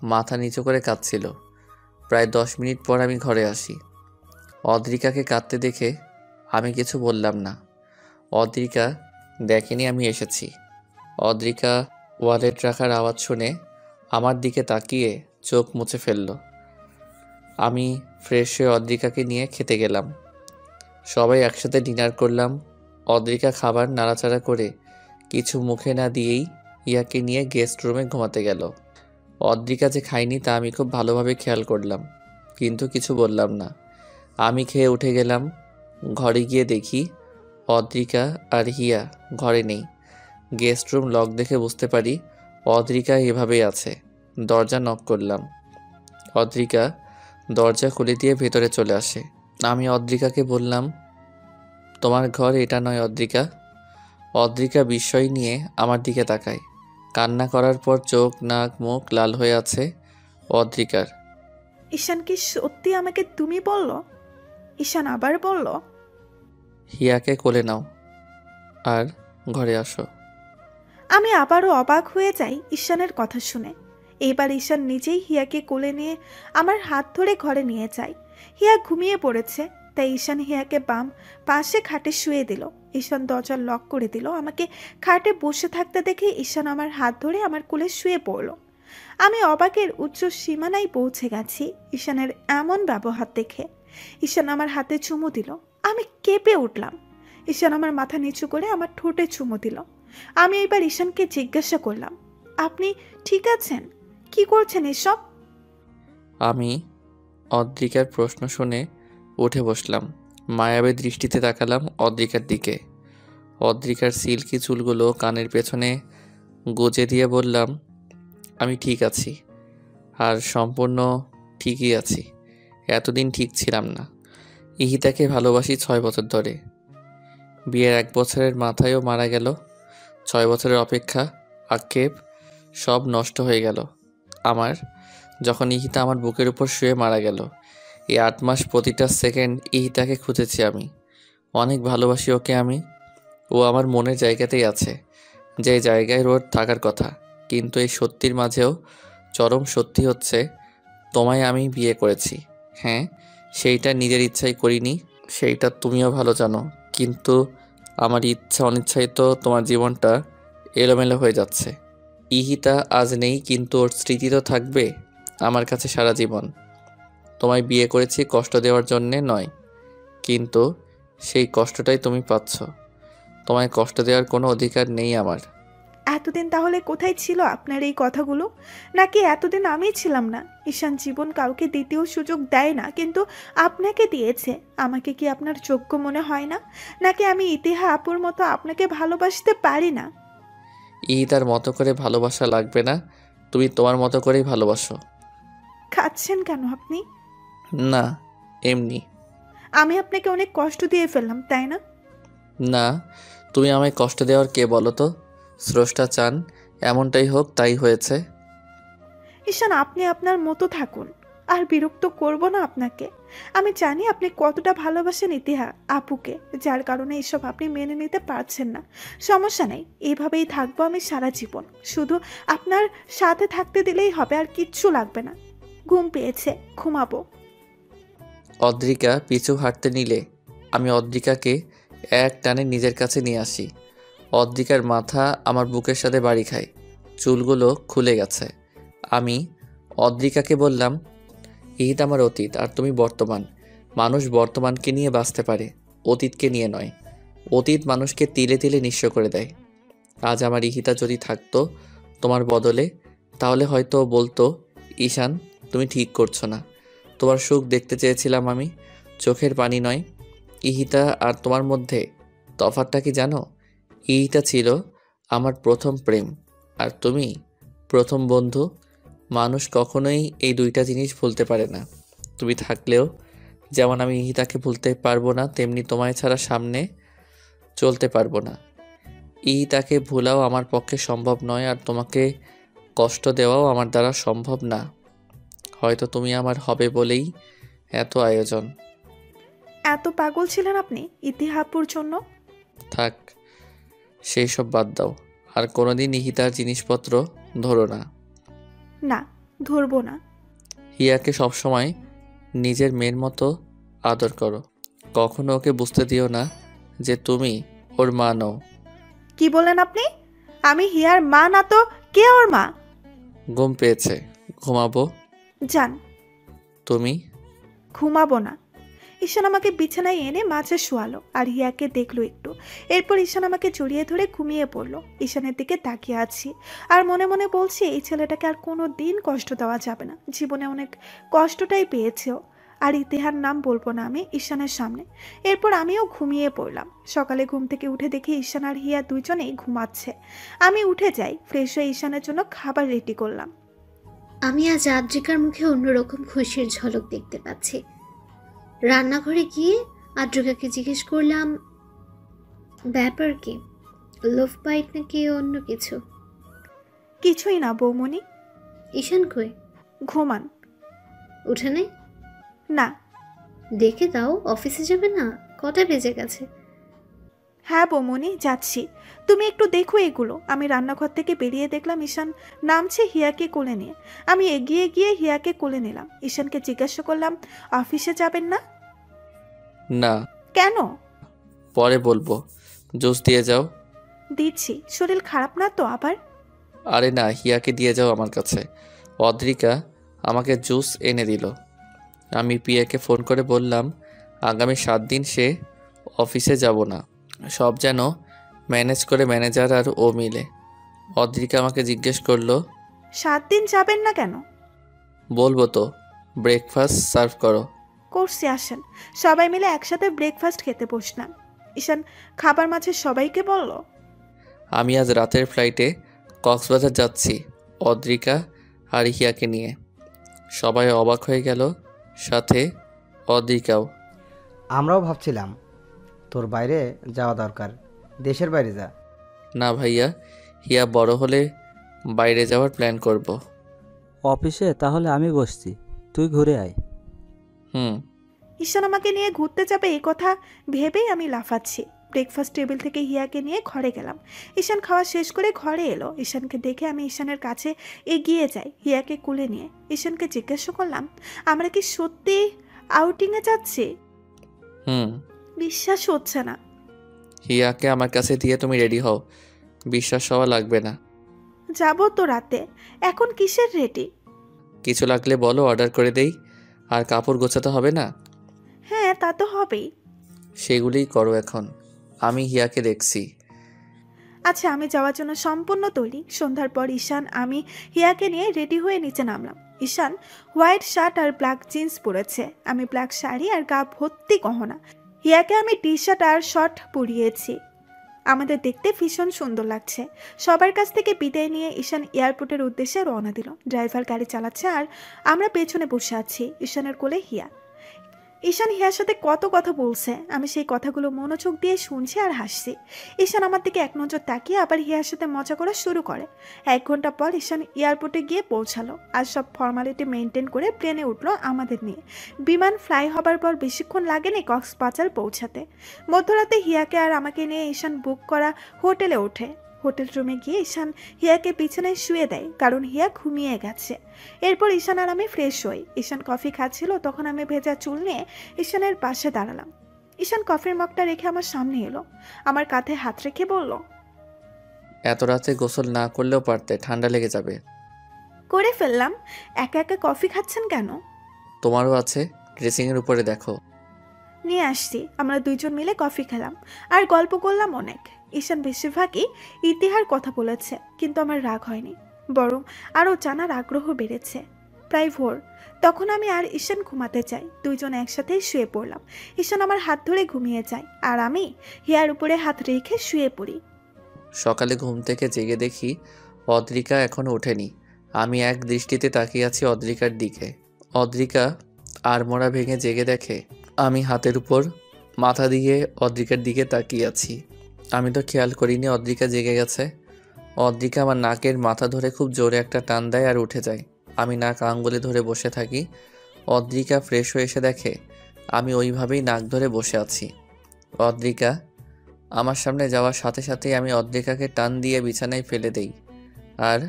মাথা নিচু করে কাঁদছিল। প্রায় 10 মিনিট পর আমি ঘরে আসি। অদ্রিকাকে কাঁদতে দেখে আমি কিছু বললাম না। অদ্রিকা দেখেনি আমি এসেছি। অদ্রিকা ওয়ালেট রাখার আওয়াজ শুনে আমার দিকে তাকিয়ে চোখ মুছে ফেলল। আমি ফ্রেশ হয়ে অদ্রিকাকে নিয়ে খেতে গেলাম। সবাই একসাথে ডিনার করলাম। অদ্রিকা খাবার নাড়াচাড়া করে কিছু মুখে না দিয়েই ইয়াকে নিয়ে গেস্ট রুমে ঘুমাতে গেল। অদ্রিকা যে খায়নি তা আমি খুব ভালোভাবে খেয়াল করলাম, কিন্তু কিছু বললাম না। আমি খেয়ে উঠে গেলাম। ঘরে গিয়ে দেখি অদ্রিকা আর হিয়া ঘরে নেই। গেস্ট রুম লক দেখে বুঝতে পারি অদ্রিকা এভাবেই আছে। দরজা নক করলাম। অদ্রিকা দরজা খুলে দিয়ে ভেতরে চলে আসে। আমি অদ্রিকাকে বললাম, তোমার ঘর এটা নয় অদ্রিকা। অদ্রিকা বিস্ময় নিয়ে আমার দিকে তাকায়। কান্না করার পর চোখ নাক মুখ লাল হয়ে আছে অদ্রিকার। ঈশান কি সত্যি আমাকে তুমি বলল? ঈশান আবার বলল, হিয়াকে কোলে নাও আর ঘরে আসো। আমি আবারও অবাক হয়ে যাই ঈশানের কথা শুনে। এবার ঈশান নিজেই হিয়াকে কোলে নিয়ে আমার হাত ধরে ঘরে নিয়ে যায়। হিয়া ঘুমিয়ে পড়েছে, তাই ঈশান হিয়াকে বাম পাশে খাটে শুয়ে দিল। ঈশান দরজা লক করে দিল। আমাকে খাটে বসে থাকতে দেখে ঈশান আমার হাত ধরে আমার কোলে শুয়ে পড়ল। আমি অবাকের উচ্চ সীমানায় পৌঁছে গেছি ঈশানের এমন ব্যবহার দেখে। ঈশান আমার হাতে চুমু দিল। আমি কেঁপে উঠলাম। ঈশান আমার মাথা নিচু করে আমার ঠোঁটে চুমু দিল। আমি এবার ঈশানকে জিজ্ঞাসা করলাম, আপনি ঠিক আছেন? কি করছেন এসব? আমি অদ্রিকার প্রশ্ন শুনে উঠে বসলাম। মায়াবী দৃষ্টিতে তাকালাম অদ্রিকার দিকে। অদ্রিকার সিল্কি চুলগুলো কানের পেছনে গুজে দিয়ে বললাম, আমি ঠিক আছি, আর সম্পূর্ণ ঠিকই আছি। এতদিন ঠিক ছিলাম না। ইহিতাকে ভালোবাসি 6 বছর ধরে। বিয়ের 1 বছরের মাথায়ও মারা গেল। 6 বছরের অপেক্ষা, আক্ষেপ সব নষ্ট হয়ে গেল আমার, যখন ইহিতা আমার বুকের উপর শুয়ে মারা গেল। এই 8 মাস প্রতিটা সেকেন্ড ইহিতাকে খুঁজেছি আমি। অনেক ভালোবাসি ওকে আমি। ও আমার মনের জায়গাতেই আছে, যে জায়গায় ওর থাকার কথা। কিন্তু এই সত্যির মাঝেও চরম সত্যি হচ্ছে, তোমায় আমি বিয়ে করেছি। হ্যাঁ, সেইটা নিজের ইচ্ছাই করিনি, সেইটা তুমিও ভালো জানো। কিন্তু আমার ইচ্ছা অনিচ্ছাই তো তোমার জীবনটা এলোমেলো হয়ে যাচ্ছে। ইহিতা আজ নেই, কিন্তু ওর স্মৃতি তো থাকবে আমার কাছে সারা জীবন। তোমায় বিয়ে করেছি কষ্ট দেওয়ার জন্যে নয়, কিন্তু সেই কষ্টটাই তুমি পাচ্ছ। তোমায় কষ্ট দেওয়ার কোনো অধিকার নেই আমার। এতদিন তাহলে কোথায় ছিল আপনার এই কথাগুলো? নাকি এতদিন আমি ছিলাম না? ঈশান জীবন কাউকে দ্বিতীয় সুযোগ দেয় না, কিন্তু আপনাকে দিয়েছে। আমাকে কি আপনার যোগ্য মনে হয় না? নাকি আমি ইতিহা আপুর মতো আপনাকে ভালোবাসতে পারি না? ইহিতার মতো করে ভালোবাসা লাগবে না, তুমি তোমার মতো করেই ভালোবাসো। খাচ্ছেন কেন আপনি? না, এমনি। আমি আপনাকে অনেক কষ্ট দিয়ে ফেললাম, তাই না? না, তুমি আমায় কষ্ট দেওয়ার কে বলো তো? স্রষ্টা চান এমনটাই হোক, তাই হয়েছে। ঈশান, আপনি আপনার মতো থাকুন, আর বিরক্ত করব না আপনাকে। আমি জানি আপনি কতটা ভালোবাসেন ইতিহা আপুকে, যার কারণে এসব আপনি মেনে নিতে পারছেন না। সমস্যা নেই, এইভাবেই থাকবো আমি সারা জীবন। শুধু আপনার সাথে থাকতে দিলেই হবে, আর কিচ্ছু লাগবে না। ঘুম পেয়েছে, ঘুমাবো। অদ্রিকা পিছু হাঁটতে নিলে আমি অদ্রিকাকে এক টানে নিজের কাছে নিয়ে আসি। অদ্রিকার মাথা আমার বুকের সাথে বাড়ি খায়, চুলগুলো খুলে গেছে। আমি অদ্রিকাকে বললাম, ইহিত আমার অতীত, আর তুমি বর্তমান। মানুষ বর্তমানকে নিয়ে বাঁচতে পারে, অতীতকে নিয়ে নয়। অতীত মানুষকে তিলে তিলে নিঃস্ব করে দেয়। আজ আমার ইহিতা যদি থাকতো তোমার বদলে, তাহলে হয়তো বলতো, ঈশান তুমি ঠিক করছো না, তোমার সুখ দেখতে চেয়েছিলাম আমি, চোখের পানি নয়। ইহিতা আর তোমার মধ্যে তফাৎটা কি জানো? ইহিতা ছিল আমার প্রথম প্রেম, আর তুমি প্রথম বন্ধু। মানুষ কখনোই এই দুইটা জিনিস ভুলতে পারে না। তুমি থাকলেও যেমন আমি ইহিতাকে ভুলতে পারবো না, তেমনি তোমায় ছাড়া সামনে চলতে পারবো না। ইহিতাকে ভুলাও আমার পক্ষে সম্ভব নয়, আর তোমাকে কষ্ট দেওয়াও আমার দ্বারা সম্ভব না। হয়তো তুমি আমার হবে বলেই এত আয়োজন। এত পাগল ছিলেন আপনি ইতিহা আপুর জন্য? থাক, সেই সব বাদ দাও। আর কোনোদিন ইহিতার জিনিসপত্র ধরো না। না, ধরবো না। হিয়াকে সবসময় নিজের মেয়ের মতো আদর করো। কখনো ওকে বুঝতে দিও না যে তুমি ওর মা নও। কি বলেন আপনি? আমি হিয়ার মা না তো কে ওর মা? ঘুম পেয়েছে, ঘুমাবো। যান। তুমি? ঘুমাবো না। ঈশান আমাকে বিছানায় এনে মাঝে শোয়ালো, আর হিয়াকে দেখলো একটু। এরপর ঈশান আমাকে জড়িয়ে ধরে ঘুমিয়ে পড়লো। ঈশানের দিকে তাকিয়ে আছি, আর মনে মনে বলছি, এই ছেলেটাকে আর কোনো দিন কষ্ট দেওয়া যাবে না। জীবনে অনেক কষ্টটাই পেয়েছেও। আর ইতিহার নাম বলবো না আমি ঈশানের সামনে। এরপর আমিও ঘুমিয়ে পড়লাম। সকালে ঘুম থেকে উঠে দেখি ঈশান আর হিয়া দুজনেই ঘুমাচ্ছে। আমি উঠে যাই, ফ্রেশ হয়ে ঈশানের জন্য খাবার রেডি করলাম। আমি আজ আদ্রিকার মুখে অন্যরকম খুশির ঝলক দেখতে পাচ্ছি। রান্নাঘরে গিয়ে আদ্রিকাকে জিজ্ঞেস করলাম, ব্যাপার কি? লোভ বাইট নাকি অন্য কিছু? কিছুই না বৌমনি। ঈশান কই? ঘুমান। উঠে নেই? না। দেখে দাও, অফিসে যাবে না? কটা বেজে গেছে? হ্যাঁ বৌমনি, যাচ্ছি। তুমি একটু দেখো এগুলো। আমি রান্নাঘর থেকে বেরিয়ে দেখলাম ঈশান নামছে হিয়াকে কোলে নিয়ে। আমি এগিয়ে গিয়ে হিয়াকে কোলে নিলাম। ঈশানকে জিজ্ঞাসা করলাম, অফিসে যাবেন না? না। কেন? পরে বলবো, জুস দিয়ে যাও। দিচ্ছি। শরীর খারাপ না তো আবার? আরে না, হিয়াকে দিয়ে যাও আমার কাছে। অদ্রিকা আমাকে জুস এনে দিল। আমি পিয়াকে ফোন করে বললাম, আগামী 7 দিন সে অফিসে যাব না, সব যেন ম্যানেজ করে ম্যানেজার আর ও মিলে। অদ্রিকা আমাকে জিজ্ঞেস করলো, 7 দিন যাবেন না কেন? বলবো তো, ব্রেকফাস্ট সার্ভ করো। করছি, আসেন। সবাই মিলে একসাথে ব্রেকফাস্ট খেতে বসলাম। ঈশান খাবার মাঝে সবাইকে বলল, আমি আজ রাতের ফ্লাইটে কক্সবাজার যাচ্ছি অদ্রিকা আর হিয়াকে নিয়ে। সবাই অবাক হয়ে গেল, সাথে অদ্রিকাও। আমরাও ভাবছিলাম তোর বাইরে যাওয়া দরকার, দেশের বাইরে যা। না ভাইয়া, হিয়া বড় হলে বাইরে যাওয়ার প্ল্যান করব। অফিসে তাহলে আমি বসছি, তুই ঘুরে আয়। হুম। ঈশান আমাকে নিয়ে ঘুরতে যাবে এই কথা ভেবেই আমি লাফাচ্ছি। ব্রেকফাস্ট টেবিল থেকে হিয়াকে নিয়ে ঘরে গেলাম। ঈশান খাওয়া শেষ করে ঘরে এলো। ঈশানকে দেখে আমি ঈশানের কাছে এগিয়ে যাই, হিয়াকে কুলে নিয়ে। ঈশানকে জিজ্ঞাসা করলাম, আমরা কি সত্যি আউটিংয়ে যাচ্ছি? হুম। বিশ্বাস হচ্ছে না। হিয়াকে আমার কাছে দিয়ে তুমি রেডি হও, বিশ্বাস হওয়া লাগবে না। যাবো তো রাতে, এখন কিসের রেডি? কিছু লাগলে বলো, অর্ডার করে দেই। আর কাপড় গোছাতে হবে না? হ্যাঁ, তা তো হবেই। সেগুলোই করো এখন, আমি হিয়াকে দেখছি। আচ্ছা, আমি যাওয়ার জন্য সম্পূর্ণ তৈরি। সন্ধ্যার পর ঈশান আমি হিয়াকে নিয়ে রেডি হয়ে নিচে নামলাম। ঈশান হোয়াইট শার্ট আর ব্ল্যাক জিন্স পরেছে, আমি ব্ল্যাক শাড়ি আর গা ভর্তি গহনা। হিয়াকে আমি টি শার্ট আর শর্ট পরিয়েছি। আমাদের দেখতে ভীষণ সুন্দর লাগছে। সবার কাছ থেকে বিদায় নিয়ে ঈশান এয়ারপোর্টের উদ্দেশ্যে রওনা দিল। ড্রাইভার গাড়ি চালাচ্ছে আর আমরা পেছনে বসে আছি। ঈশানের কোলে হিয়া। ঈশান হিয়ার সাথে কত কথা বলছে, আমি সেই কথাগুলো মনোযোগ দিয়ে শুনছি আর হাসছি। ঈশান আমার দিকে এক নজর তাকিয়ে আবার হিয়ার সাথে মজা করা শুরু করে। 1 ঘন্টা পর ঈশান এয়ারপোর্টে গিয়ে পৌঁছালো আর সব ফর্মালিটি মেনটেন করে প্লেনে উঠলো আমাদের নিয়ে। বিমান ফ্লাই হবার পর বেশিক্ষণ লাগেনি কক্সবাজার পৌঁছাতে। মধ্যরাতে হিয়াকে আর আমাকে নিয়ে ঈশান বুক করা হোটেলে ওঠে। হোটেল রুমে গিয়ে ঈশান হিয়াকে পিছনে শুয়ে দেয়, কারণ হিয়া ঘুমিয়ে গেছে। এরপর ঈশান আর আমি ফ্রেশ হই। ঈশান কফি খাচ্ছিল, তখন আমি ভেজা চুল নিয়ে ঈশানের পাশে দাঁড়ালাম। ঈশান কফির মগটা রেখে আমার সামনে এলো, আমার কাঁধে হাত রেখে বলল, এত রাতে গোসল না করলেও পারতে, ঠান্ডা লেগে যাবে। করে ফেললাম। একা একা কফি খাচ্ছেন কেন? তোমারও আছে, ড্রেসিংয়ের উপরে দেখো। নিয়ে আসছি। আমরা দুইজন মিলে কফি খেলাম আর গল্প করলাম অনেক। ঈশান বেশিরভাগই ইতিহার কথা বলেছে, কিন্তু আমার রাগ হয়নি, বরং আরও জানার আগ্রহ বেড়েছে। প্রায় ভোর, তখন আমি আর ঈশান ঘুমাতে চাই। দুইজন একসাথেই শুয়ে পড়লাম। ঈশান আমার হাত ধরে ঘুমিয়ে যায় আর আমি হিয়ার উপরে হাত রেখে শুয়ে পড়ি। সকালে ঘুম থেকে জেগে দেখি অদ্রিকা এখনো ওঠেনি। আমি এক দৃষ্টিতে তাকিয়ে আছি অদ্রিকার দিকে। অদ্রিকা আড়মোড়া ভেঙে জেগে দেখে আমি হাতের উপর মাথা দিয়ে অদ্রিকার দিকে তাকিয়ে আছি। আমি তো খেয়াল করিনি অদ্রিকা জেগে গেছে। অদ্রিকা আমার নাকের মাথা ধরে খুব জোরে একটা টান দেয় আর উঠে যায়। আমি নাক আঙ্গুলে ধরে বসে থাকি। অদ্রিকা ফ্রেশ হয়ে এসে দেখে আমি ওইভাবেই নাক ধরে বসে আছি। অদ্রিকা আমার সামনে যাওয়ার সাথে সাথেই আমি অদ্রিকাকে টান দিয়ে বিছানায় ফেলে দেই আর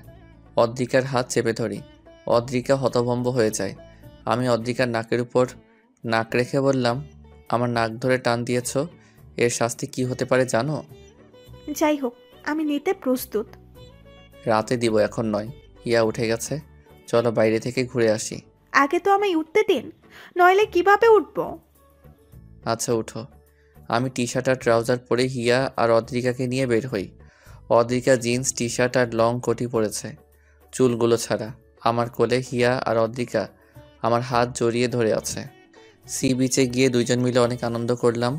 অদ্রিকার হাত চেপে ধরি। অদ্রিকা হতভম্ব হয়ে যায়। আমি অদ্রিকার নাকের উপর নাক রেখে বললাম, আমার নাক ধরে টান দিয়েছ, এর শাস্তি কি হতে পারে জানো? যাই হোক, আমি নিতে প্রস্তুত। রাতে দিব, এখন নয়। হিয়া উঠে গেছে, চলো বাইরে থেকে ঘুরে আসি। আগে তো আমায় উঠতে দিন, নইলে কিভাবে উঠবো? আচ্ছা উঠো। আমি টি শার্ট আর ট্রাউজার পরে হিয়া আর অদ্রিকাকে নিয়ে বের হই। অদ্রিকা জিন্স টি শার্ট আর লং কোটি পরেছে, চুলগুলো ছাড়া। আমার কোলে হিয়া আর অদ্রিকা আমার হাত জড়িয়ে ধরে আছে। সি বিচে গিয়ে দুইজন মিলে অনেক আনন্দ করলাম।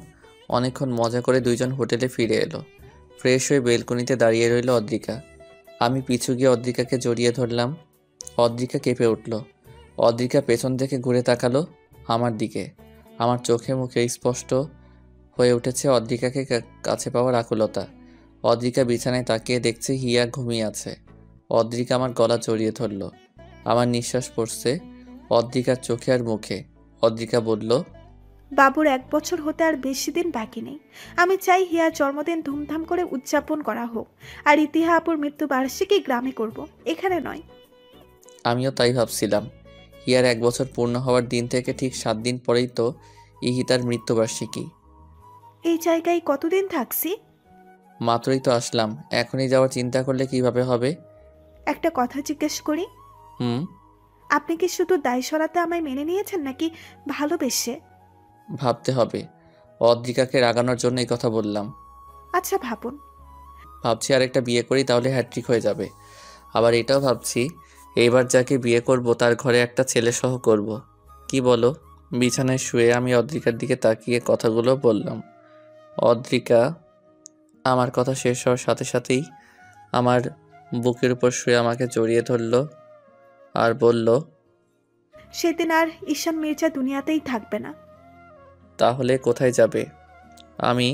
অনেকক্ষণ মজা করে দুইজন হোটেলে ফিরে এলো। ফ্রেশ হয়ে বেলকনিতে দাঁড়িয়ে রইল অদ্রিকা। আমি পিছু গিয়ে অদ্রিকাকে জড়িয়ে ধরলাম। অদ্রিকা কেঁপে উঠল। অদ্রিকা পেছন থেকে ঘুরে তাকালো আমার দিকে। আমার চোখে মুখে স্পষ্ট হয়ে উঠেছে অদ্রিকাকে কাছে পাওয়ার আকুলতা। অদ্রিকা বিছানায় তাকিয়ে দেখছে হিয়া ঘুমিয়ে আছে। অদ্রিকা আমার গলা জড়িয়ে ধরল। আমার নিঃশ্বাস পড়ছে অদ্রিকার চোখে আর মুখে। অদ্রিকা বলল, বাবুর 1 বছর হতে আর বেশি দিন বাকি নেই। আমি চাই হিয়ার জন্মদিন ধুমধাম করে উদযাপন করা হোক, আর ইতিহা আপুর মৃত্যুবার্ষিকী গ্রামে করব, এখানে নয়। আমিও তাই ভাবছিলাম। হিয়ার 1 বছর পূর্ণ হওয়ার দিন থেকে ঠিক 7 দিন পরেই তো ইহিতার মৃত্যুবার্ষিকী। এই জায়গায় কতদিন থাকছি? মাত্রই তো আসলাম, এখনই যাওয়ার চিন্তা করলে কিভাবে হবে? একটা কথা জিজ্ঞেস করি, হুম। আপনি কি শুধু দায় সরাতে আমায় মেনে নিয়েছেন, নাকি ভালোবেসে? ভাবতে হবে। অদ্রিকাকে রাগানোর জন্য এই কথা বললাম। আচ্ছা ভাবুন। ভাবছি আরেকটা বিয়ে করি, তাহলে হ্যাট্রিক হয়ে যাবে। আবার এটাও ভাবছি এইবার যাকে বিয়ে করব তার ঘরে একটা ছেলে সহ করব। কি বলো? বিছানায় শুয়ে আমি অদ্রিকার দিকে তাকিয়ে কথাগুলো বললাম। অদ্রিকা আমার কথা শেষ হওয়ার সাথে সাথেই আমার বুকের উপর শুয়ে আমাকে জড়িয়ে ধরল আর বলল, সেদিন আর ঈশান মির্জা দুনিয়াতেই থাকবে না। তাহলে কোথায় যাবে? আমি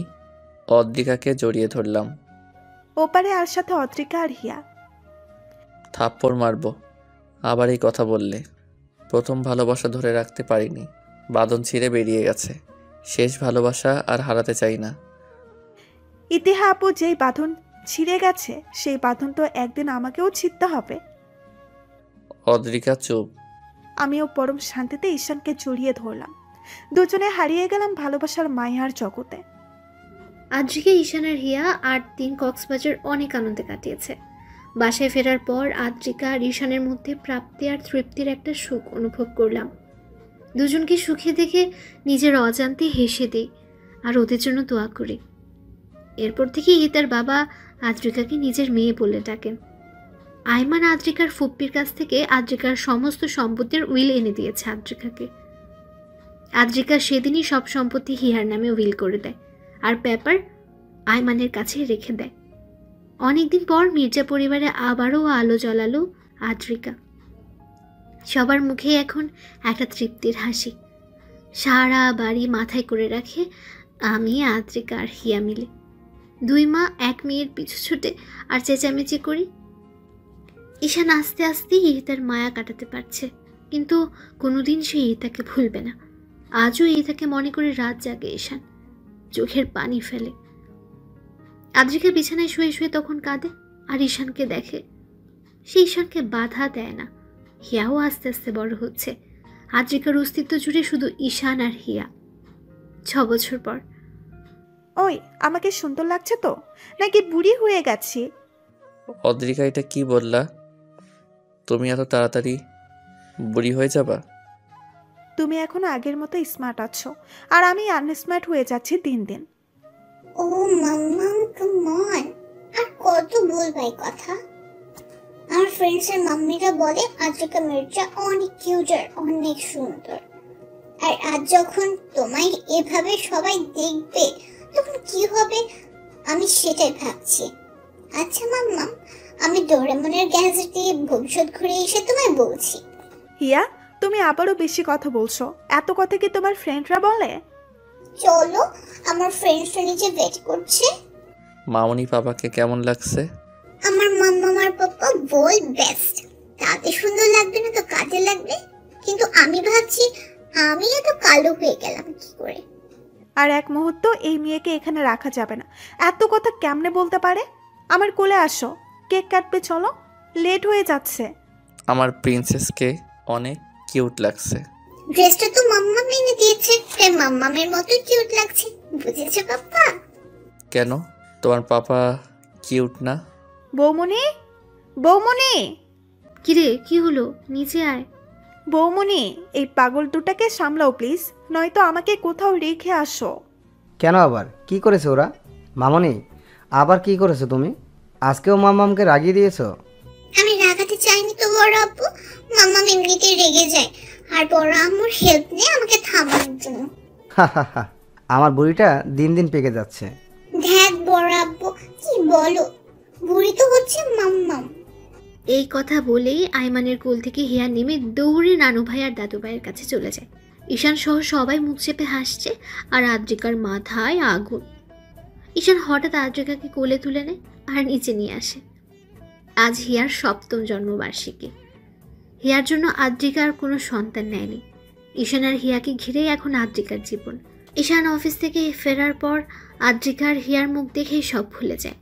অদ্রিকাকে জড়িয়ে ধরলাম। ওপারে আর সাথে অদ্রিকা আর হিয়া। থাপ্পড় মারবো আবার এই কথা বললে। প্রথম ভালোবাসা ধরে রাখতে পারিনি, বাঁধন ছিঁড়ে বেরিয়ে গেছে। শেষ ভালোবাসা আর হারাতে চাই না। ইতিহা আপু, যেই বাঁধন ছিঁড়ে গেছে সেই বাঁধন তো একদিন আমাকেও ছিঁড়তে হবে। অদ্রিকা চুপ। আমিও পরম শান্তিতে ঈশানকে জড়িয়ে ধরলাম। দুজনে হারিয়ে গেলাম ভালোবাসার মায়ার জগতে। আদ্রিকা, ঈশান আর হিয়া 8 দিন কক্সবাজার অনেক আনন্দে কাটিয়েছে। বাসায় ফেরার পর আদ্রিকা আর ঈশানের মধ্যে প্রাপ্তি আর তৃপ্তির একটা সুখ অনুভব করলাম। দুজনকে সুখে দেখে নিজের অজান্তে হেসে দিই আর ওদের জন্য দোয়া করি। এরপর থেকে তার বাবা আদ্রিকাকে নিজের মেয়ে বলে ডাকেন। আইমান আদ্রিকার ফুপ্পির কাছ থেকে আদ্রিকার সমস্ত সম্পত্তির উইল এনে দিয়েছে আদ্রিকাকে। আদ্রিকা সেদিনই সব সম্পত্তি হিয়ার নামে উইল করে দেয় আর পেপার আইমানের কাছে রেখে দেয়। অনেকদিন পর মির্জা পরিবারে আবারও আলো জ্বালালো আদ্রিকা। সবার মুখে এখন একটা তৃপ্তির হাসি। সারা বাড়ি মাথায় করে রাখে আমি, আদ্রিকা আর হিয়া মিলে। 2 মা 1 মেয়ের পিছু ছুটে আর চেঁচামেচি করি। ঈশান আস্তে আস্তে তার মায়া কাটাতে পারছে, কিন্তু কোনোদিন সে তাকে ভুলবে না। আজও তাকে মনে করে রাত জাগে ঈশান, চোখের পানি ফেলে। আদ্রিকা বিছানায় শুয়ে শুয়ে তখন কাঁদে আর ঈশানকে দেখে। সে ঈশানকে বাধা দেয় না। হিয়াও আস্তে আস্তে বড় হচ্ছে। আদ্রিকার অস্তিত্ব জুড়ে শুধু ঈশান আর হিয়া। 6 বছর পর। ওই, আমাকে সুন্দর লাগছে তো, নাকি বুড়ি হয়ে গেছি? অদ্রিকা, এটা কি বললা? তুমি এত তাড়াতাড়ি বুড়ি হয়ে যাবা? তুমি এখন আগের মতো স্মার্ট আছো, আর আমি আনস্মার্ট হয়ে যাচ্ছি দিন দিন। ও মাম্মাম, কাম অন, আর কত বলবাই কথা। আমার ফ্রেন্ডসের মাম্মিরা বলে আদ্রিকা মির্জা অনেক কিউট আর অনেক সুন্দর। আর আজ যখন তোমায় এভাবে সবাই দেখবে তখন কি হবে আমি সেটাই ভাবছি। আচ্ছা মাম্মাম, আমি ডোরেমনের গ্যাজেট দিয়ে ভবিষ্যৎ ঘুরে এসে তোমায় বলছি। হিয়া, তুমি আবারও বেশি কথা বলছো। এত কথা কি তোমার ফ্রেন্ডরা বলে? চলো, আমার ফ্রেন্ডসরা নিচে ওয়েট করছে। মামনি পাপাকে কেমন লাগছে? আমার মাম্মা আর পাপা বল বেস্ট। তাতে সুন্দর লাগবে না তো কাজে লাগবে। কিন্তু আমি ভাবছি আমি এত কালো হয়ে গেলাম কি করে। আর এক মুহূর্ত এই মেয়েকে এখানে রাখা যাবে না। এত কথা কেমনে বলতে পারে? আমার কোলে আসো, কেক কাটবে, চলো, লেট হয়ে যাচ্ছে। আমার প্রিন্সেসকে অনেক কিউট লাগছে। ড্রেসটা তো মাম্মা এনে দিয়েছে, তাই মাম্মামের মতো কিউট লাগছে, বুঝেছো পাপা? কেন, তোমার পাপা কিউট না? বৌমনি, বৌমনি, কিরে, কি হলো? নিচে আয়। বৌমনি, এই পাগল দুটাকে সামলাও প্লিজ, নয়তো আমাকে কোথাও রেখে আসো। কেন আবার কি করেছে ওরা? মামনি, আবার কি করেছো তুমি? আজকেও মাম্মামকে রাগিয়ে দিয়েছো? আমি রাগাতে চাইনি তো বড় আব্বু, মাম্মা এমনিতেই রেগে যায় আর বড় আম্মুর হেল্প নিয়ে আমাকে থামানোর জন্য। আমার বুড়িটা দিন দিন পেকে যাচ্ছে। ধ্যাত বড় আব্বু, কি বলো? বুড়ি তো হচ্ছে মাম্মাম। এই কথা বলেই আইমানের কোল থেকে হিয়া নেমে দৌড়ে নানু ভাই আর দাদু ভাইয়ের কাছে চলে যায়। ঈশান সহ সবাই মুখ চেপে হাসছে আর আদ্রিকার মাথায় আগুন। ঈশান হঠাৎ আদ্রিকাকে কোলে তুলে নেয় আর নিচে নিয়ে আসে। আজ হিয়ার 7ম জন্মবার্ষিকী। হিয়ার জন্য আদ্রিকা আর কোনো সন্তান নেয়নি। ঈশান আর হিয়াকে ঘিরেই এখন আদ্রিকার জীবন। ঈশান অফিস থেকে ফেরার পর আদ্রিকা আর হিয়ার মুখ দেখেই সব ভুলে যায়।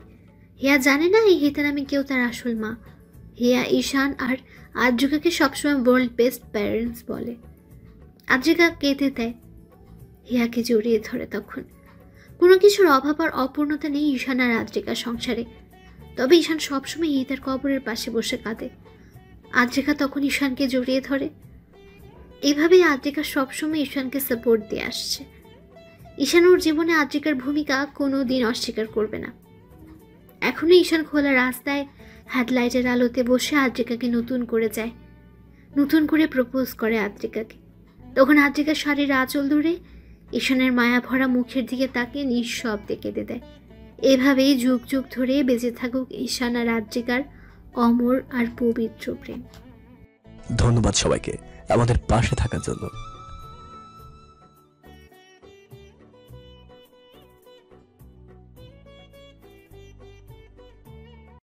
হিয়া জানে না এই হিতা নামে কেউ তার আসল মা। হিয়া ঈশান আর আদ্রিকাকে সবসময় ওয়ার্ল্ড বেস্ট প্যারেন্টস বলে। আদ্রিকা কেঁদে দেয়, হিয়াকে জড়িয়ে ধরে। তখন কোনো কিছুর অভাব আর অপূর্ণতা নেই ঈশান আর আদ্রিকার সংসারে। তবে ঈশান সবসময় তার কবরের পাশে বসে কাঁদে। আদ্রিকা তখন ঈশানকে জড়িয়ে ধরে। এভাবেই আদ্রিকা সবসময় ঈশানকে সাপোর্ট দিয়ে আসছে। ঈশান ওর জীবনে আদ্রিকার ভূমিকা কোনো দিন অস্বীকার করবে না। এখনো ঈশান খোলা রাস্তায় হেডলাইটের আলোতে বসে আদ্রিকাকে নতুন করে যায়, নতুন করে প্রপোজ করে আদ্রিকাকে। তখন আদ্রিকা শাড়ির আঁচল ধরে ঈশানের মায়া ভরা মুখের দিকে তাকিয়ে নিঃশব্দে কেঁদে দেয়। এভাবেই যুগ যুগ ধরে বেঁচে থাকুক ঈশান আর আদ্রিকার অমর আর পবিত্র প্রেম। ধন্যবাদ সবাইকে আমাদের পাশে থাকার জন্য।